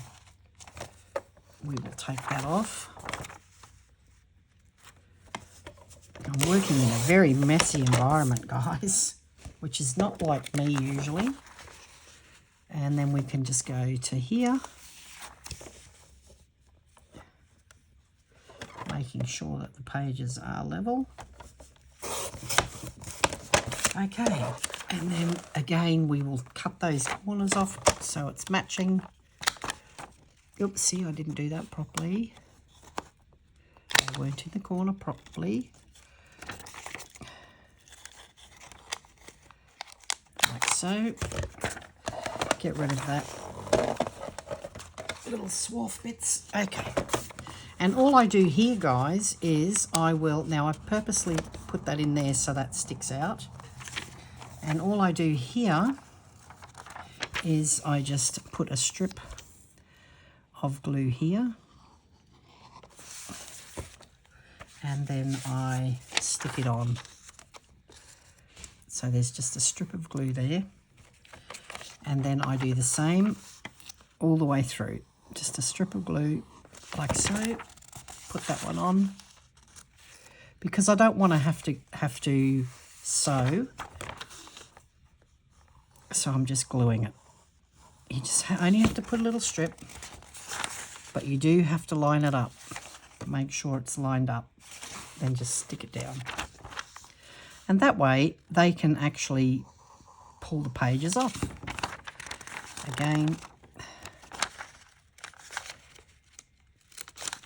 we will take that off. I'm working in a very messy environment, guys, which is not like me usually. And then we can just go to here, making sure that the pages are level. Okay. And then again, we will cut those corners off so it's matching. Oops, see, I didn't do that properly. They weren't in the corner properly. Like so. Get rid of that little swarf bits. Okay. And all I do here, guys, is now I've purposely put that in there so that sticks out. And all I do here is I just put a strip of glue here, and then I stick it on. So there's just a strip of glue there, and then I do the same all the way through. Just a strip of glue like so. Put that one on, because I don't want to have to sew. So I'm just gluing it. You just only have to put a little strip, but you do have to line it up. Make sure it's lined up, then just stick it down. And that way they can actually pull the pages off. Again,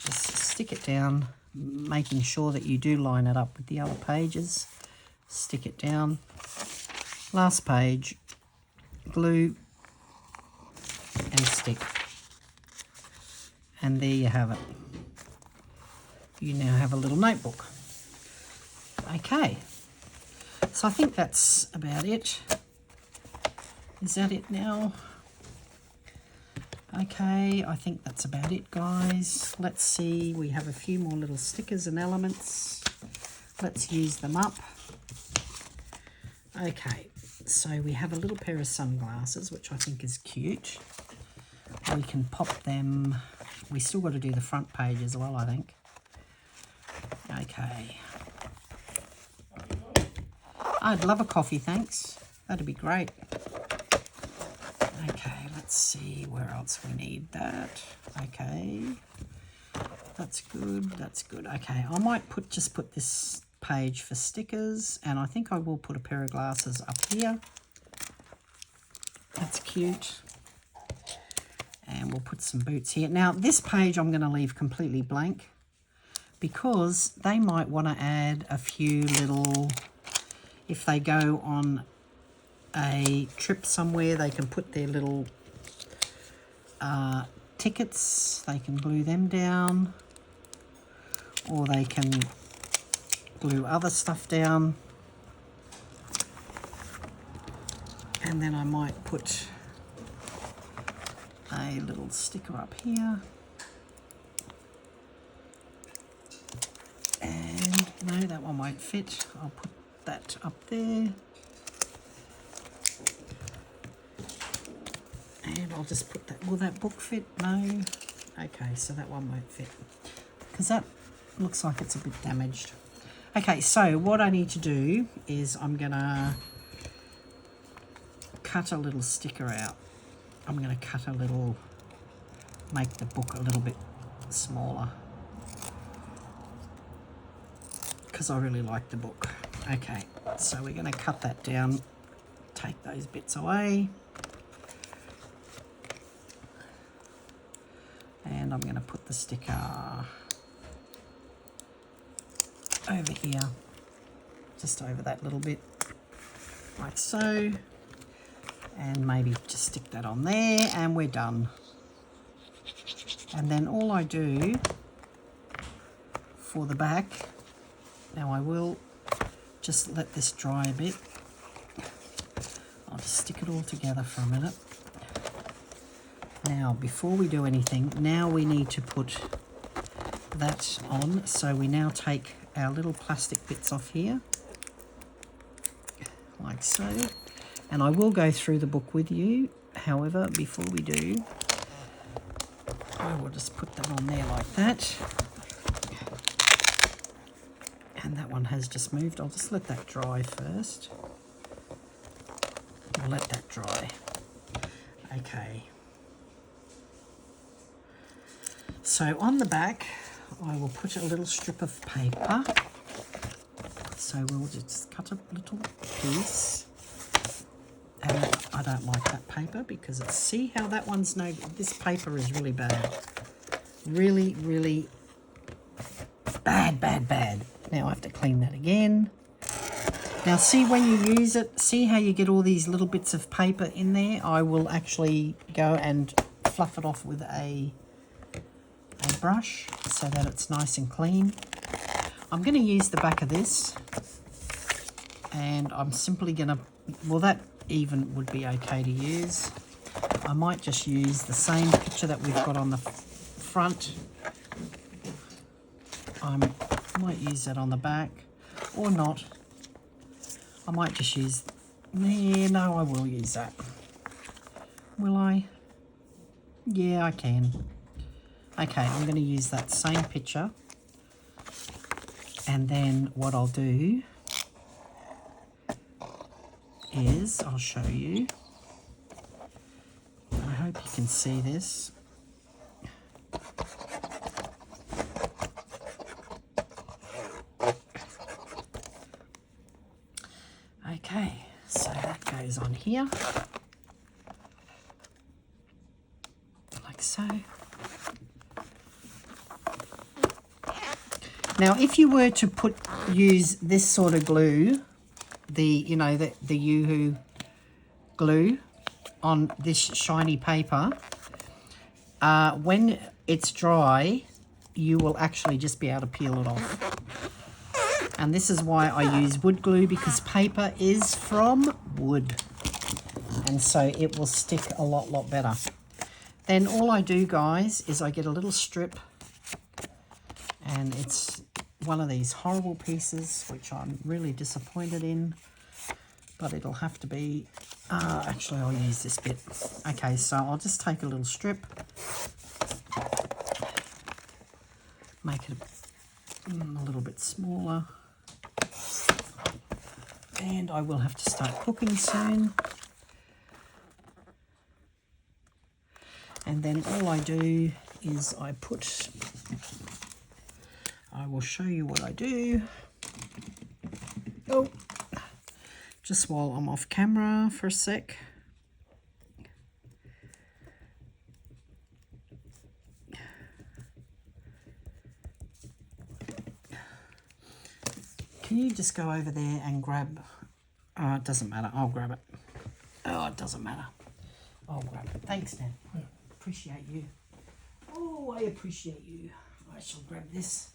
just stick it down, making sure that you do line it up with the other pages. Stick it down. Last page. Glue and stick, and there you have it. You now have a little notebook. Okay, so I think that's about it. Is that it now? Okay, I think that's about it, guys. Let's see, we have a few more little stickers and elements. Let's use them up. Okay. So we have a little pair of sunglasses, which I think is cute. We can pop them. We still got to do the front page as well, I think. Okay. I'd love a coffee, thanks. That'd be great. Okay, let's see where else we need that. Okay. That's good, that's good. Okay, I might just put this page for stickers, and I think I will put a pair of glasses up here. That's cute. And we'll put some boots here. Now this page I'm going to leave completely blank, because they might want to add a few little, if they go on a trip somewhere, they can put their little tickets, they can glue them down, or they can glue other stuff down. And then I might put a little sticker up here. And no, that one won't fit. I'll put that up there. And I'll just put that, will that book fit? No. Okay, so that one won't fit because that looks like it's a bit damaged. Okay, so what I need to do is I'm gonna cut a little sticker out. I'm gonna cut a little, make the book a little bit smaller because I really like the book. Okay, so we're gonna cut that down, take those bits away. And I'm going to put the sticker over here, just over that little bit, like so. And maybe just stick that on there and we're done. And then all I do for the back, now I will just let this dry a bit. I'll just stick it all together for a minute. Now, before we do anything, now we need to put that on. So we now take our little plastic bits off here, like so. And I will go through the book with you. However, before we do, I will just put them on there like that. And that one has just moved. I'll just let that dry first. I'll let that dry. Okay. So on the back, I will put a little strip of paper. So we'll just cut a little piece. And I don't like that paper because it's, see how that one's no, this paper is really bad. Really, really bad, bad, bad. Now I have to clean that again. Now see when you use it, see how you get all these little bits of paper in there? I will actually go and fluff it off with a brush so that it's nice and clean. I'm going to use the back of this and I'm simply going to, well, that even would be okay to use. I might just use the same picture that we've got on the front. I might use that on the back or not. I might just use, yeah, no, I will use that. Will I? Yeah, I can. Okay, I'm going to use that same picture. And then what I'll do is I'll show you. I hope you can see this. Okay, so that goes on here, like so. Now, if you were to use this sort of glue, the Yoo-hoo glue on this shiny paper, when it's dry, you will actually just be able to peel it off. And this is why I use wood glue, because paper is from wood. And so it will stick a lot better. Then all I do, guys, is I get a little strip, and it's one of these horrible pieces, which I'm really disappointed in, but it'll have to be, actually I'll use this bit. Okay, so I'll just take a little strip, make it a little bit smaller, and I will have to start cooking soon. And then all I do is I will show you what I do. Oh, just while I'm off camera for a sec. can you just go over there and grab... Oh, it doesn't matter. I'll grab it. Oh, it doesn't matter. I'll grab it. Thanks, Dan. I appreciate you. Oh, I appreciate you. I shall grab this.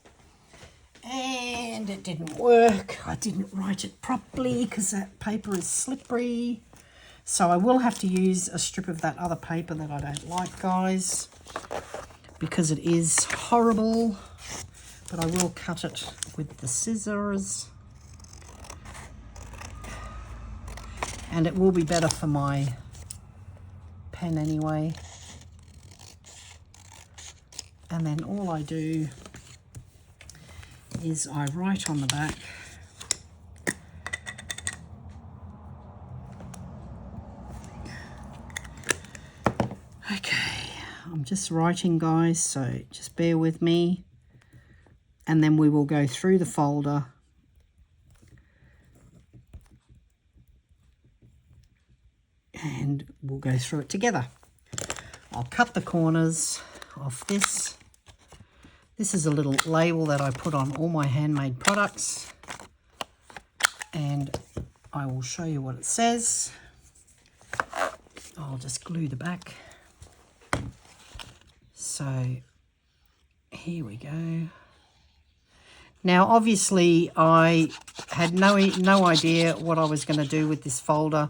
And it didn't work. I didn't write it properly because that paper is slippery. So I will have to use a strip of that other paper that I don't like, guys, because it is horrible. But I will cut it with the scissors. And it will be better for my pen anyway. And then all I do is I write on the back. Okay, I'm just writing, guys, so just bear with me. And then we will go through the folder. And we'll go through it together. I'll cut the corners off this. This is a little label that I put on all my handmade products. And I will show you what it says. I'll just glue the back. So here we go. Now, obviously, I had no idea what I was going to do with this folder.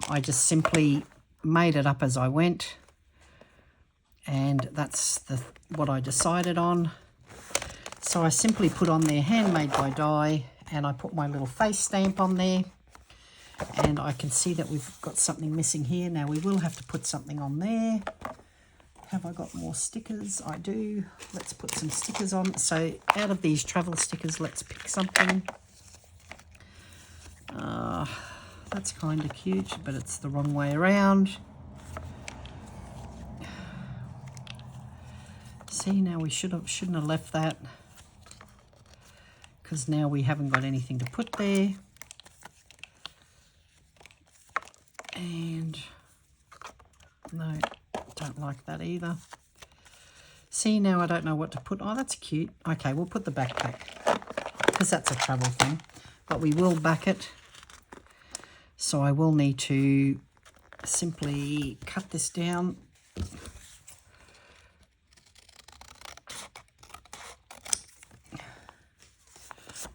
I just simply made it up as I went. And that's what I decided on. So I simply put on there handmade by Die, and I put my little face stamp on there. And I can see that we've got something missing here. Now, we will have to put something on there. Have I got more stickers? I do. Let's put some stickers on. So out of these travel stickers, let's pick something. That's kind of cute, but it's the wrong way around. See, now we shouldn't have left that, because now we haven't got anything to put there. And no, don't like that either. See, now I don't know what to put. Oh, that's cute. Okay, we'll put the backpack, because that's a travel thing, but we will back it. So I will need to simply cut this down.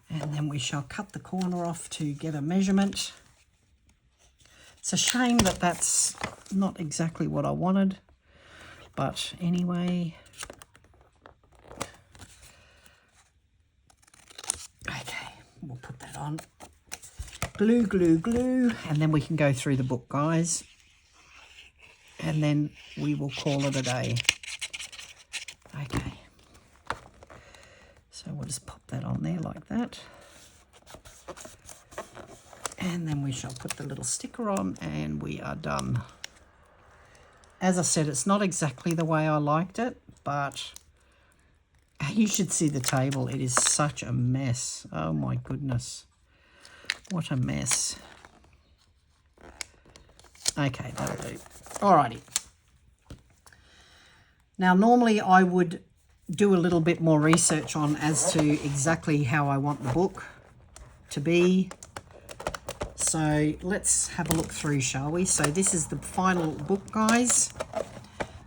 And then we shall cut the corner off to get a measurement. It's a shame that that's not exactly what I wanted, but anyway. Okay, we'll put that on. Glue, glue, glue, and then we can go through the book, guys. And then we will call it a day. Okay. So we'll just pop that on there like that. And then we shall put the little sticker on, and we are done. As I said, it's not exactly the way I liked it, but you should see the table. It is such a mess. Oh my goodness. What a mess. Okay, that'll do. Alrighty. Now, normally I would do a little bit more research on as to exactly how I want the book to be. So let's have a look through, shall we? So this is the final book, guys.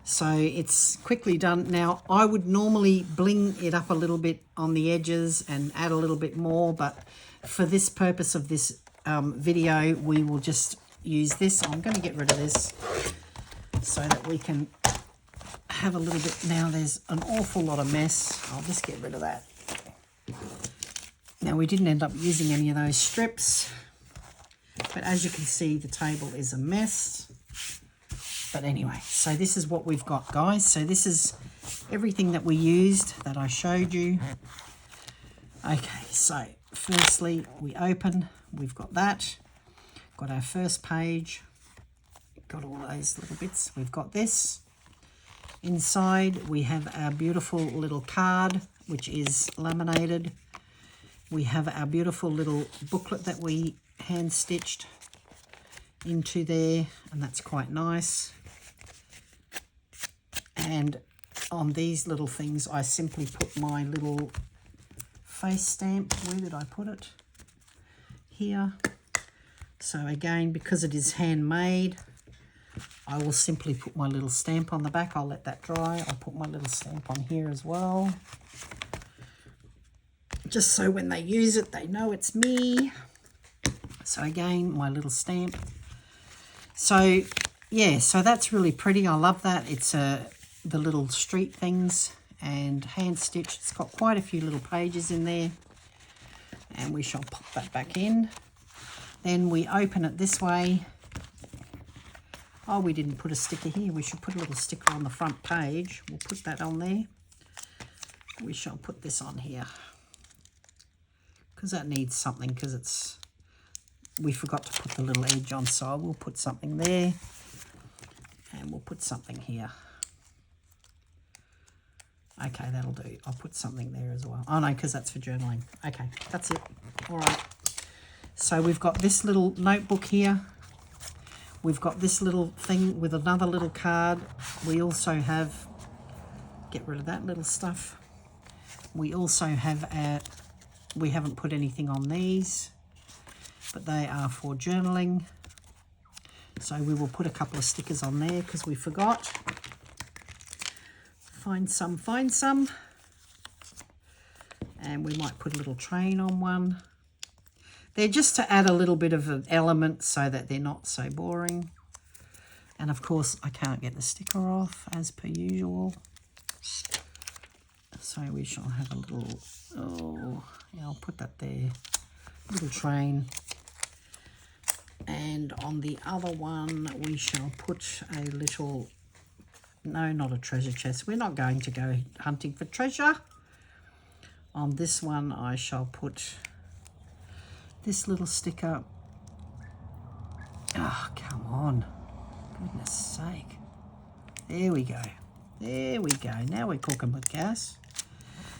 So it's quickly done. Now, I would normally bling it up a little bit on the edges and add a little bit more, but for this purpose of this video, we will just use this. I'm going to get rid of this so that we can have a little bit. Now, there's an awful lot of mess. I'll just get rid of that. Now, we didn't end up using any of those strips, but as you can see, the table is a mess. But anyway, so this is what we've got, guys. So this is everything that we used that I showed you. Okay, so firstly, we open. We've got that. Got our first page. Got all those little bits. We've got this. Inside, we have our beautiful little card, which is laminated. We have our beautiful little booklet that we hand-stitched into there, and that's quite nice. And on these little things, I simply put my little face stamp. Where did I put it? here. So again, because it is handmade, I will simply put my little stamp on the back. I'll let that dry. I'll put my little stamp on here as well. Just so when they use it, they know it's me. So again, my little stamp. So yeah, so that's really pretty. I love that. It's the little street things and hand stitched. It's got quite a few little pages in there. And we shall pop that back in. Then we open it this way. Oh, we didn't put a sticker here. We should put a little sticker on the front page. We'll put that on there. We shall put this on here, because that needs something, because we forgot to put the little edge on, so we'll put something there, and we'll put something here. Okay, that'll do. I'll put something there as well. Oh no, because that's for journaling. Okay, that's it. All right. So we've got this little notebook here. We've got this little thing with another little card. We also have, get rid of that little stuff. We also have we haven't put anything on these, but they are for journaling. So we will put a couple of stickers on there because we forgot. Find some, find some. And we might put a little train on one. They're just to add a little bit of an element so that they're not so boring. And of course, I can't get the sticker off as per usual. So we shall have a little, oh, yeah, I'll put that there. Little train. And on the other one, we shall put a little, no, not a treasure chest. We're not going to go hunting for treasure. On this one, I shall put this little sticker. Oh, come on. Goodness sake. There we go. There we go. Now we're cooking with gas.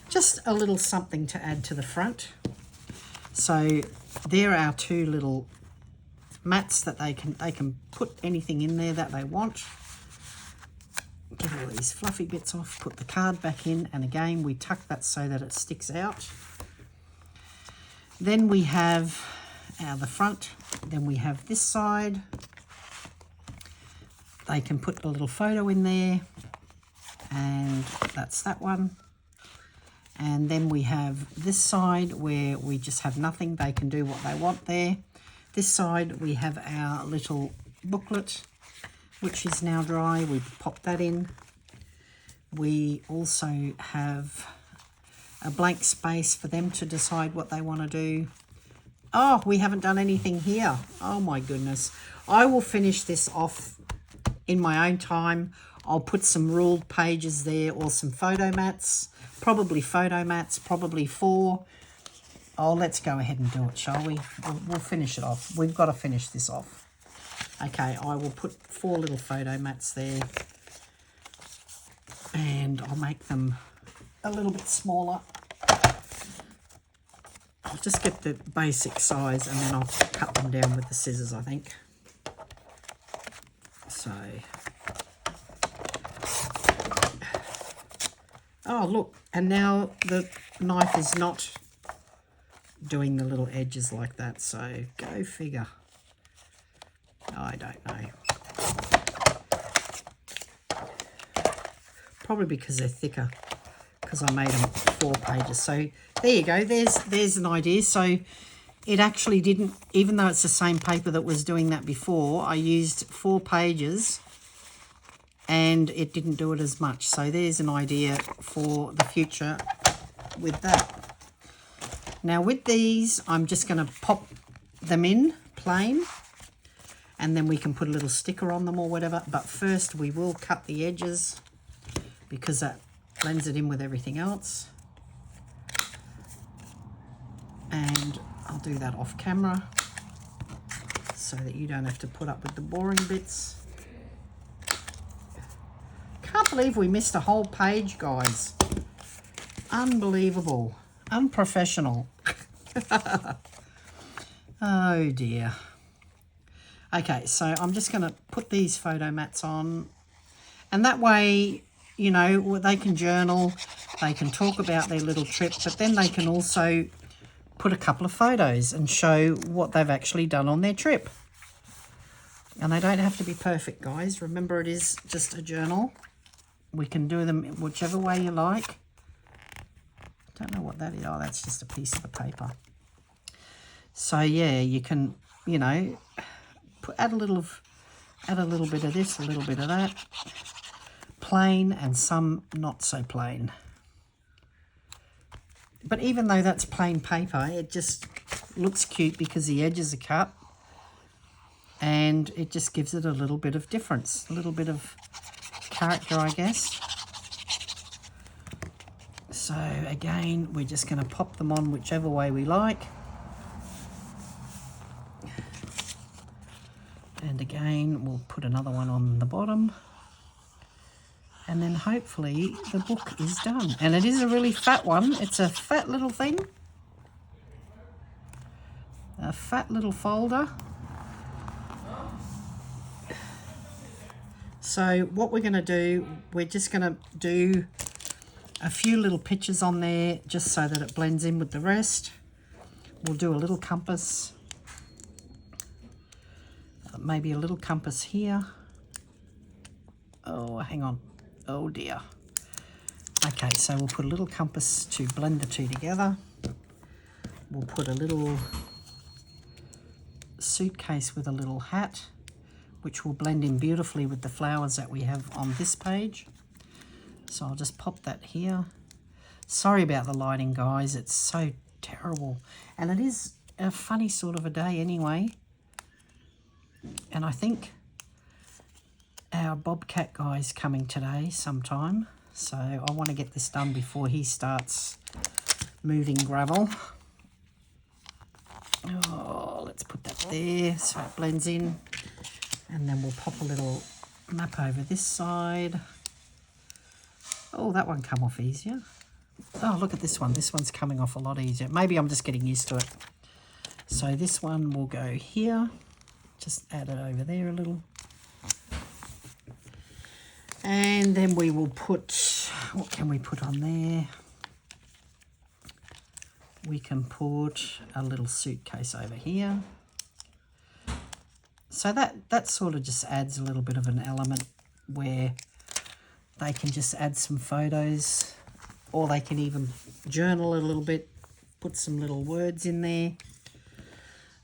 Just a little something to add to the front. So there are two little mats that they can put anything in there that they want. Get all these fluffy bits off, put the card back in, and again we tuck that so that it sticks out. Then we have the front, then we have this side. They can put a little photo in there, and that's that one. And then we have this side where we just have nothing. They can do what they want there. This side we have our little booklet, which is now dry. We pop that in. We also have a blank space for them to decide what they want to do. Oh, we haven't done anything here. Oh my goodness. I will finish this off in my own time. I'll put some ruled pages there or some photo mats. Probably photo mats, probably 4. Oh, let's go ahead and do it, shall we? We'll finish it off. We've got to finish this off. Okay, I will put 4 little photo mats there. And I'll make them a little bit smaller. I'll just get the basic size and then I'll cut them down with the scissors, I think. So, oh look, and now the knife is not doing the little edges like that, so go figure. I don't know. Probably because they're thicker, because I made them 4 pages. So there you go, there's an idea. So it actually didn't, even though it's the same paper that was doing that before, I used 4 pages and it didn't do it as much. So there's an idea for the future with that. Now with these, I'm just going to pop them in plain, and then we can put a little sticker on them or whatever. But first we will cut the edges because that blends it in with everything else. And I'll do that off camera so that you don't have to put up with the boring bits. Can't believe we missed a whole page, guys. Unbelievable. Unprofessional. Oh dear. Okay, so I'm just going to put these photo mats on, and that way, you know, they can journal, they can talk about their little trip, but then they can also put a couple of photos and show what they've actually done on their trip. And they don't have to be perfect, guys. Remember, it is just a journal. We can do them whichever way you like. Don't know what that is. Oh, that's just a piece of the paper. So yeah, you can, you know, add a little bit of this, a little bit of that. Plain and some not so plain. But even though that's plain paper, it just looks cute because the edges are cut. And it just gives it a little bit of difference, a little bit of character, I guess. So again, we're just going to pop them on whichever way we like. And again, we'll put another one on the bottom. And then hopefully the book is done. And it is a really fat one. It's a fat little thing. A fat little folder. So what we're going to do, we're just going to do a few little pictures on there just so that it blends in with the rest. We'll do a little compass. Maybe a little compass here. Oh, hang on. Oh dear. Okay, so we'll put a little compass to blend the two together. We'll put a little suitcase with a little hat, which will blend in beautifully with the flowers that we have on this page. So I'll just pop that here. Sorry about the lighting, guys. It's so terrible. And it is a funny sort of a day anyway. And I think our Bobcat guy's coming today sometime. So I want to get this done before he starts moving gravel. Oh, let's put that there so it blends in. And then we'll pop a little map over this side. Oh, that one come off easier. Oh, look at this one. This one's coming off a lot easier. Maybe I'm just getting used to it. So this one will go here. Just add it over there a little. And then we will put, what can we put on there? We can put a little suitcase over here. So that sort of just adds a little bit of an element where they can just add some photos, or they can even journal a little bit, put some little words in there.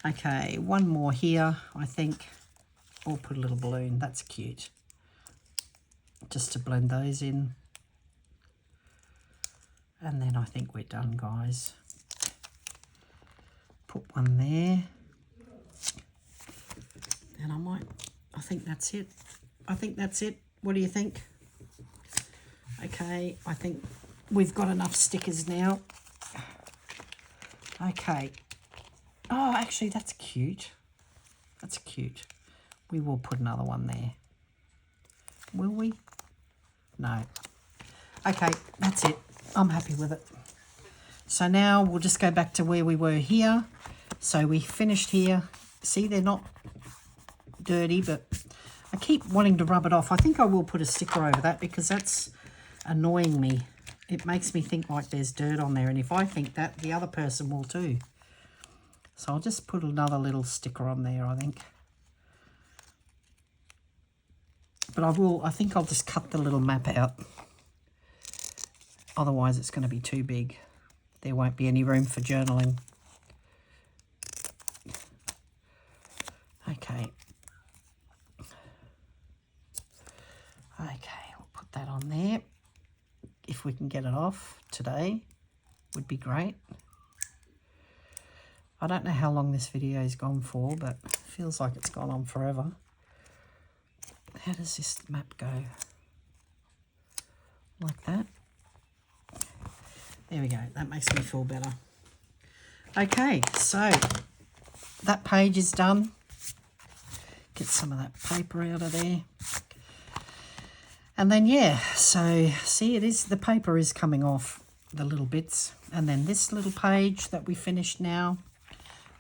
Okay, one more here, I think. Or put a little balloon, that's cute. Just to blend those in. And then I think we're done, guys. Put one there. And I think that's it. I think that's it. What do you think? Okay, I think we've got enough stickers now. Okay. Oh, actually, that's cute. That's cute. We will put another one there. Will we? No. Okay, that's it. I'm happy with it. So now we'll just go back to where we were here. So we finished here. See, they're not dirty, but I keep wanting to rub it off. I think I will put a sticker over that because that's annoying me. It makes me think like there's dirt on there, and if I think that, the other person will too. So I'll just put another little sticker on there, I think. But I think I'll just cut the little map out. Otherwise it's going to be too big. There won't be any room for journaling. Okay. Okay, we'll put that on there. If we can get it off today, would be great. I don't know how long this video's gone for, but it feels like it's gone on forever. How does this map go? Like that. There we go. That makes me feel better. Okay, so that page is done. Get some of that paper out of there. And then, yeah, so see, the paper is coming off the little bits. And then this little page that we finished now.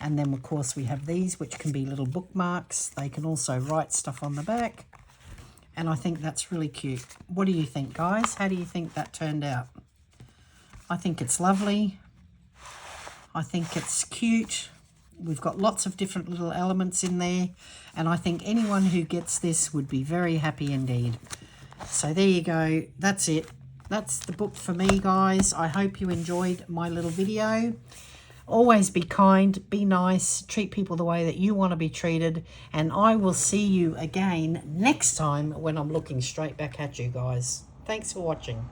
And then, of course, we have these, which can be little bookmarks. They can also write stuff on the back. And I think that's really cute. What do you think, guys? How do you think that turned out? I think it's lovely. I think it's cute. We've got lots of different little elements in there, and I think anyone who gets this would be very happy indeed. So there you go. That's it. That's the book for me, guys. I hope you enjoyed my little video. Always be kind, be nice, treat people the way that you want to be treated, and I will see you again next time when I'm looking straight back at you guys. Thanks for watching.